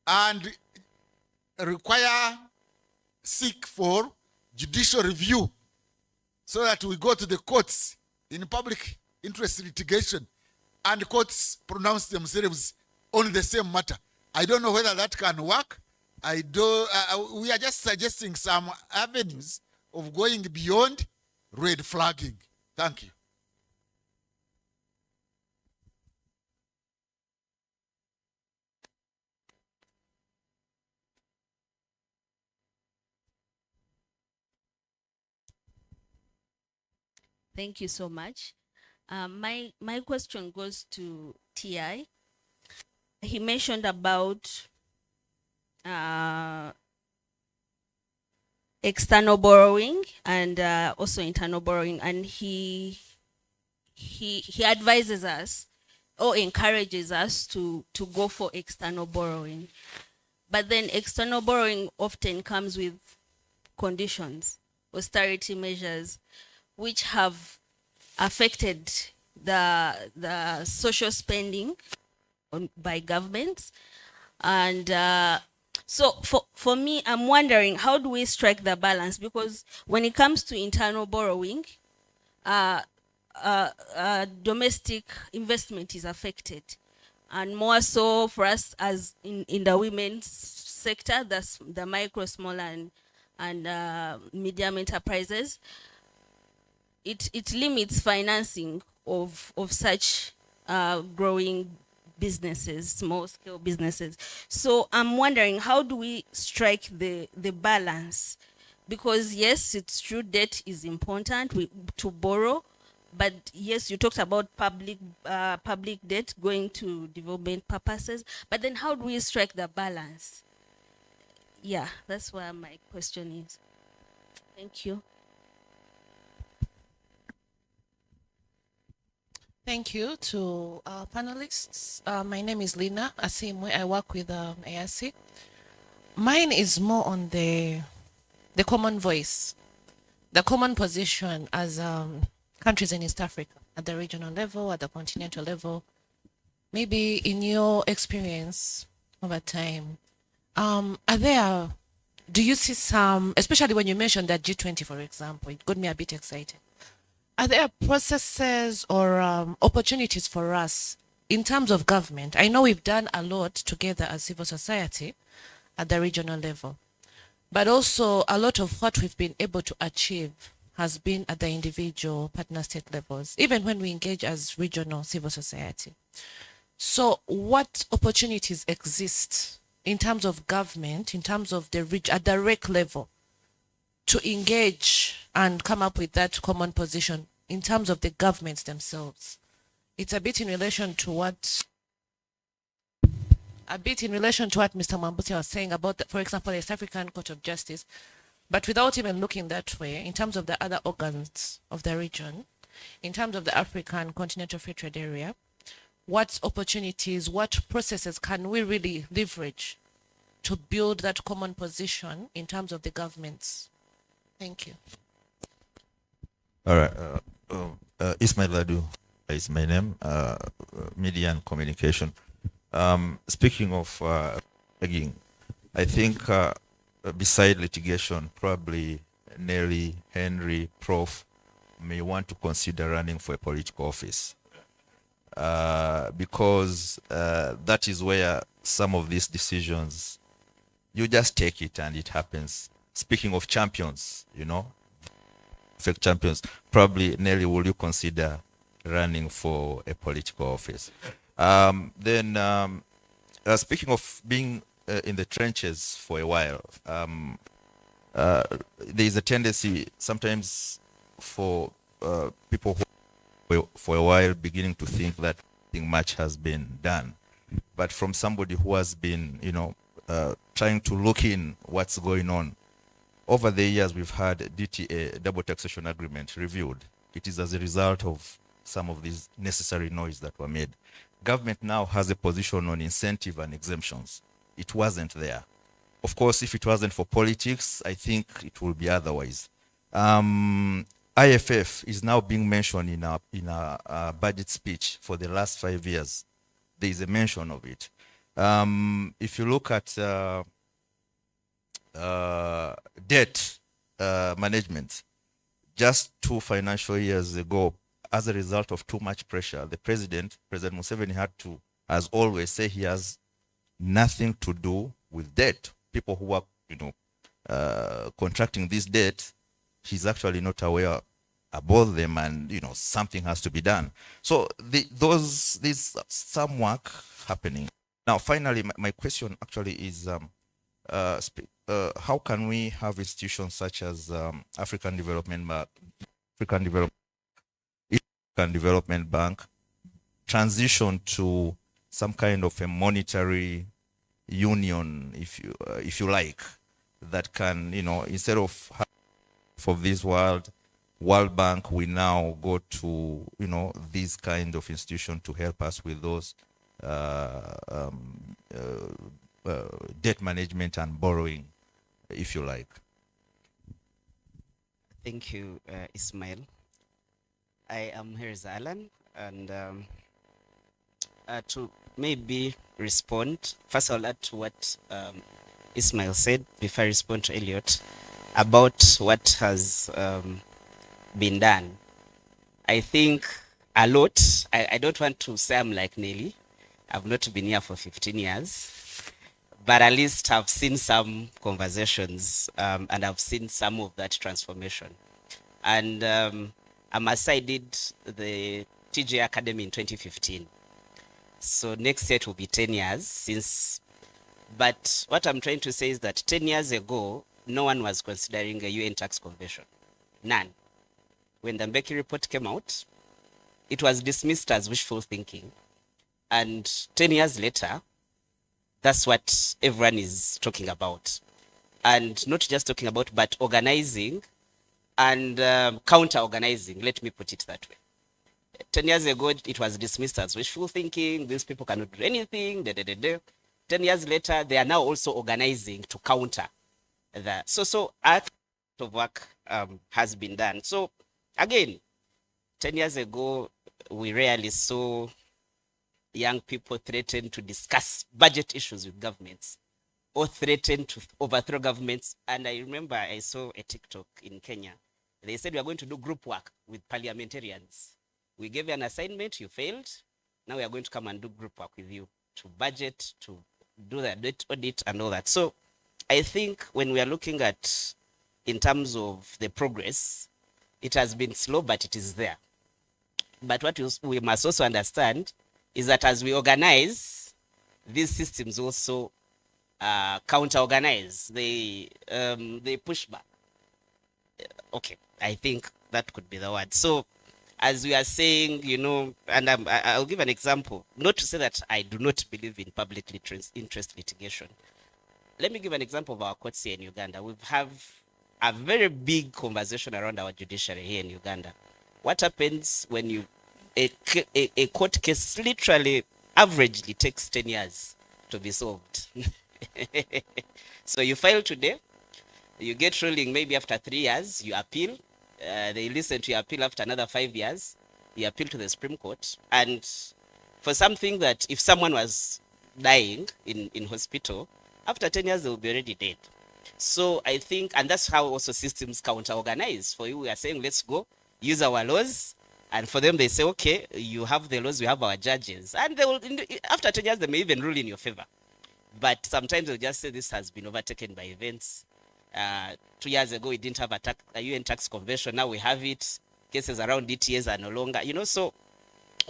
and seek for judicial review so that we go to the courts in public interest litigation and courts pronounce themselves on the same matter. I don't know whether that can work. We are just suggesting some avenues of going beyond red flagging. Thank you. Thank you so much. My question goes to TI. He mentioned about external borrowing and also internal borrowing, and he advises us or encourages us to go for external borrowing. But then external borrowing often comes with conditions, austerity measures, which have affected the social spending by governments. And so for me, I'm wondering, how do we strike the balance? Because when it comes to internal borrowing, domestic investment is affected. And more so for us as in the women's sector, that's the micro, small and medium enterprises. It limits financing of such growing businesses, small scale businesses. So I'm wondering, how do we strike the balance? Because yes, it's true, debt is important to borrow, but yes, you talked about public debt going to development purposes, but then how do we strike the balance? Yeah, that's where my question is. Thank you. Thank you to our panelists. My name is Lina Asimwe. I work with ASIC. Mine is more on the common voice, the common position as countries in East Africa at the regional level, at the continental level. Maybe in your experience over time, do you see some, especially when you mentioned that G20, for example, it got me a bit excited. Are there processes or opportunities for us in terms of government, I know we've done a lot together as civil society at the regional level, but also a lot of what we've been able to achieve has been at the individual partner state levels, even when we engage as regional civil society. So what opportunities exist in terms of government, in terms of the at the rec level, to engage and come up with that common position in terms of the governments themselves? It's a bit in relation to what Mr. Mwambuti was saying about, for example, the East African Court of Justice, but without even looking that way, in terms of the other organs of the region, in terms of the African Continental Free Trade Area, what opportunities, what processes can we really leverage to build that common position in terms of the governments? Thank you. All right. Ismail Ladu is my name, Media and Communication. Speaking of again, I think beside litigation, probably Nelly, Henry, Prof may want to consider running for a political office. Because that is where some of these decisions, you just take it and it happens. Speaking of champions, you know, fake champions, probably Nelly, will you consider running for a political office? Speaking of being in the trenches for a while, there is a tendency sometimes for people who for a while beginning to think that nothing much has been done. But from somebody who has been, you know, trying to look in what's going on, over the years we've had DTA, double taxation agreement, reviewed. It is as a result of some of these necessary noise that were made. Government now has a position on incentive and exemptions. It wasn't there. Of course, if it wasn't for politics, I think it will be otherwise. IFF is now being mentioned in a budget speech for the last 5 years. There is a mention of it. If you look at debt management, just 2 financial years ago, as a result of too much pressure, the President Museveni, had to, as always, say he has nothing to do with debt. People who are, you know, contracting this debt, he's actually not aware about them, and, you know, something has to be done. So there's some work happening. Now, finally, my question actually is, how can we have institutions such as African Development Bank transition to some kind of a monetary union, if you like, that can, you know, instead of for this World Bank, we now go to, you know, this kind of institution to help us with those debt management and borrowing, if you like. Thank you, Ismail. I am here as Alan, and to maybe respond, first I'll add to what Ismail said before I respond to Elliot about what has been done. I think a lot. I don't want to say I'm like Nelly. I've not been here for 15 years, but at least I've seen some conversations and I've seen some of that transformation. And I must say I did the TJ Academy in 2015. So next year it will be 10 years since. But what I'm trying to say is that 10 years ago, no one was considering a UN tax convention. None. When the Mbeki report came out, it was dismissed as wishful thinking. And 10 years later, that's what everyone is talking about. And not just talking about, but organizing and counter-organizing, let me put it that way. 10 years ago, it was dismissed as wishful thinking. These people cannot do anything. 10 years later, they are now also organizing to counter that. So a lot of work has been done. So again, 10 years ago, we rarely saw young people threaten to discuss budget issues with governments or threaten to overthrow governments. And I remember I saw a TikTok in Kenya. They said we are going to do group work with parliamentarians. We gave you an assignment, you failed. Now we are going to come and do group work with you to budget, to do the debt audit and all that. So I think when we are looking at in terms of the progress, it has been slow, but it is there. But what we must also understand is that as we organize, these systems also counter-organize. They push back. Okay, I think that could be the word. So as we are saying, you know, and I'll give an example, not to say that I do not believe in public interest litigation. Let me give an example of our courts here in Uganda. We have a very big conversation around our judiciary here in Uganda. What happens when you a court case literally averagely takes 10 years to be solved? So you file today, you get ruling maybe after 3 years, you appeal, they listen to your appeal after another 5 years, you appeal to the Supreme Court, and for something that if someone was dying in hospital, after 10 years they will be already dead. So I think, and that's how also systems counter-organize. For you, we are saying, let's go, use our laws, and for them they say, okay, you have the laws, we have our judges, and they will, after 10 years they may even rule in your favor. But sometimes they'll just say this has been overtaken by events. 2 years ago we didn't have a UN tax convention, now we have it. Cases around DTAs are no longer, you know. So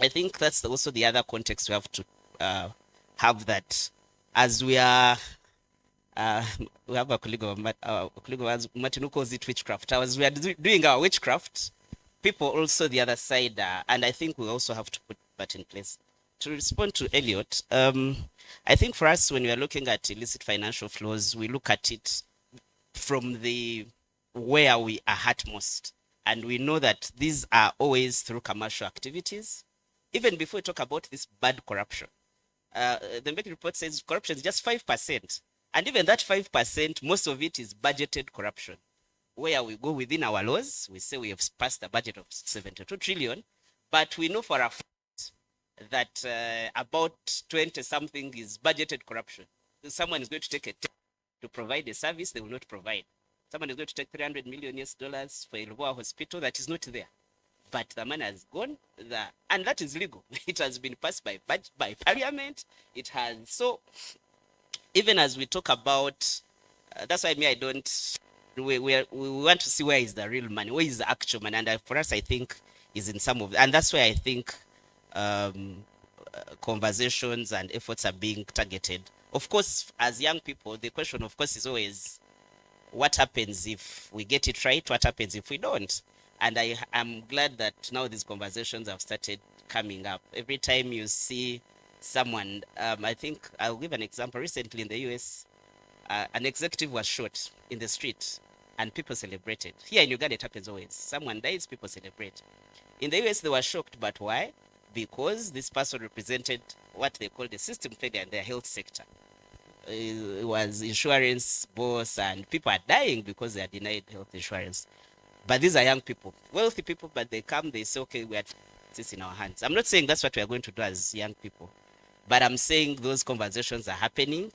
I think that's also the other context we have to have, that as we are we have a colleague of Martin who calls it witchcraft. As we are doing our witchcraft, people also the other side, and I think we also have to put that in place. To respond to Elliot, I think for us, when we are looking at illicit financial flows, we look at it from the where we are hurt most. And we know that these are always through commercial activities. Even before we talk about this bad corruption, the Mbeki report says corruption is just 5%. And even that 5%, most of it is budgeted corruption, where we go within our laws, we say we have passed a budget of 72 trillion, but we know for a fact that about 20 something is budgeted corruption. Someone is going to take to provide a service they will not provide. Someone is going to take $300 million for a Ilboa hospital that is not there, but the money has gone there, and that is legal. It has been passed by parliament. It has. So even as we talk about, that's why I don't. We want to see where is the real money, where is the actual money, and for us, I think is in some of, and that's why I think conversations and efforts are being targeted. Of course, as young people, the question, of course, is always, what happens if we get it right? What happens if we don't? And I am glad that now these conversations have started coming up. Every time you see someone, I think I'll give an example. Recently in the US, an executive was shot in the street and people celebrated. Here in Uganda, it happens always. Someone dies, people celebrate. In the US, they were shocked, but why? Because this person represented what they call the system failure in their health sector. It was insurance boss, and people are dying because they are denied health insurance. But these are young people, wealthy people, but they come, they say, okay, we are this in our hands. I'm not saying that's what we are going to do as young people, but I'm saying those conversations are happening.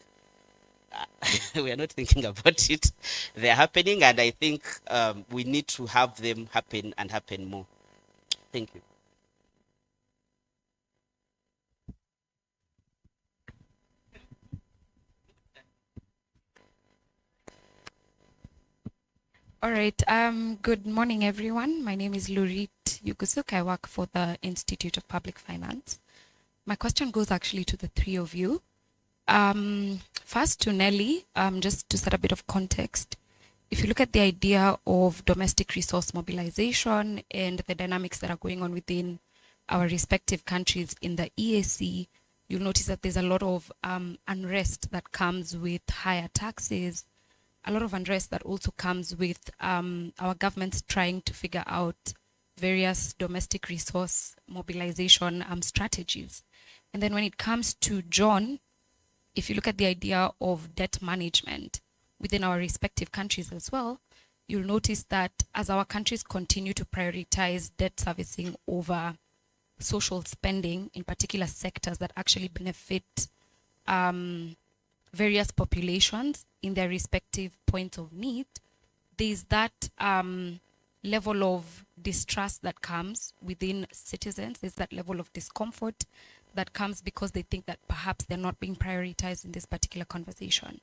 We are not thinking about it. They're happening, and I think we need to have them happen and happen more. Thank you. All right. Good morning, everyone. My name is Lurit Yugusuk. I work for the Institute of Public Finance. My question goes actually to the three of you. First to Nelly, just to set a bit of context. If you look at the idea of domestic resource mobilization and the dynamics that are going on within our respective countries in the EAC, you'll notice that there's a lot of unrest that comes with higher taxes, a lot of unrest that also comes with our governments trying to figure out various domestic resource mobilization strategies. And then when it comes to John, if you look at the idea of debt management within our respective countries as well, you'll notice that as our countries continue to prioritize debt servicing over social spending in particular sectors that actually benefit various populations in their respective points of need, there's that level of distrust that comes within citizens. There's that level of discomfort that comes because they think that perhaps they're not being prioritized in this particular conversation.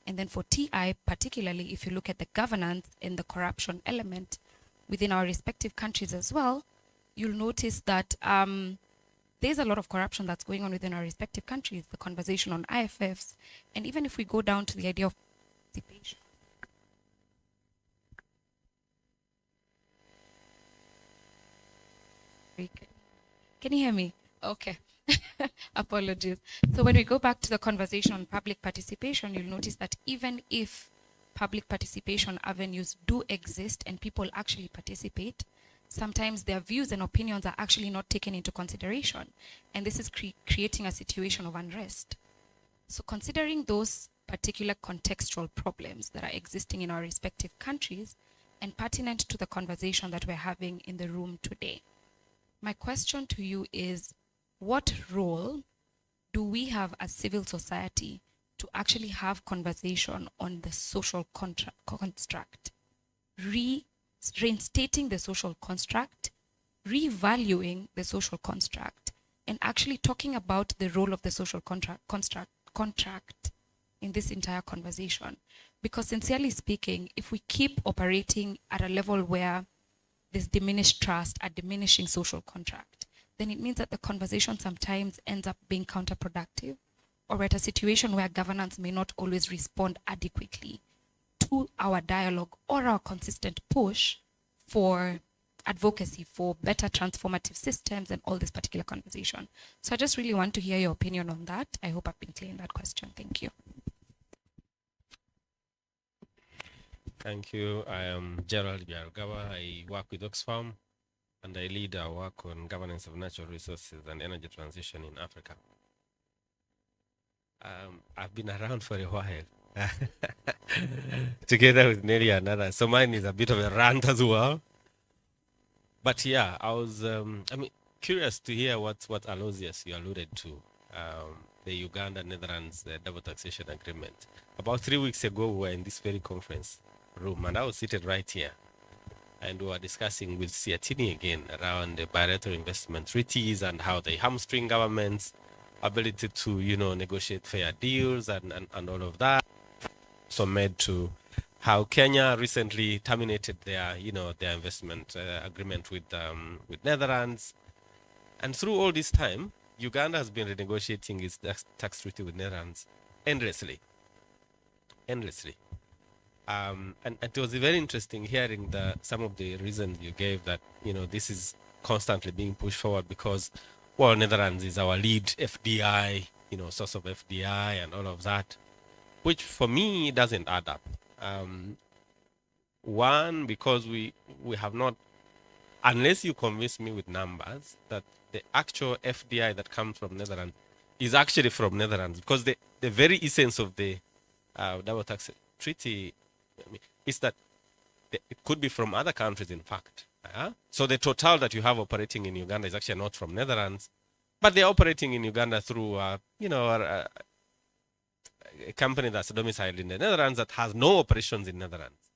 And then for TI, particularly if you look at the governance and the corruption element within our respective countries as well, you'll notice that there's a lot of corruption that's going on within our respective countries, the conversation on IFFs, and even if we go down to the idea of participation. Can you hear me? Okay. Apologies. So when we go back to the conversation on public participation, you'll notice that even if public participation avenues do exist and people actually participate, sometimes their views and opinions are actually not taken into consideration. And this is creating a situation of unrest. So considering those particular contextual problems that are existing in our respective countries and pertinent to the conversation that we're having in the room today, my question to you is, what role do we have as civil society to actually have conversation on the social construct, reinstating the social construct, revaluing the social construct, and actually talking about the role of the social contract in this entire conversation? Because sincerely speaking, if we keep operating at a level where there's diminished trust, a diminishing social contract, then it means that the conversation sometimes ends up being counterproductive, or at a situation where governance may not always respond adequately to our dialogue or our consistent push for advocacy for better transformative systems and all this particular conversation. So I just really want to hear your opinion on that. I hope I've been clear in that question. Thank you. Thank you. I am Gerald Biargawa. I work with Oxfam and I lead our work on governance of natural resources and energy transition in Africa. I've been around for a while, together with Nelly and others. So mine is a bit of a rant as well. But yeah, I was curious to hear what Aloysius you alluded to, the Uganda-Netherlands double taxation agreement. About 3 weeks ago, we were in this very conference room, and I was seated right here. And we were discussing with Siatini again around the bilateral investment treaties and how they hamstring governments' ability to, negotiate fair deals and all of that. So made to how Kenya recently terminated their, their investment agreement with Netherlands. And through all this time, Uganda has been renegotiating its tax treaty with Netherlands endlessly. And it was very interesting hearing some of the reasons you gave that, this is constantly being pushed forward because, well, Netherlands is our lead FDI, source of FDI and all of that, which for me doesn't add up. One, because we have not, unless you convince me with numbers, that the actual FDI that comes from Netherlands is actually from Netherlands, because the very essence of the double tax treaty is that it could be from other countries, in fact. So the total that you have operating in Uganda is actually not from Netherlands, but they're operating in Uganda through, a company that's domiciled in the Netherlands that has no operations in Netherlands.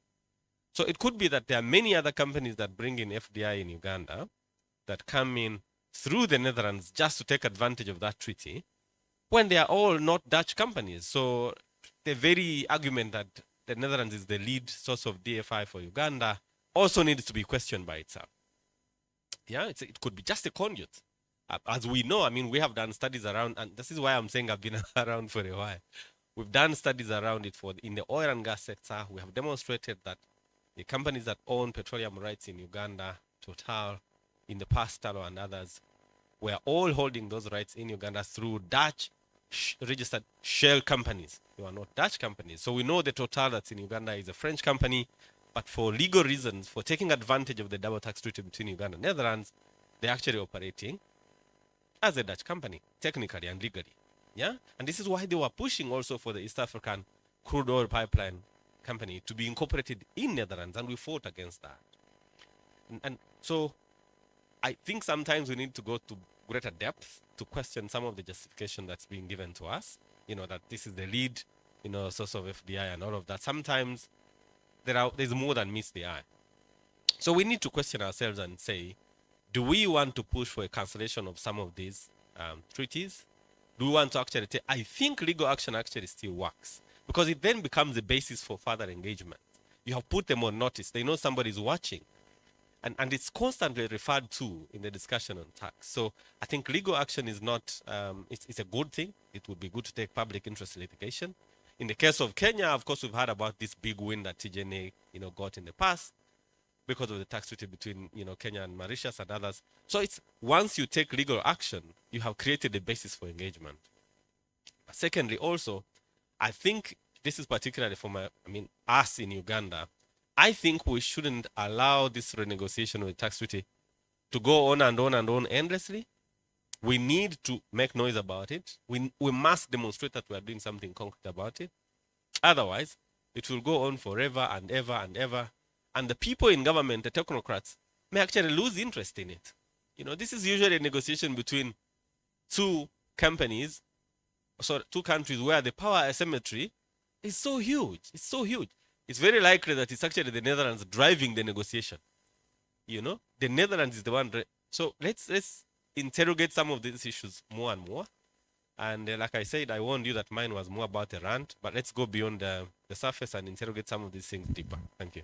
So it could be that there are many other companies that bring in FDI in Uganda that come in through the Netherlands just to take advantage of that treaty, when they are all not Dutch companies. So the very argument that the Netherlands is the lead source of DFI for Uganda also needs to be questioned by itself. Yeah, it could be just a conduit. As we know, we have done studies around, and this is why I'm saying I've been around for a while. We've done studies around it in the oil and gas sector. We have demonstrated that the companies that own petroleum rights in Uganda, Total, in the past, Talo and others, were all holding those rights in Uganda through Dutch registered shell companies. They were not Dutch companies. So we know the Total that's in Uganda is a French company, but for legal reasons, for taking advantage of the double tax treaty between Uganda and Netherlands, they're actually operating as a Dutch company, technically and legally. Yeah? And this is why they were pushing also for the East African crude oil pipeline company to be incorporated in Netherlands, and we fought against that. And so I think sometimes we need to go to greater depth to question some of the justification that's being given to us, that this is the lead, source of FDI and all of that. Sometimes there's more than meets the eye. So we need to question ourselves and say, do we want to push for a cancellation of some of these treaties? Do we want to actually take, I think legal action actually still works, because it then becomes the basis for further engagement. You have put them on notice. They know somebody is watching. And it's constantly referred to in the discussion on tax. So I think legal action is not, it's a good thing. It would be good to take public interest litigation. In the case of Kenya, of course, we've heard about this big win that TGNA, got in the past because of the tax treaty between, Kenya and Mauritius and others. So it's, once you take legal action, you have created a basis for engagement. Secondly, also, I think this is particularly for us in Uganda. I think we shouldn't allow this renegotiation of the tax treaty to go on and on and on endlessly. We need to make noise about it. We must demonstrate that we are doing something concrete about it. Otherwise, it will go on forever and ever and ever. And the people in government, the technocrats, may actually lose interest in it. This is usually a negotiation between two companies, so two countries where the power asymmetry is so huge. It's so huge. It's very likely that it's actually the Netherlands driving the negotiation. The Netherlands is the one. So let's interrogate some of these issues more and more. And like I said, I warned you that mine was more about a rant, but let's go beyond the surface and interrogate some of these things deeper. Thank you.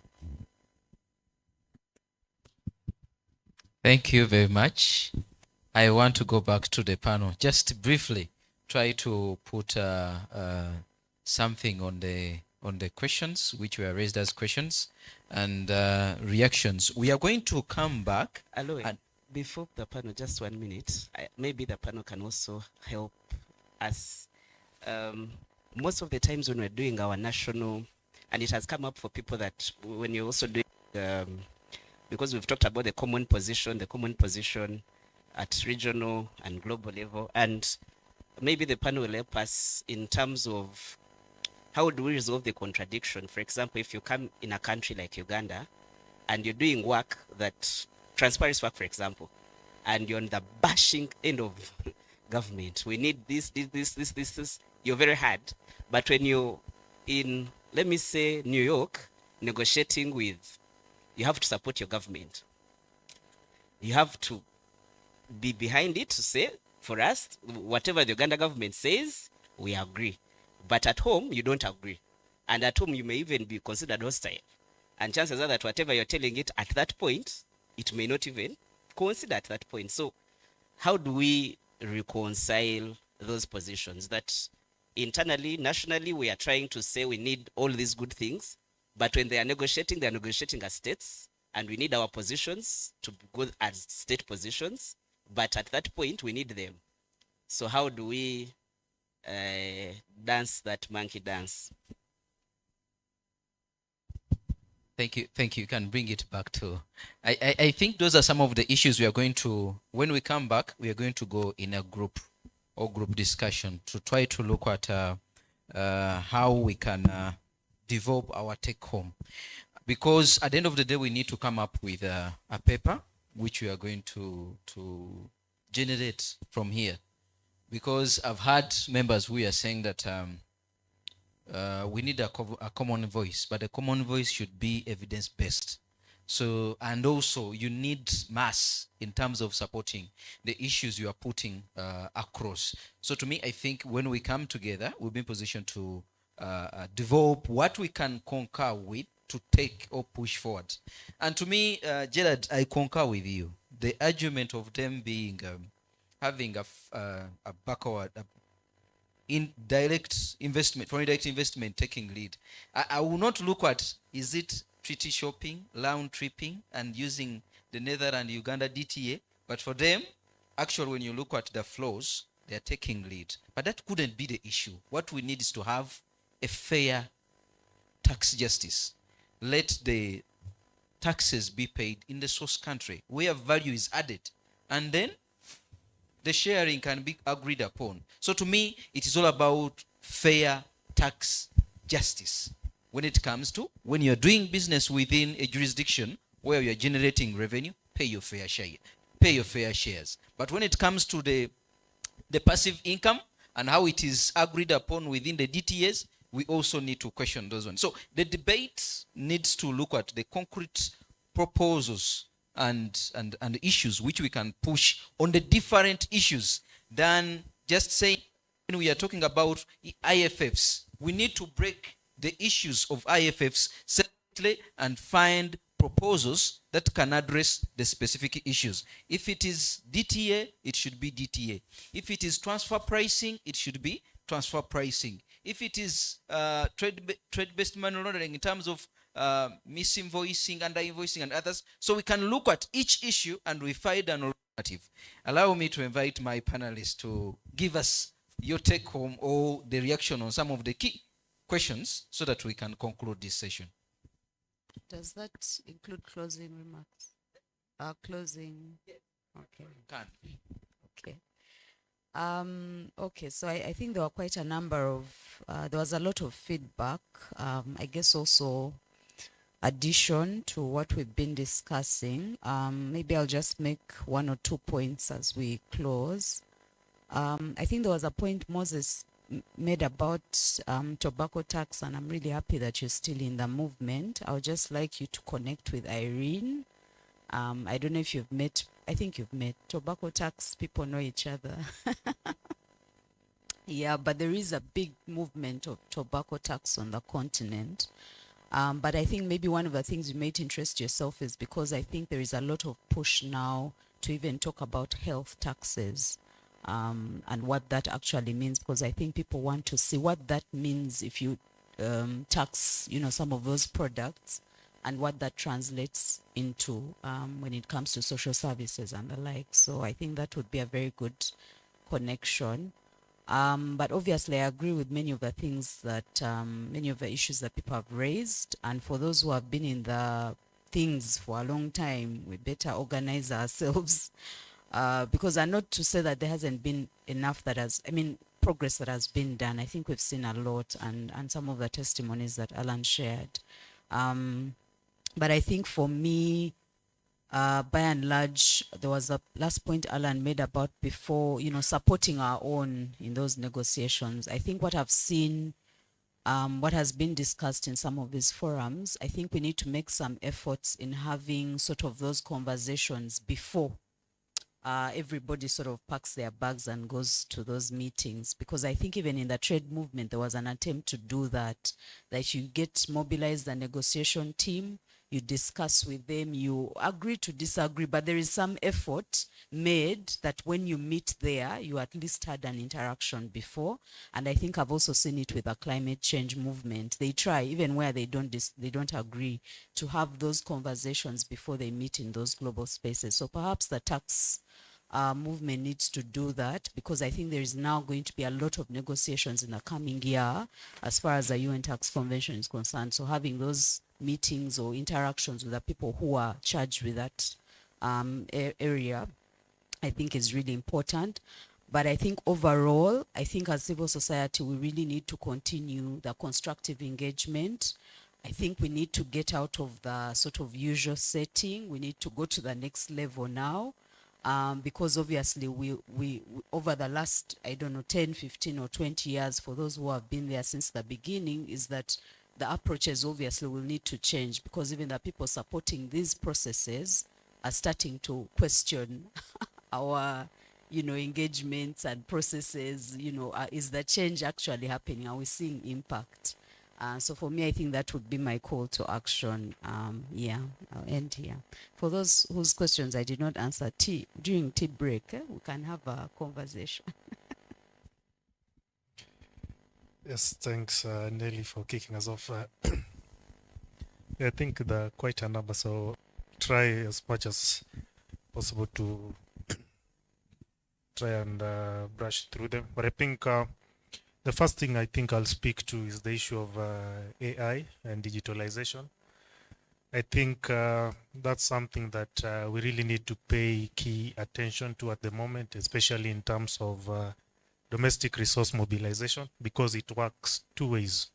Thank you very much. I want to go back to the panel. Just briefly, try to put something on the questions which were raised as questions and reactions. We are going to come back. Hello. Before the panel, just 1 minute. Maybe the panel can also help us. Most of the times when we're doing our national, and it has come up for people that when you're also doing, because we've talked about the common position at regional and global level, and maybe the panel will help us in terms of how do we resolve the contradiction. For example, if you come in a country like Uganda and you're doing work that, transparency work, for example, and you're on the bashing end of government, we need this, you're very hard. But when you're in, let me say, New York, negotiating with, you have to support your government. You have to be behind it to say, for us, whatever the Uganda government says, we agree. But at home, you don't agree. And at home, you may even be considered hostile. And chances are that whatever you're telling it at that point, it may not even consider at that point. So how do we reconcile those positions that internally, nationally, we are trying to say we need all these good things, but when they are negotiating as states, and we need our positions to be good as state positions, but at that point, we need them. So how do we dance that monkey dance? Thank you. You can bring it back to, I think those are some of the issues we are going to, when we come back, we are going to go in a group discussion to try to look at how we can develop our take home. Because at the end of the day, we need to come up with a paper which we are going to generate from here. Because I've had members who are saying that we need a common voice, but the common voice should be evidence-based. So, and also you need mass in terms of supporting the issues you are putting across. So to me, I think when we come together, we'll be in position to develop what we can concur with to take or push forward. And to me, Gerard, I concur with you. The argument of them being having a backward in direct investment, foreign direct investment taking lead. I will not look at, is it treaty shopping, round tripping, and using the Netherlands Uganda DTA, but for them, actually when you look at the flows, they are taking lead. But that couldn't be the issue. What we need is to have a fair tax justice. Let the taxes be paid in the source country where value is added, and then the sharing can be agreed upon. So to me, it is all about fair tax justice. When it comes to, when you're doing business within a jurisdiction where you're generating revenue, pay your fair share, pay your fair shares. But when it comes to the passive income and how it is agreed upon within the DTAs, we also need to question those ones. So the debate needs to look at the concrete proposals and issues which we can push on the different issues than just saying when we are talking about IFFs. We need to break the issues of IFFs separately and find proposals that can address the specific issues. If it is DTA, it should be DTA. If it is transfer pricing, it should be transfer pricing. If it is trade-based money laundering in terms of misinvoicing, under-invoicing, and others, so we can look at each issue and we find an alternative. Allow me to invite my panelists to give us your take-home or the reaction on some of the key questions so that we can conclude this session. Does that include closing remarks? Closing. Okay. Can. Okay. Okay, so I think there were quite a number of, there was a lot of feedback. I guess also addition to what we've been discussing. Maybe I'll just make one or two points as we close. I think there was a point Moses made about tobacco tax, and I'm really happy that you're still in the movement. I would just like you to connect with Irene. I don't know if you've met, I think you've met. Tobacco tax, people know each other. Yeah, but there is a big movement of tobacco tax on the continent. But I think maybe one of the things you might interest yourself is because I think there is a lot of push now to even talk about health taxes. And what that actually means, because I think people want to see what that means if you tax, you know, some of those products and what that translates into when it comes to social services and the like. So I think that would be a very good connection. But obviously I agree with many of the things that, many of the issues that people have raised. And for those who have been in the things for a long time, we better organize ourselves. Because I'm not to say that there hasn't been enough that has, I mean, progress that has been done. I think we've seen a lot and some of the testimonies that Alan shared. But I think for me, by and large, there was a last point Alan made about before, you know, supporting our own in those negotiations. I think what I've seen, what has been discussed in some of these forums, I think we need to make some efforts in having sort of those conversations before everybody sort of packs their bags and goes to those meetings, because I think even in the trade movement there was an attempt to do that you get mobilized the negotiation team, you discuss with them, you agree to disagree, but there is some effort made that when you meet there you at least had an interaction before. And I think I've also seen it with the climate change movement. They try, even where they don't agree, to have those conversations before they meet in those global spaces. So perhaps the tax movement needs to do that, because I think there is now going to be a lot of negotiations in the coming year as far as the UN Tax Convention is concerned. So having those meetings or interactions with the people who are charged with that area, I think is really important. But I think overall, I think as civil society, we really need to continue the constructive engagement. I think we need to get out of the sort of usual setting. We need to go to the next level now. Because obviously we over the last, I don't know, 10, 15 or 20 years, for those who have been there since the beginning, is that the approaches obviously will need to change, because even the people supporting these processes are starting to question our, you know, engagements and processes. You know, is the change actually happening? Are we seeing impact? So for me, I think that would be my call to action. Yeah, I'll end here. For those whose questions I did not answer during tea break, we can have a conversation. Yes, thanks, Nelly, for kicking us off. I think there are quite a number, so try as much as possible to try and brush through them. But I think the first thing I think I'll speak to is the issue of AI and digitalization. I think that's something that we really need to pay key attention to at the moment, especially in terms of domestic resource mobilization, because it works two ways,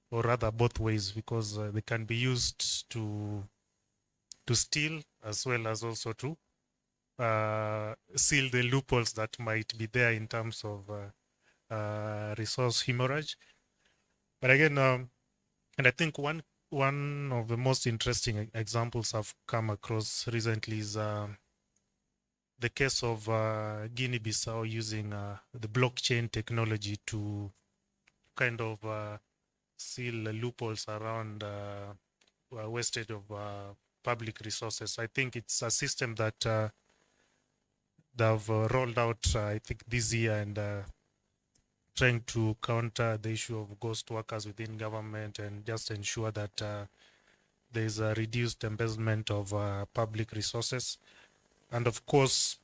or rather both ways, because they can be used to steal as well as also to seal the loopholes that might be there in terms of resource hemorrhage. But again, and I think one one of the most interesting examples I've come across recently is the case of Guinea-Bissau using the blockchain technology to kind of seal loopholes around wastage of public resources. I think it's a system that they've rolled out, I think, this year, and trying to counter the issue of ghost workers within government and just ensure that there's a reduced embezzlement of public resources. And of course,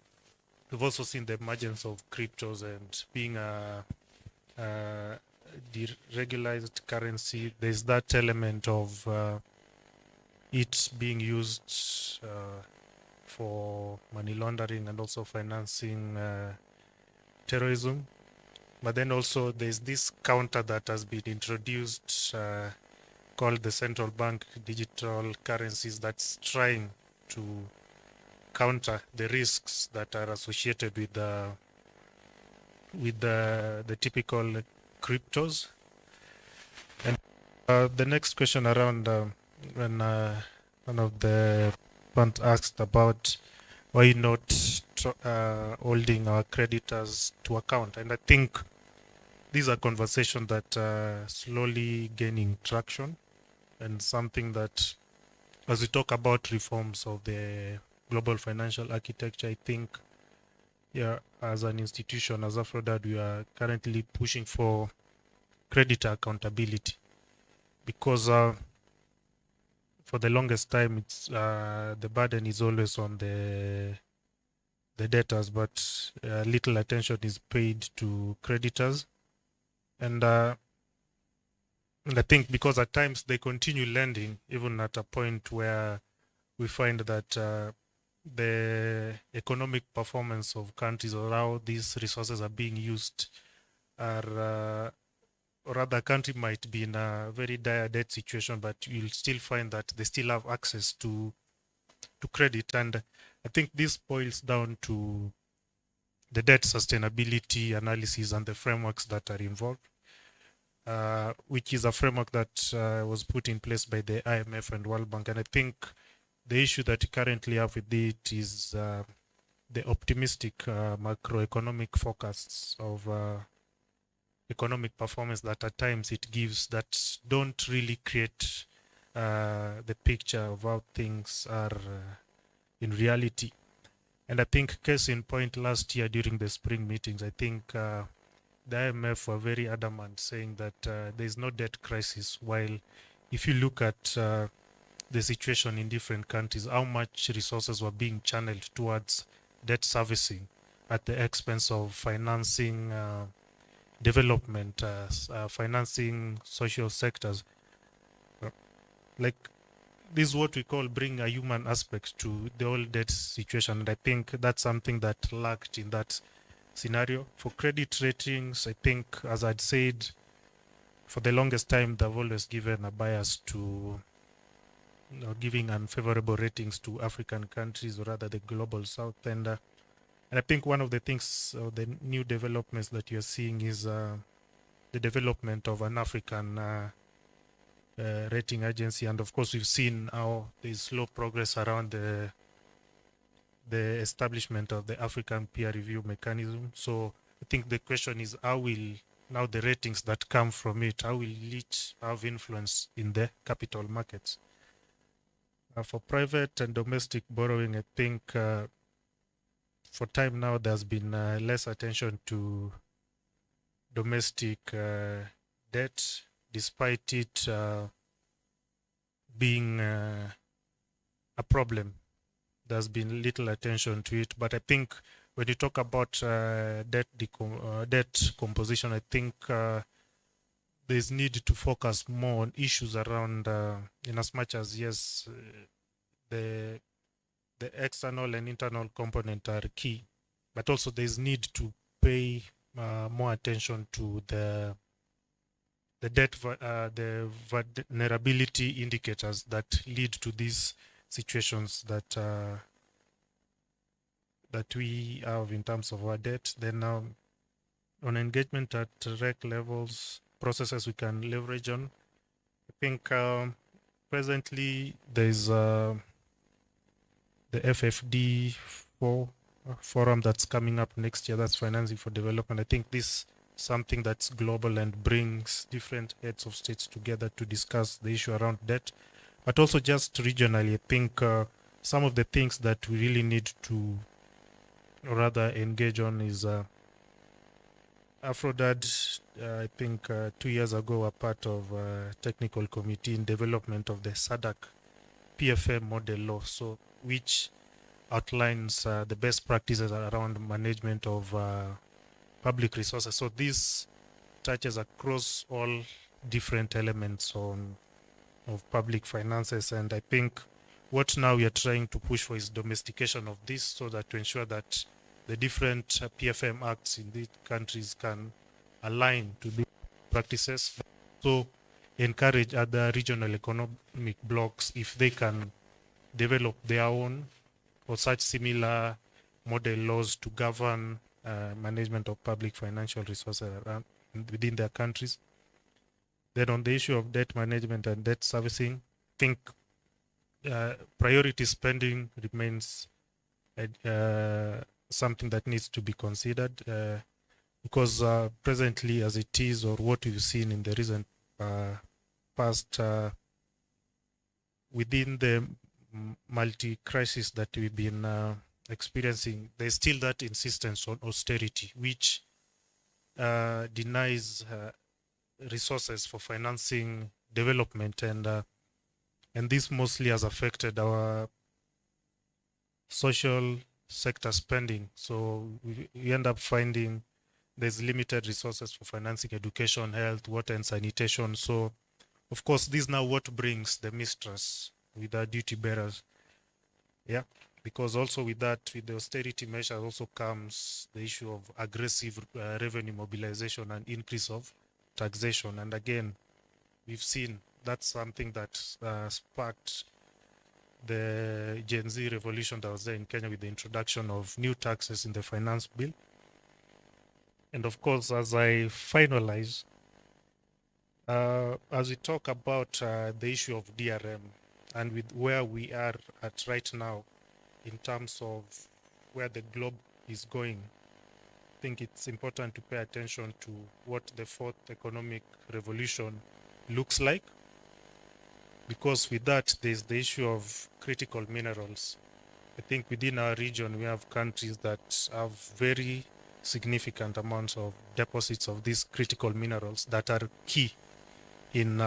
we've also seen the emergence of cryptos and being a deregularized currency. There's that element of it being used for money laundering and also financing terrorism. But then also there's this counter that has been introduced called the central bank digital currencies that's trying to counter the risks that are associated with the typical cryptos. And the next question around when one of the fund asked about why not holding our creditors to account, and I think these are conversations that are slowly gaining traction, and something that, as we talk about reforms of the global financial architecture, I think, yeah, as an institution, as AfroDad, we are currently pushing for creditor accountability, because for the longest time, it's the burden is always on the debtors, but little attention is paid to creditors, and I think because at times they continue lending even at a point where we find that the economic performance of countries or how these resources are being used are, or rather, a country might be in a very dire debt situation, but you'll still find that they still have access to credit. And I think this boils down to the debt sustainability analysis and the frameworks that are involved, which is a framework that was put in place by the IMF and World Bank. And I think the issue that you currently have with it is the optimistic macroeconomic forecasts of economic performance that at times it gives that don't really create the picture of how things are in reality. And I think case in point, last year during the spring meetings, I think the IMF were very adamant saying that there is no debt crisis, while if you look at the situation in different countries, how much resources were being channeled towards debt servicing at the expense of financing development, financing social sectors. Like, this is what we call bring a human aspect to the whole debt situation. And I think that's something that lacked in that scenario. For credit ratings, I think, as I'd said, for the longest time, they've always given a bias to giving unfavorable ratings to African countries, or rather the global south. And I think one of the things, the new developments that you're seeing is the development of an African rating agency. And of course, we've seen how there's slow progress around the establishment of the African peer review mechanism. So I think the question is, how will now the ratings that come from it, how will it have influence in the capital markets? For private and domestic borrowing, I think for time now there's been less attention to domestic debt, despite it being a problem. There's been little attention to it. But I think when you talk about debt composition, I think there's need to focus more on issues around, in as much as, yes, the external and internal component are key, but also there's need to pay more attention to the debt, the vulnerability indicators that lead to these situations that we have in terms of our debt. Then on engagement at rec levels, processes we can leverage on. I think presently there's the FFD 4 forum that's coming up next year. That's financing for development. I think this something that's global and brings different heads of states together to discuss the issue around debt, but also just regionally. I think some of the things that we really need to rather engage on is Afrodad. I think 2 years ago were part of technical committee in development of the SADC PFM model law, so which outlines the best practices around management of public resources. So this touches across all different elements of public finances, and I think what now we are trying to push for is domestication of this, so that to ensure that the different PFM acts in these countries can align to these practices. So encourage other regional economic blocks if they can develop their own or such similar model laws to govern management of public financial resources around within their countries. Then on the issue of debt management and debt servicing, I think priority spending remains something that needs to be considered because presently as it is, or what we've seen in the recent past within the multi-crisis that we've been experiencing, there's still that insistence on austerity, which denies resources for financing development, and this mostly has affected our social sector spending. So we end up finding there's limited resources for financing education, health, water, and sanitation. So, of course, this is now what brings the mistrust with our duty bearers. Yeah, because also with that, with the austerity measure also comes the issue of aggressive revenue mobilization and increase of taxation. And again, we've seen that's something that sparked the Gen Z revolution that was there in Kenya with the introduction of new taxes in the finance bill. And of course, as I finalize, as we talk about the issue of DRM and with where we are at right now in terms of where the globe is going, I think it's important to pay attention to what the fourth economic revolution looks like. Because with that, there's the issue of critical minerals. I think within our region, we have countries that have very significant amounts of deposits of these critical minerals that are key in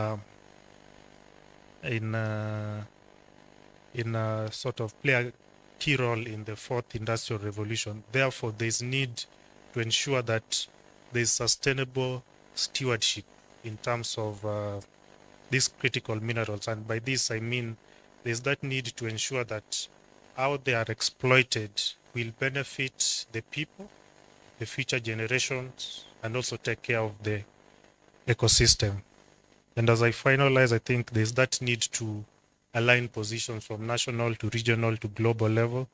sort of play a key role in the fourth industrial revolution. Therefore, there's need to ensure that there's sustainable stewardship in terms of these critical minerals. And by this, I mean there's that need to ensure that how they are exploited will benefit the people, the future generations, and also take care of the ecosystem. And as I finalize, I think there's that need to align positions from national to regional to global level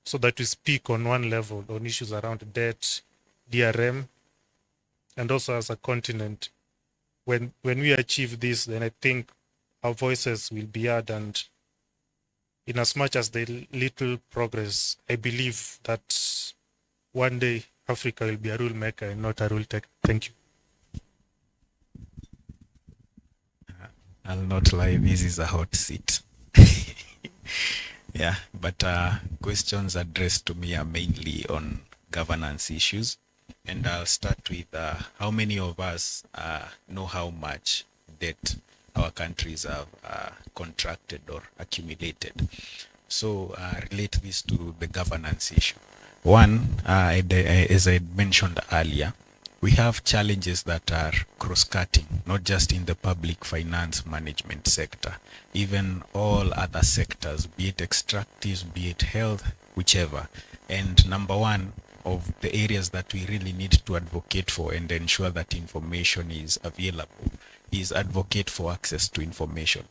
so that we speak on one level on issues around debt, DRM, and also as a continent. When we achieve this, then I think our voices will be heard, and in as much as the little progress, I believe that one day Africa will be a rule maker and not a rule taker. Thank you. I'll not lie, this is a hot seat. Yeah, but questions addressed to me are mainly on governance issues. And I'll start with how many of us know how much debt our countries have contracted or accumulated. So relate this to the governance issue. One, as I mentioned earlier, we have challenges that are cross-cutting, not just in the public finance management sector, even all other sectors, be it extractives, be it health, whichever. And number one of the areas that we really need to advocate for and ensure that information is available is advocate for access to information.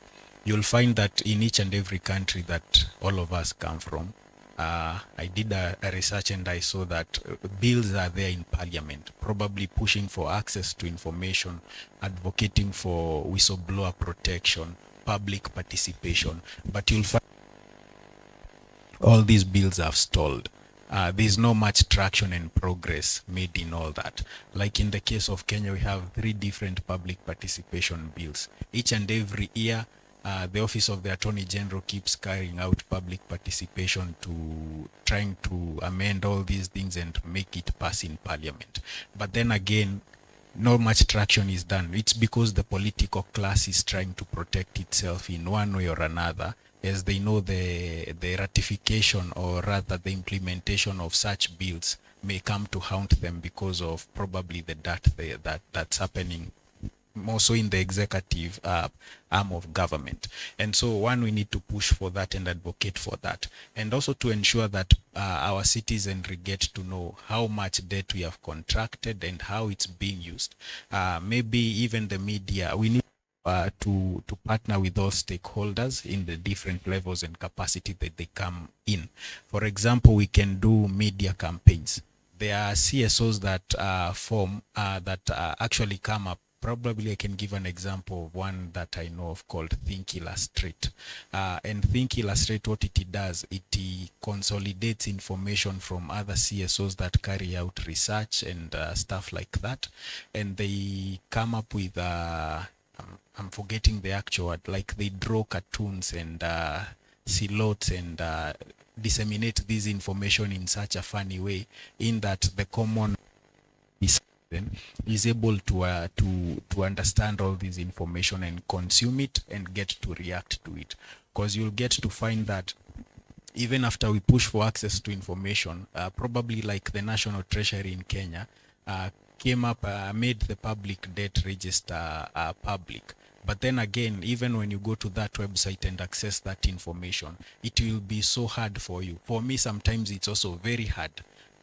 You'll find that in each and every country that all of us come from, I did a research and I saw that bills are there in parliament, probably pushing for access to information, advocating for whistleblower protection, public participation, but you'll find all these bills have stalled. There's no much traction and progress made in all that. Like in the case of Kenya, we have 3 different public participation bills. Each and every year, the Office of the Attorney General keeps carrying out public participation to trying to amend all these things and make it pass in Parliament. But then again, no much traction is done. It's because the political class is trying to protect itself in one way or another, as they know the ratification, or rather the implementation of such bills may come to haunt them because of probably the dirt that's happening more so in the executive arm of government. And so one, we need to push for that and advocate for that, and also to ensure that our citizens get to know how much debt we have contracted and how it's being used. Maybe even the media, we need to partner with those stakeholders in the different levels and capacity that they come in. For example, we can do media campaigns. There are CSOs that form that actually come up. Probably I can give an example of one that I know of called Think Illustrate. And Think Illustrate, what it does, it consolidates information from other CSOs that carry out research and stuff like that. And they come up with, I'm forgetting the actual word, like they draw cartoons and silhouettes and disseminate this information in such a funny way, in that the common is able to understand all this information and consume it and get to react to it. Because you'll get to find that even after we push for access to information, probably like the National Treasury in Kenya came up, made the public debt register public. But then again, even when you go to that website and access that information, it will be so hard for you. For me, sometimes it's also very hard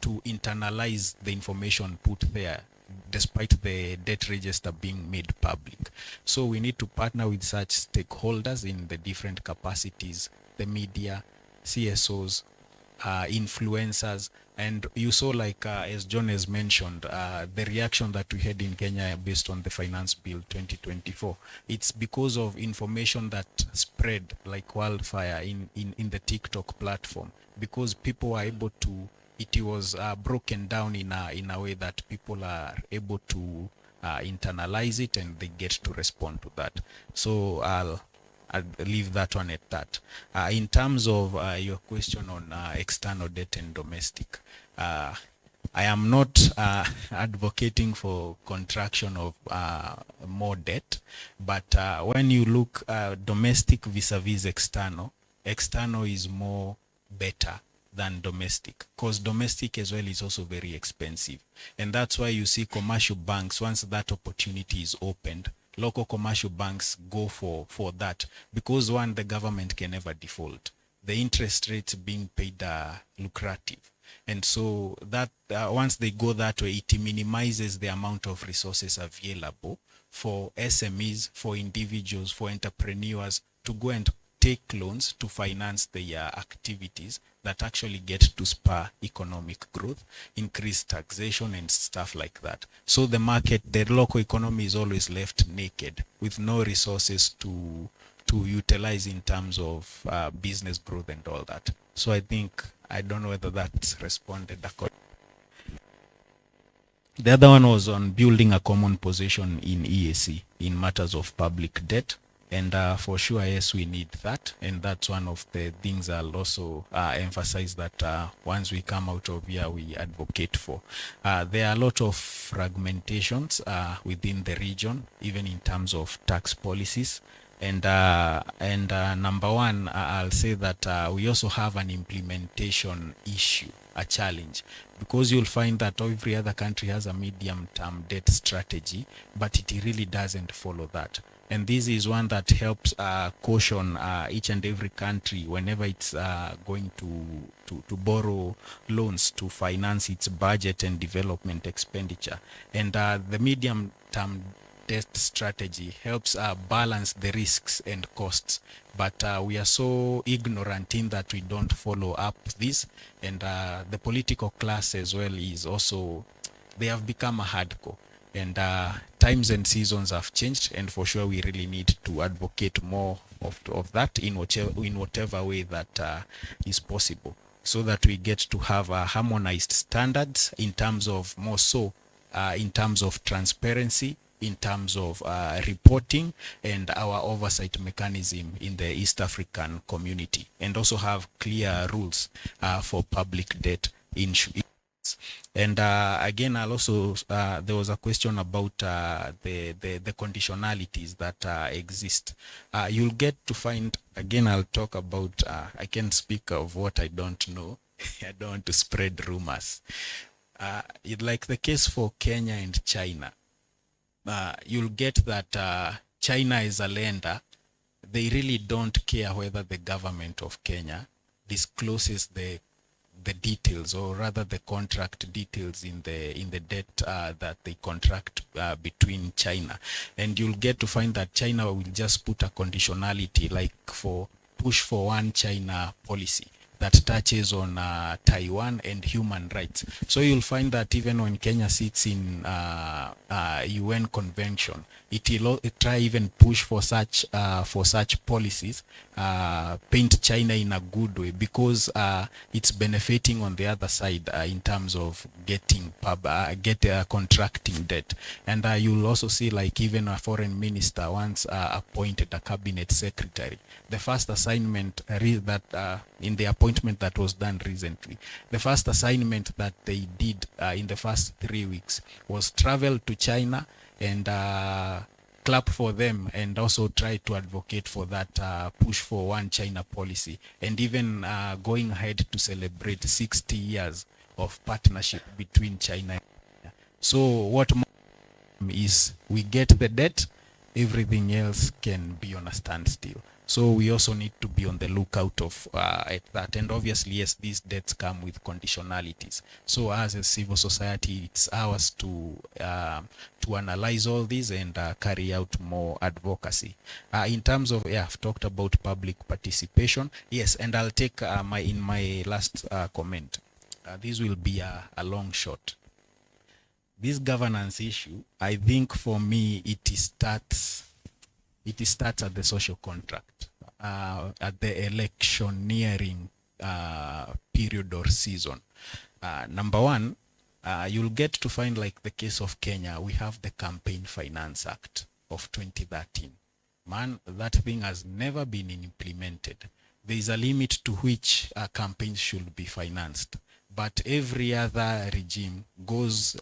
to internalize the information put there, despite the debt register being made public. So we need to partner with such stakeholders in the different capacities, the media, CSOs, influencers. And you saw, like as John has mentioned, the reaction that we had in Kenya based on the Finance Bill 2024. It's because of information that spread like wildfire in the TikTok platform, because people were able to, it was broken down in a way that people are able to internalize it and they get to respond to that. So I'll leave that one at that. In terms of your question on external debt and domestic, I am not advocating for contraction of more debt, but when you look domestic vis-a-vis external, external is more better than domestic, because domestic as well is also very expensive. And that's why you see commercial banks, once that opportunity is opened, local commercial banks go for that, because one, the government can never default. The interest rates being paid are lucrative. And so that once they go that way, it minimizes the amount of resources available for SMEs, for individuals, for entrepreneurs to go and take loans to finance their activities that actually get to spur economic growth, increase taxation and stuff like that. So the market, the local economy is always left naked with no resources to utilize in terms of business growth and all that. So I think, I don't know whether that's responded accordingly. The other one was on building a common position in EAC in matters of public debt. And for sure, yes, we need that. And that's one of the things I'll also emphasize that once we come out of here, we advocate for. There are a lot of fragmentations within the region, even in terms of tax policies. And number one, I'll say that we also have an implementation issue, a challenge, because you'll find that every other country has a medium-term debt strategy, but it really doesn't follow that. And this is one that helps caution each and every country whenever it's going to borrow loans to finance its budget and development expenditure. And the medium-term debt strategy helps balance the risks and costs. But we are so ignorant in that we don't follow up this. And the political class as well is also, they have become a hardcore. And times and seasons have changed, and for sure we really need to advocate more of that in whatever way that is possible, so that we get to have harmonized standards in terms of more so in terms of transparency, in terms of reporting and our oversight mechanism in the East African community, and also have clear rules for public debt insurance. And again, I'll also, there was a question about the conditionalities that exist. You'll get to find, again, I'll talk about, I can speak of what I don't know. I don't want to spread rumors. Like the case for Kenya and China, you'll get that China is a lender. They really don't care whether the government of Kenya discloses the details, or rather the contract details in the debt that they contract between China. And you'll get to find that China will just put a conditionality, like push for one China policy that touches on Taiwan and human rights. So you'll find that even when Kenya sits in UN convention, it try even push for such policies, paint China in a good way, because it's benefiting on the other side in terms of getting contracting debt. And you'll also see, like, even a foreign minister once appointed a cabinet secretary. The first assignment that in the appointment that was done recently, the first assignment that they did in the first 3 weeks was travel to China and clap for them, and also try to advocate for that push for one China policy, and even going ahead to celebrate 60 years of partnership between China and Kenya. So what is, we get the debt, everything else can be on a standstill. So we also need to be on the lookout of at that. And obviously, yes, these debts come with conditionalities. So as a civil society, it's ours to analyze all these and carry out more advocacy. In terms of, I've talked about public participation. Yes, and I'll take in my last comment. This will be a long shot. This governance issue, I think for me, it starts at the social contract, at the electioneering period or season. Number one, you'll get to find, like the case of Kenya, we have the Campaign Finance Act of 2013. Man, that thing has never been implemented. There is a limit to which campaigns should be financed. But every other regime goes,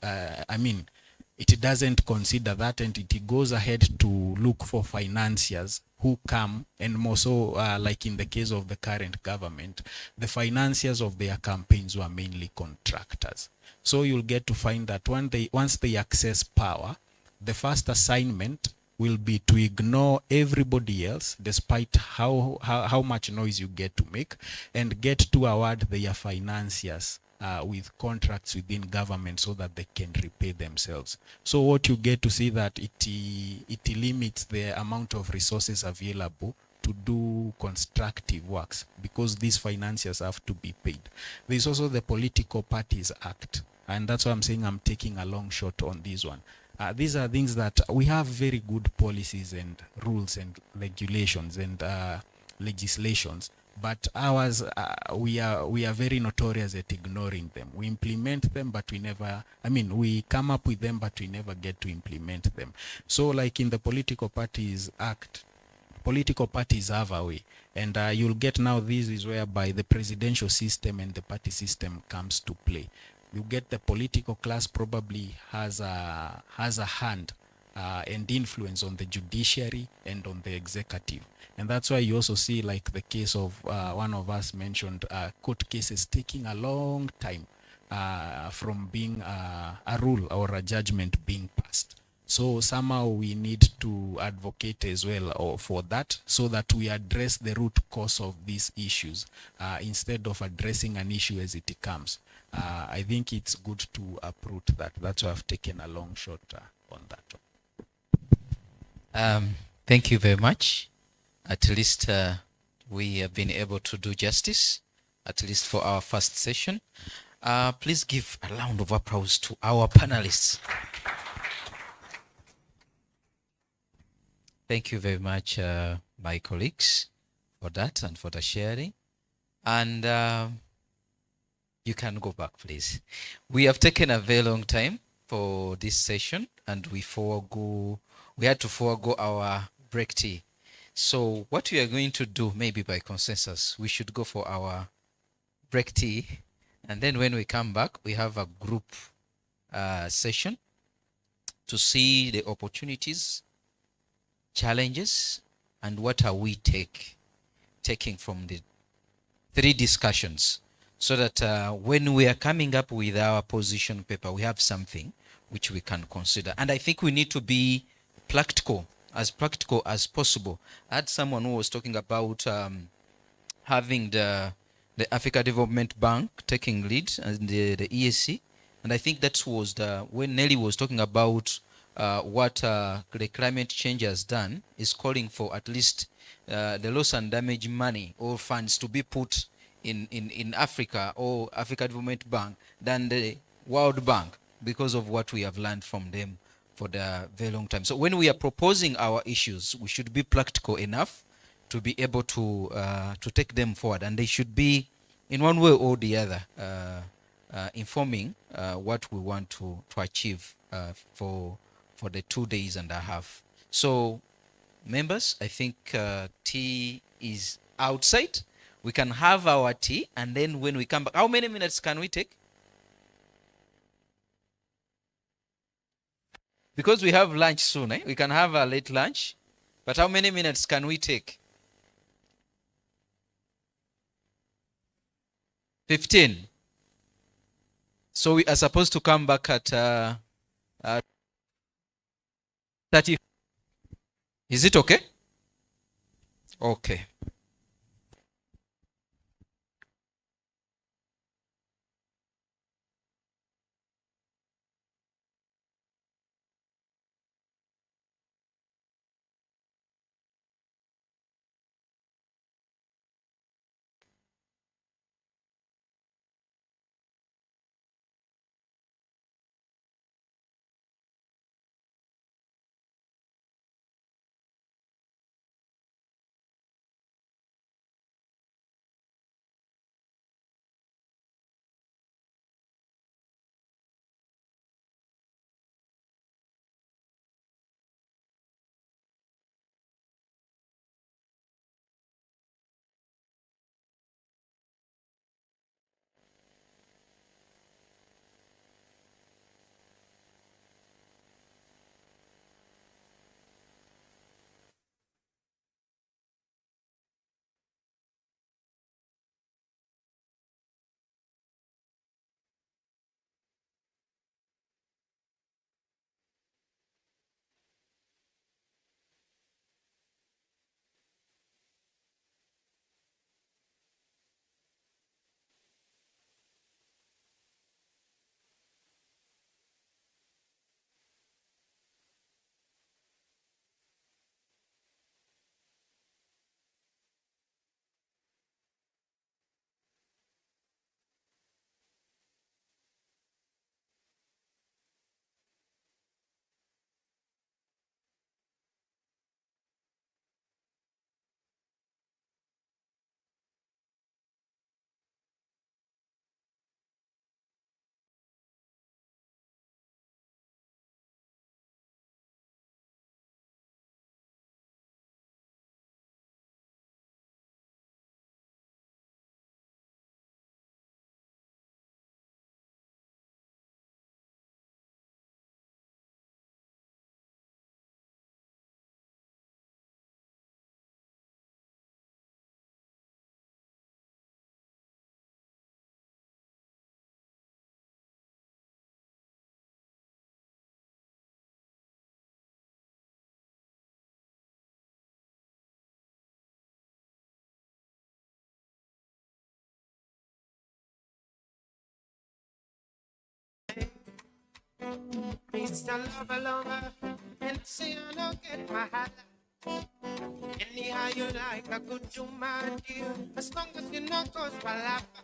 it doesn't consider that, and it goes ahead to look for financiers who come, and more so, like in the case of the current government, the financiers of their campaigns were mainly contractors. So you'll get to find that once they access power, the first assignment will be to ignore everybody else, despite how much noise you get to make, and get to award their financiers with contracts within government so that they can repay themselves. So what you get to see that it limits the amount of resources available to do constructive works, because these financiers have to be paid. There's also the Political Parties Act, and that's why I'm saying I'm taking a long shot on this one. These are things that we have very good policies and rules and regulations and legislations, but ours, we are very notorious at ignoring them. We implement them, but we never, we come up with them, but we never get to implement them. So like in the Political Parties Act, political parties have a way, and you'll get now, this is whereby the presidential system and the party system comes to play. You get the political class probably has a hand and influence on the judiciary and on the executive. And that's why you also see, like the case of one of us mentioned, court cases taking a long time from being a rule or a judgment being passed. So somehow we need to advocate as well for that, so that we address the root cause of these issues instead of addressing an issue as it comes. I think it's good to uproot that. That's why I've taken a long shot on that. Thank you very much. At least we have been able to do justice, at least for our first session. Please give a round of applause to our panelists. Thank you very much, my colleagues for that and for the sharing. And you can go back, please. We have taken a very long time for this session, and we had to forego our break tea. So what we are going to do, maybe by consensus, we should go for our break tea, and then when we come back, we have a group session to see the opportunities, challenges, and what are we taking from the 3 discussions, so that when we are coming up with our position paper, we have something which we can consider. And I think we need to be practical as possible. I had someone who was talking about having the Africa Development Bank taking lead and the EAC. And I think that was when Nelly was talking about what the climate change has done, is calling for at least the loss and damage money or funds to be put in Africa or Africa Development Bank than the World Bank, because of what we have learned from them for the very long time. So when we are proposing our issues, we should be practical enough to be able to take them forward, and they should be in one way or the other informing what we want to achieve for the 2 days and a half. So members, I think tea is outside. We can have our tea, and then when we come back, how many minutes can we take? Because we have lunch soon, we can have a late lunch. But how many minutes can we take? 15. So we are supposed to come back at 30. Is it okay? Okay. Mr. Lover Lover, and say I don't get my hat. Anyhow you like, I could do my deal, as long as you not cause palapa.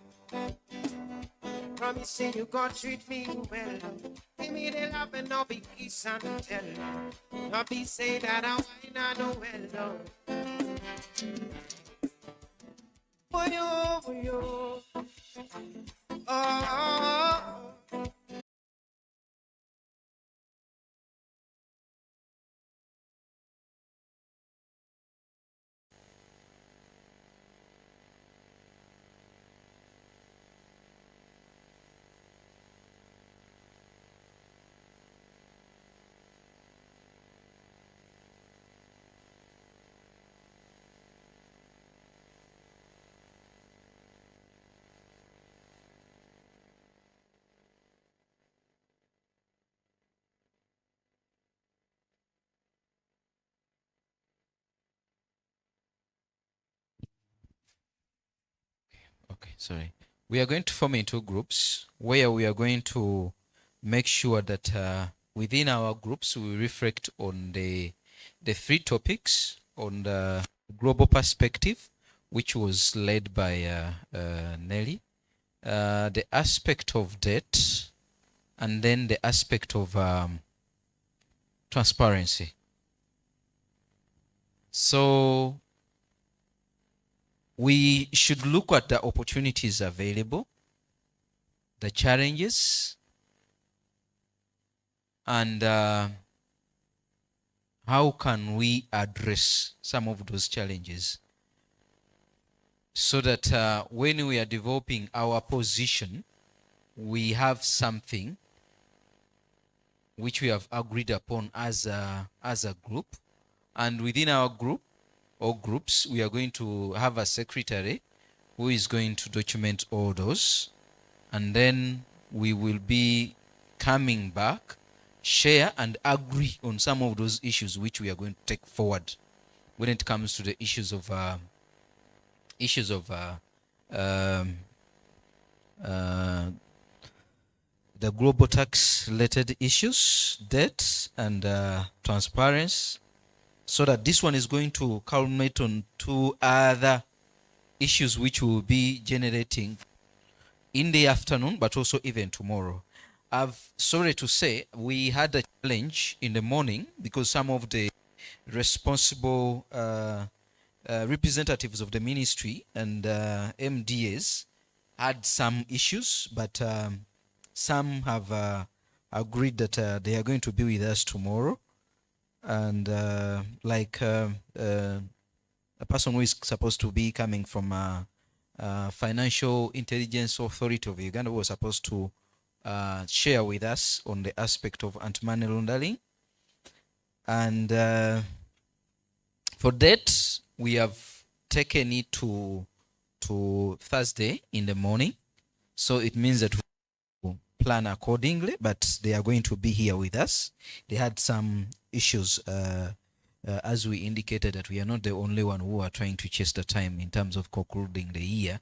Promise say you gon' treat me well. Give me the love and no be kiss and tell. No be say that I whine I know well. For you, for you. Oh. Okay, sorry. We are going to form into groups where we are going to make sure that within our groups we reflect on the three topics on the global perspective, which was led by Nelly, the aspect of debt, and then the aspect of transparency. So we should look at the opportunities available, the challenges, and how can we address some of those challenges so that when we are developing our position, we have something which we have agreed upon as a group. And within our group or groups, we are going to have a secretary who is going to document all those. And then we will be coming back, share and agree on some of those issues which we are going to take forward when it comes to the issues of the global tax related issues, debt and transparency, so that this one is going to culminate on two other issues which will be generating in the afternoon, but also even tomorrow. Sorry to say, we had a challenge in the morning because some of the responsible representatives of the ministry and MDAs had some issues, but some have agreed that they are going to be with us tomorrow. And like a person who is supposed to be coming from Financial Intelligence Authority of Uganda was supposed to share with us on the aspect of anti-money laundering. And for that, we have taken it to Thursday in the morning. So it means that we plan accordingly, but they are going to be here with us. They had some issues, as we indicated, that we are not the only one who are trying to chase the time in terms of concluding the year,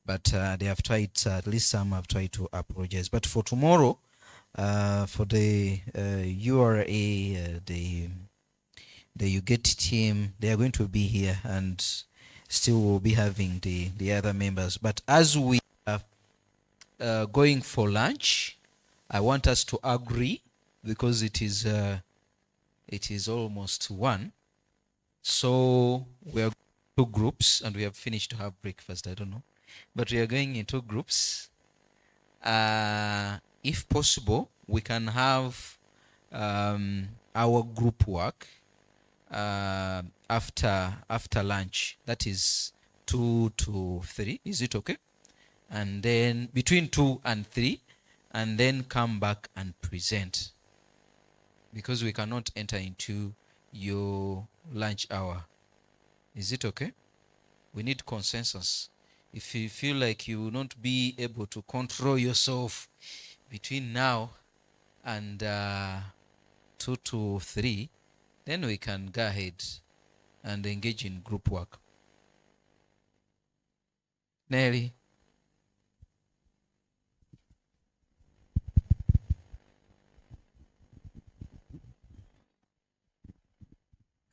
but they have tried, at least some have tried to apologize. But for tomorrow, for the URA, the UGET team, they are going to be here and still will be having the other members. But as we are going for lunch, I want us to agree, because it is almost 1. So we are two groups and we have finished to have breakfast, I don't know. But we are going into groups. If possible, we can have our group work after lunch. That is 2 to 3. Is it okay? And then between 2 and 3, and then come back and present, because we cannot enter into your lunch hour. Is it okay? We need consensus. If you feel like you will not be able to control yourself between now and 2 to 3, then we can go ahead and engage in group work. Nelly?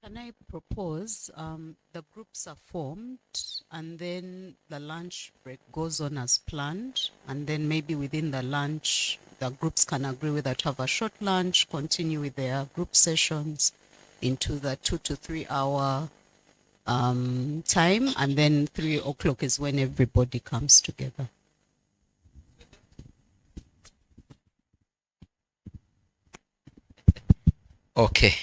Can I propose the groups are formed and then the lunch break goes on as planned, and then maybe within the lunch the groups can agree whether to have a short lunch, continue with their group sessions into the 2 to 3 hour time, and then 3 o'clock is when everybody comes together. Okay.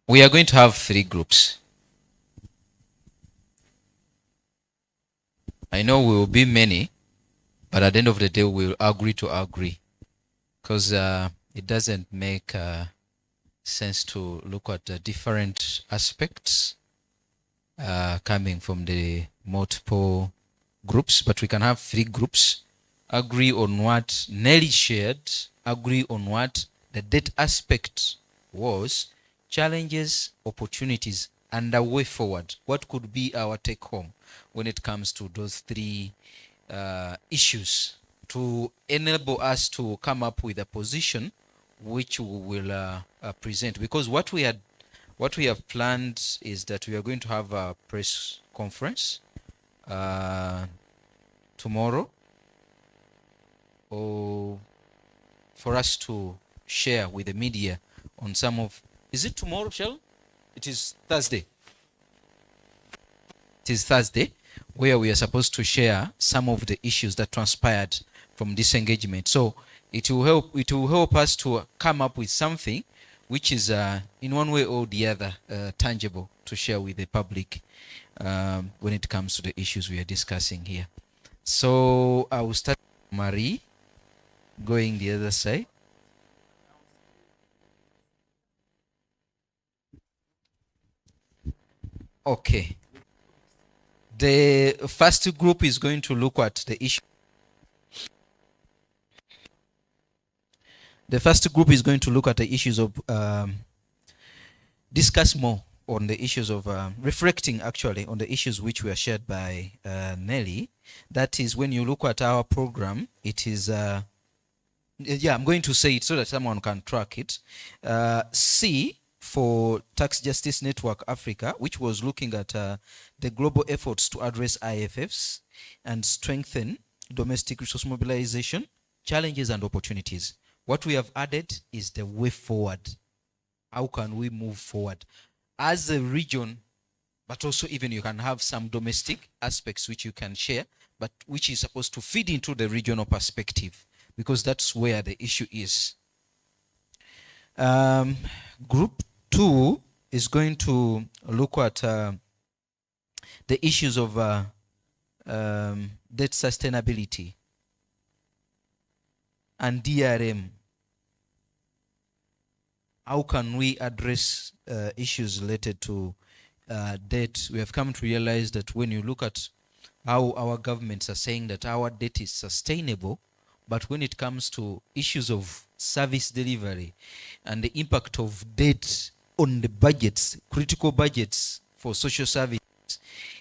We are going to have 3 groups. I know we will be many, but at the end of the day, we will agree to agree, because it doesn't make sense to look at the different aspects coming from the multiple groups, but we can have 3 groups, agree on what Nelly shared, agree on what the debt aspect was, challenges, opportunities, and a way forward. What could be our take home when it comes to those 3 issues, to enable us to come up with a position which we will present? Because what we have planned is that we are going to have a press conference tomorrow, or for us to share with the media on some of, is it tomorrow, Shell? It is Thursday. It is Thursday, where we are supposed to share some of the issues that transpired from this engagement. So it will help us to come up with something which is in one way or the other tangible to share with the public when it comes to the issues we are discussing here. So I will start with Marie, going the other side. Okay. The first group is going to look at the issue. The first group is going to look at the issues of discuss more on the issues of reflecting actually on the issues which were shared by Nelly. That is, when you look at our program, it is yeah, I'm going to say it so that someone can track it. C for Tax Justice Network Africa, which was looking at the global efforts to address IFFs and strengthen domestic resource mobilization, challenges and opportunities. What we have added is the way forward. How can we move forward as a region, but also even you can have some domestic aspects which you can share, but which is supposed to feed into the regional perspective, because that's where the issue is. Group 2 is going to look at the issues of debt sustainability and DRM. How can we address issues related to debt? We have come to realize that when you look at how our governments are saying that our debt is sustainable, but when it comes to issues of service delivery and the impact of debt on the budgets, critical budgets for social services,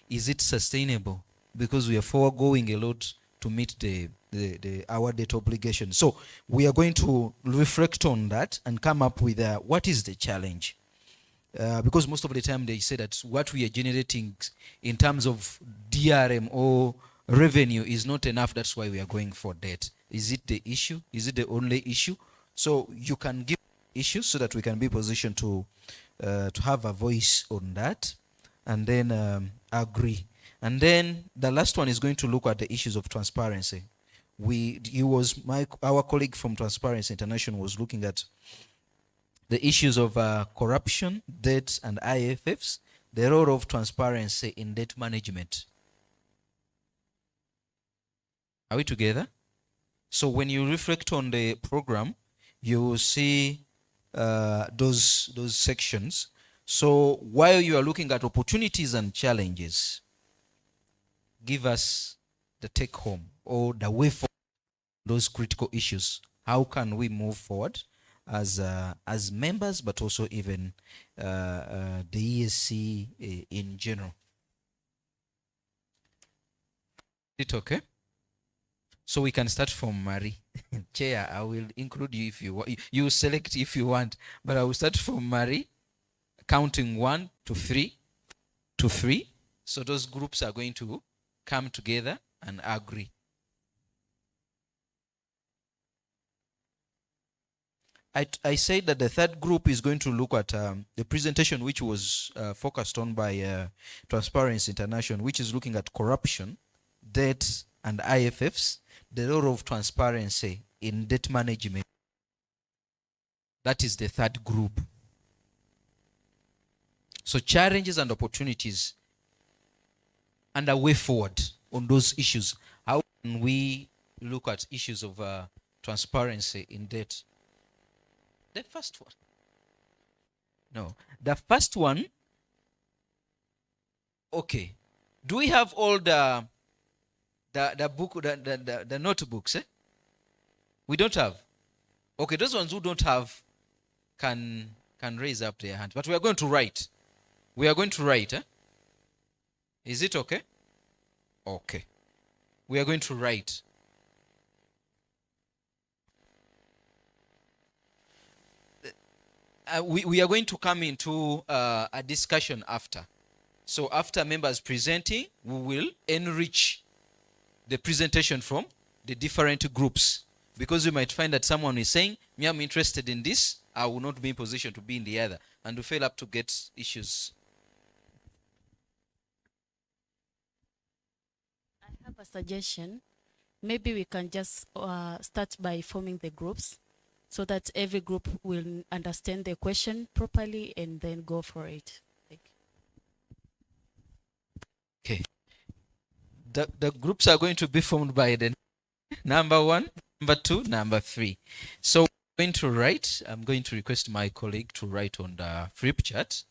is it sustainable? Because we are foregoing a lot to meet our debt obligation. So we are going to reflect on that and come up with what is the challenge. Because most of the time they say that what we are generating in terms of DRM or revenue is not enough. That's why we are going for debt. Is it the issue? Is it the only issue? So you can give issues so that we can be positioned to have a voice on that, and then agree. And then the last one is going to look at the issues of transparency. Our colleague from Transparency International was looking at the issues of corruption, debt, and IFFs, the role of transparency in debt management. Are we together? So when you reflect on the program, you will see those sections. So while you are looking at opportunities and challenges, give us the take home or the way forward, those critical issues. How can we move forward as members, but also even the ESC in general? Is it okay? So we can start from Marie. Chair, I will include you if you want. You select if you want, but I will start from Marie, counting 1 to 3 to 3. So those groups are going to come together and agree. I said that the third group is going to look at the presentation which was focused on by Transparency International, which is looking at corruption, debt, and IFFs, the role of transparency in debt management. That is the third group. So challenges and opportunities and a way forward on those issues. How can we look at issues of transparency in debt? The first one. No, the first one. Okay. Do we have all the book, the notebooks? We don't have. Okay, those ones who don't have can raise up their hand. But we are going to write. We are going to write. Is it okay? Okay. We are going to write. We are going to come into a discussion after. So after members presenting, we will enrich the presentation from the different groups. Because you might find that someone is saying, me, I'm interested in this, I will not be in position to be in the other. And we fail up to get issues. I have a suggestion. Maybe we can just start by forming the groups so that every group will understand the question properly and then go for it. Okay. The groups are going to be formed by the number 1, number 2, number 3. So I'm going to write. I'm going to request my colleague to write on the flip chart.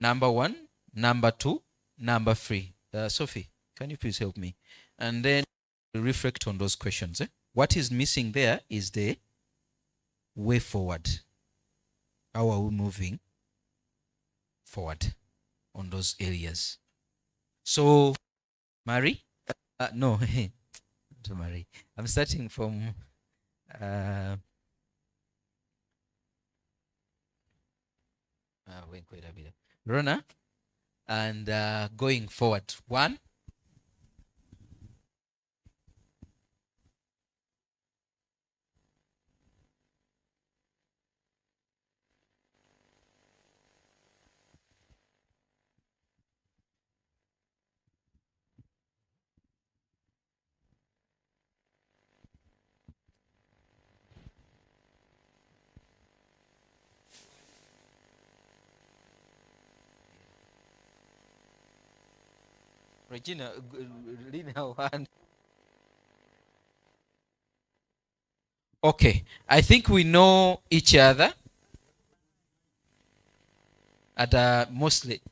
Number 1, number 2, number 3. Sophie, can you please help me? And then reflect on those questions. What is missing there is the way forward. How are we moving forward on those areas? So, Marie? No, not Marie. I'm starting from Rona, and going forward. 1. Regina, lean her hand. Okay, I think we know each other. At mostly,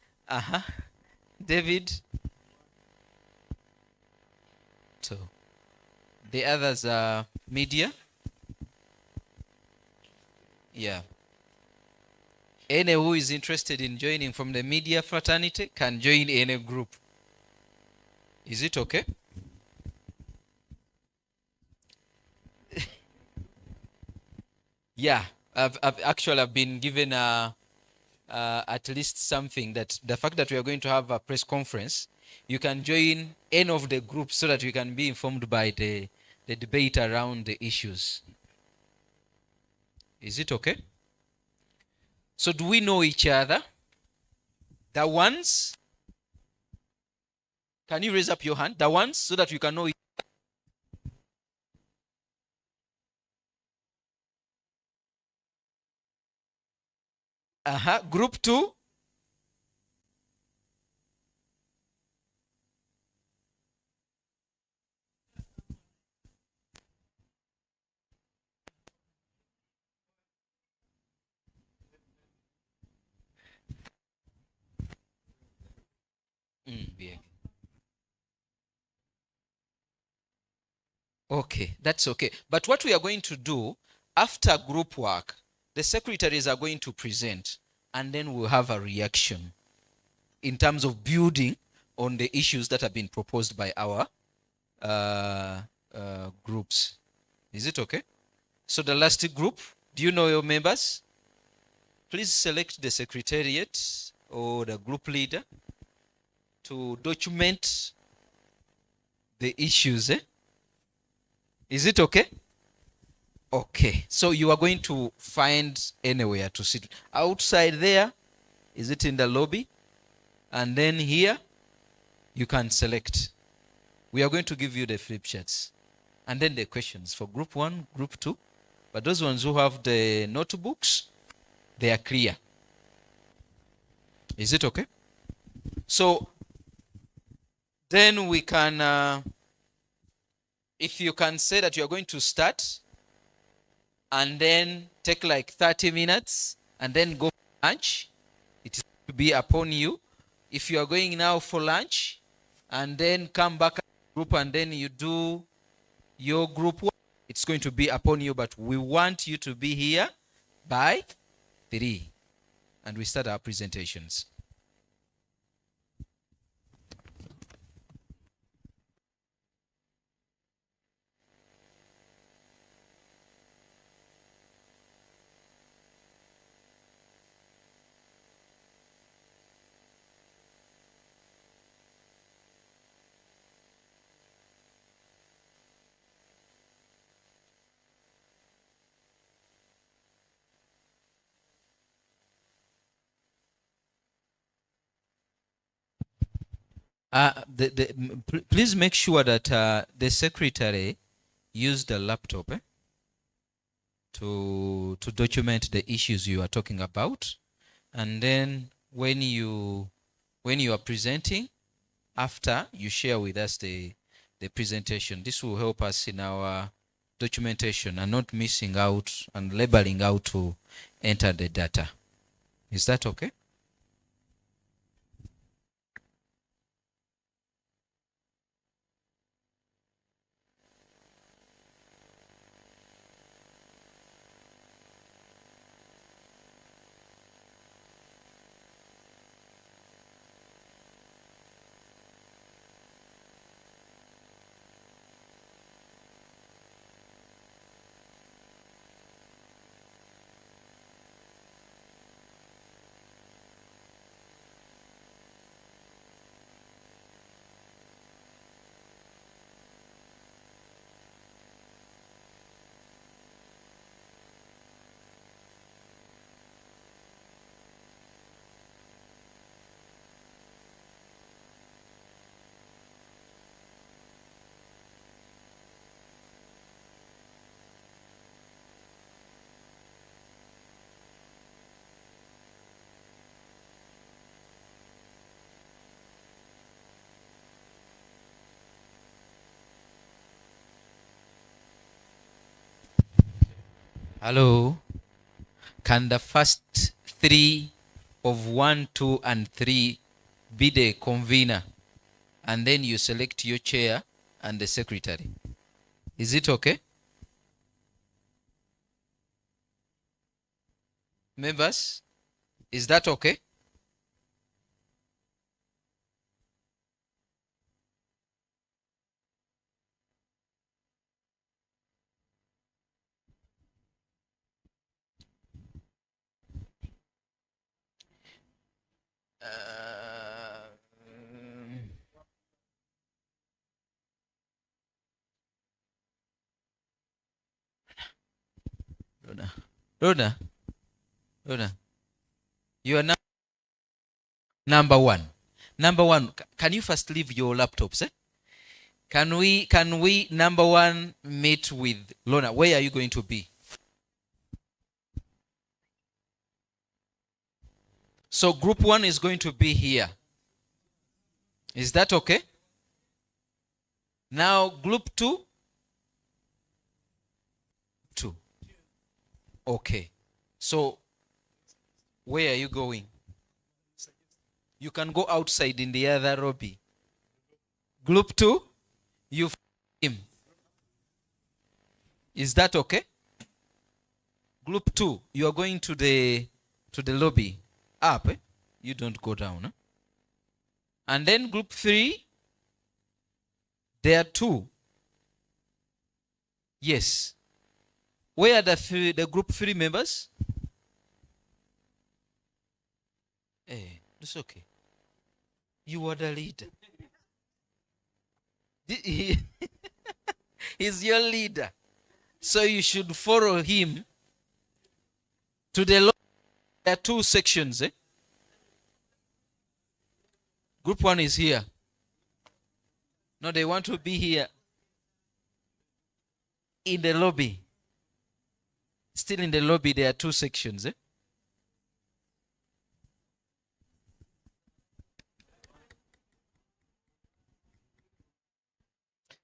David. So, the others are media. Yeah. Any who is interested in joining from the media fraternity can join any group. Is it okay? Yeah, I've been given at least something, that the fact that we are going to have a press conference, you can join any of the groups so that you can be informed by the debate around the issues. Is it okay? So do we know each other? The ones? Can you raise up your hand? The ones, so that you can know. Group 2. Bien. Okay, that's okay. But what we are going to do after group work, the secretaries are going to present, and then we'll have a reaction in terms of building on the issues that have been proposed by our groups. Is it okay? So the last group, do you know your members? Please select the secretariat or the group leader to document the issues. Is it okay? Okay, so you are going to find anywhere to sit. Outside there, is it in the lobby? And then here, you can select. We are going to give you the flip charts. And then the questions for group 1, group 2. But those ones who have the notebooks, they are clear. Is it okay? So then we can, if you can say that you are going to start and then take like 30 minutes and then go for lunch, it is to be upon you. If you are going now for lunch and then come back group and then you do your group work, it's going to be upon you, but we want you to be here by 3 and we start our presentations. Please make sure that the secretary used the laptop to document the issues you are talking about, and then when you are presenting, after you share with us the presentation. This will help us in our documentation and not missing out and labeling out to enter the data. Is that okay? Hello. Can the first 3 of 1, 2, and 3 be the convener? And then you select your chair and the secretary. Is it okay? Members, is that okay? Rhoda, you are now number 1. Number 1, can you first leave your laptops? Can we number 1 meet with Lona? Where are you going to be? So group 1 is going to be here. Is that okay? Now group 2. Okay. So where are you going? You can go outside in the other lobby. Group 2, you him. Is that okay? Group 2, you are going to the lobby. Up, you don't go down. And then group 3, there are 2. Yes. Where are the group 3 members? Hey, it's okay. You are the leader. He's your leader. So you should follow him to the lobby. There are two sections. Group 1 is here. No, they want to be here in the lobby. Still in the lobby, there are two sections.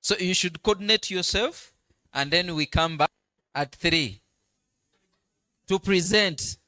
So you should coordinate yourself, and then we come back at 3 to present.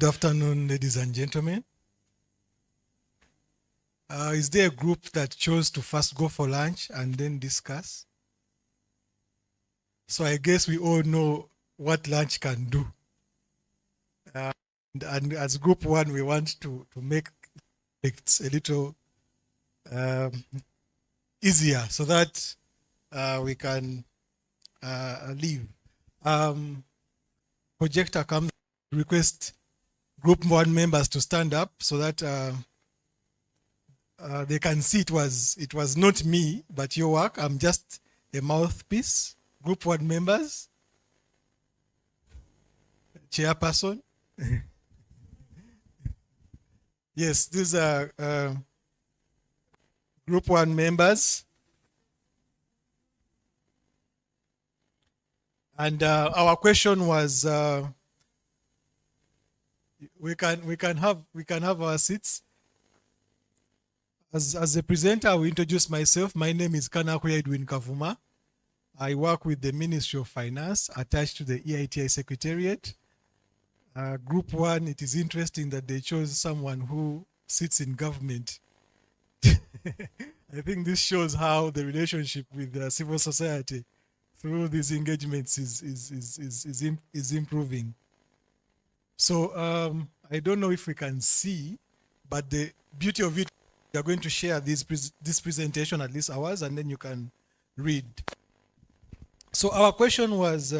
Good afternoon, ladies and gentlemen. Is there a group that chose to first go for lunch and then discuss? So I guess we all know what lunch can do. And as group one, we want to make it a little easier so that we can leave. Projector comes, request group one members to stand up so that they can see it was not me, but your work. I'm just a mouthpiece. Group one members, chairperson. Yes, these are group one members. And our question was, we can have our seats. As a presenter, I will introduce myself. My name is Kanakwe Edwin Kavuma. I work with the Ministry of Finance attached to the EITI Secretariat. Group one, it is interesting that they chose someone who sits in government. I think this shows how the relationship with civil society through these engagements is improving. So I don't know if we can see, but the beauty of it, we are going to share this presentation, at least ours, and then you can read. So our question was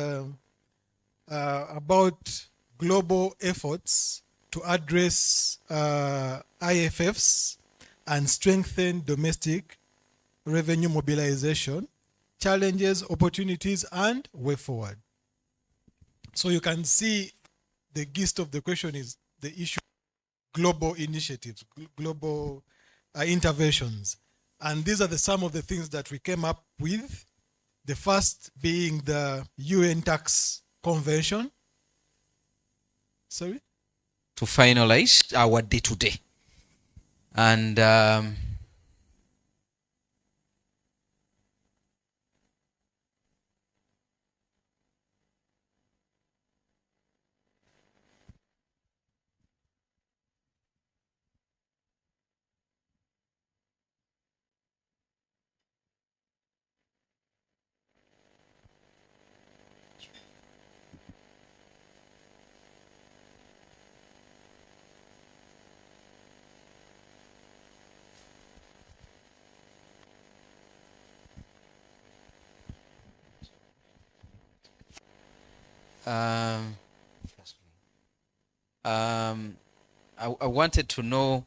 about global efforts to address IFFs and strengthen domestic revenue mobilization, challenges, opportunities, and way forward. So you can see the gist of the question is the issue of global initiatives, global interventions. And these are some of the things that we came up with. The first being the UN Tax Convention. Sorry? To finalize our day-to-day. And I wanted to know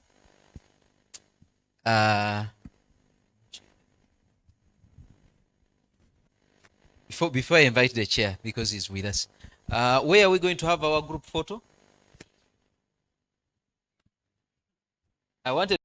before I invite the chair, because he's with us, where are we going to have our group photo? I wanted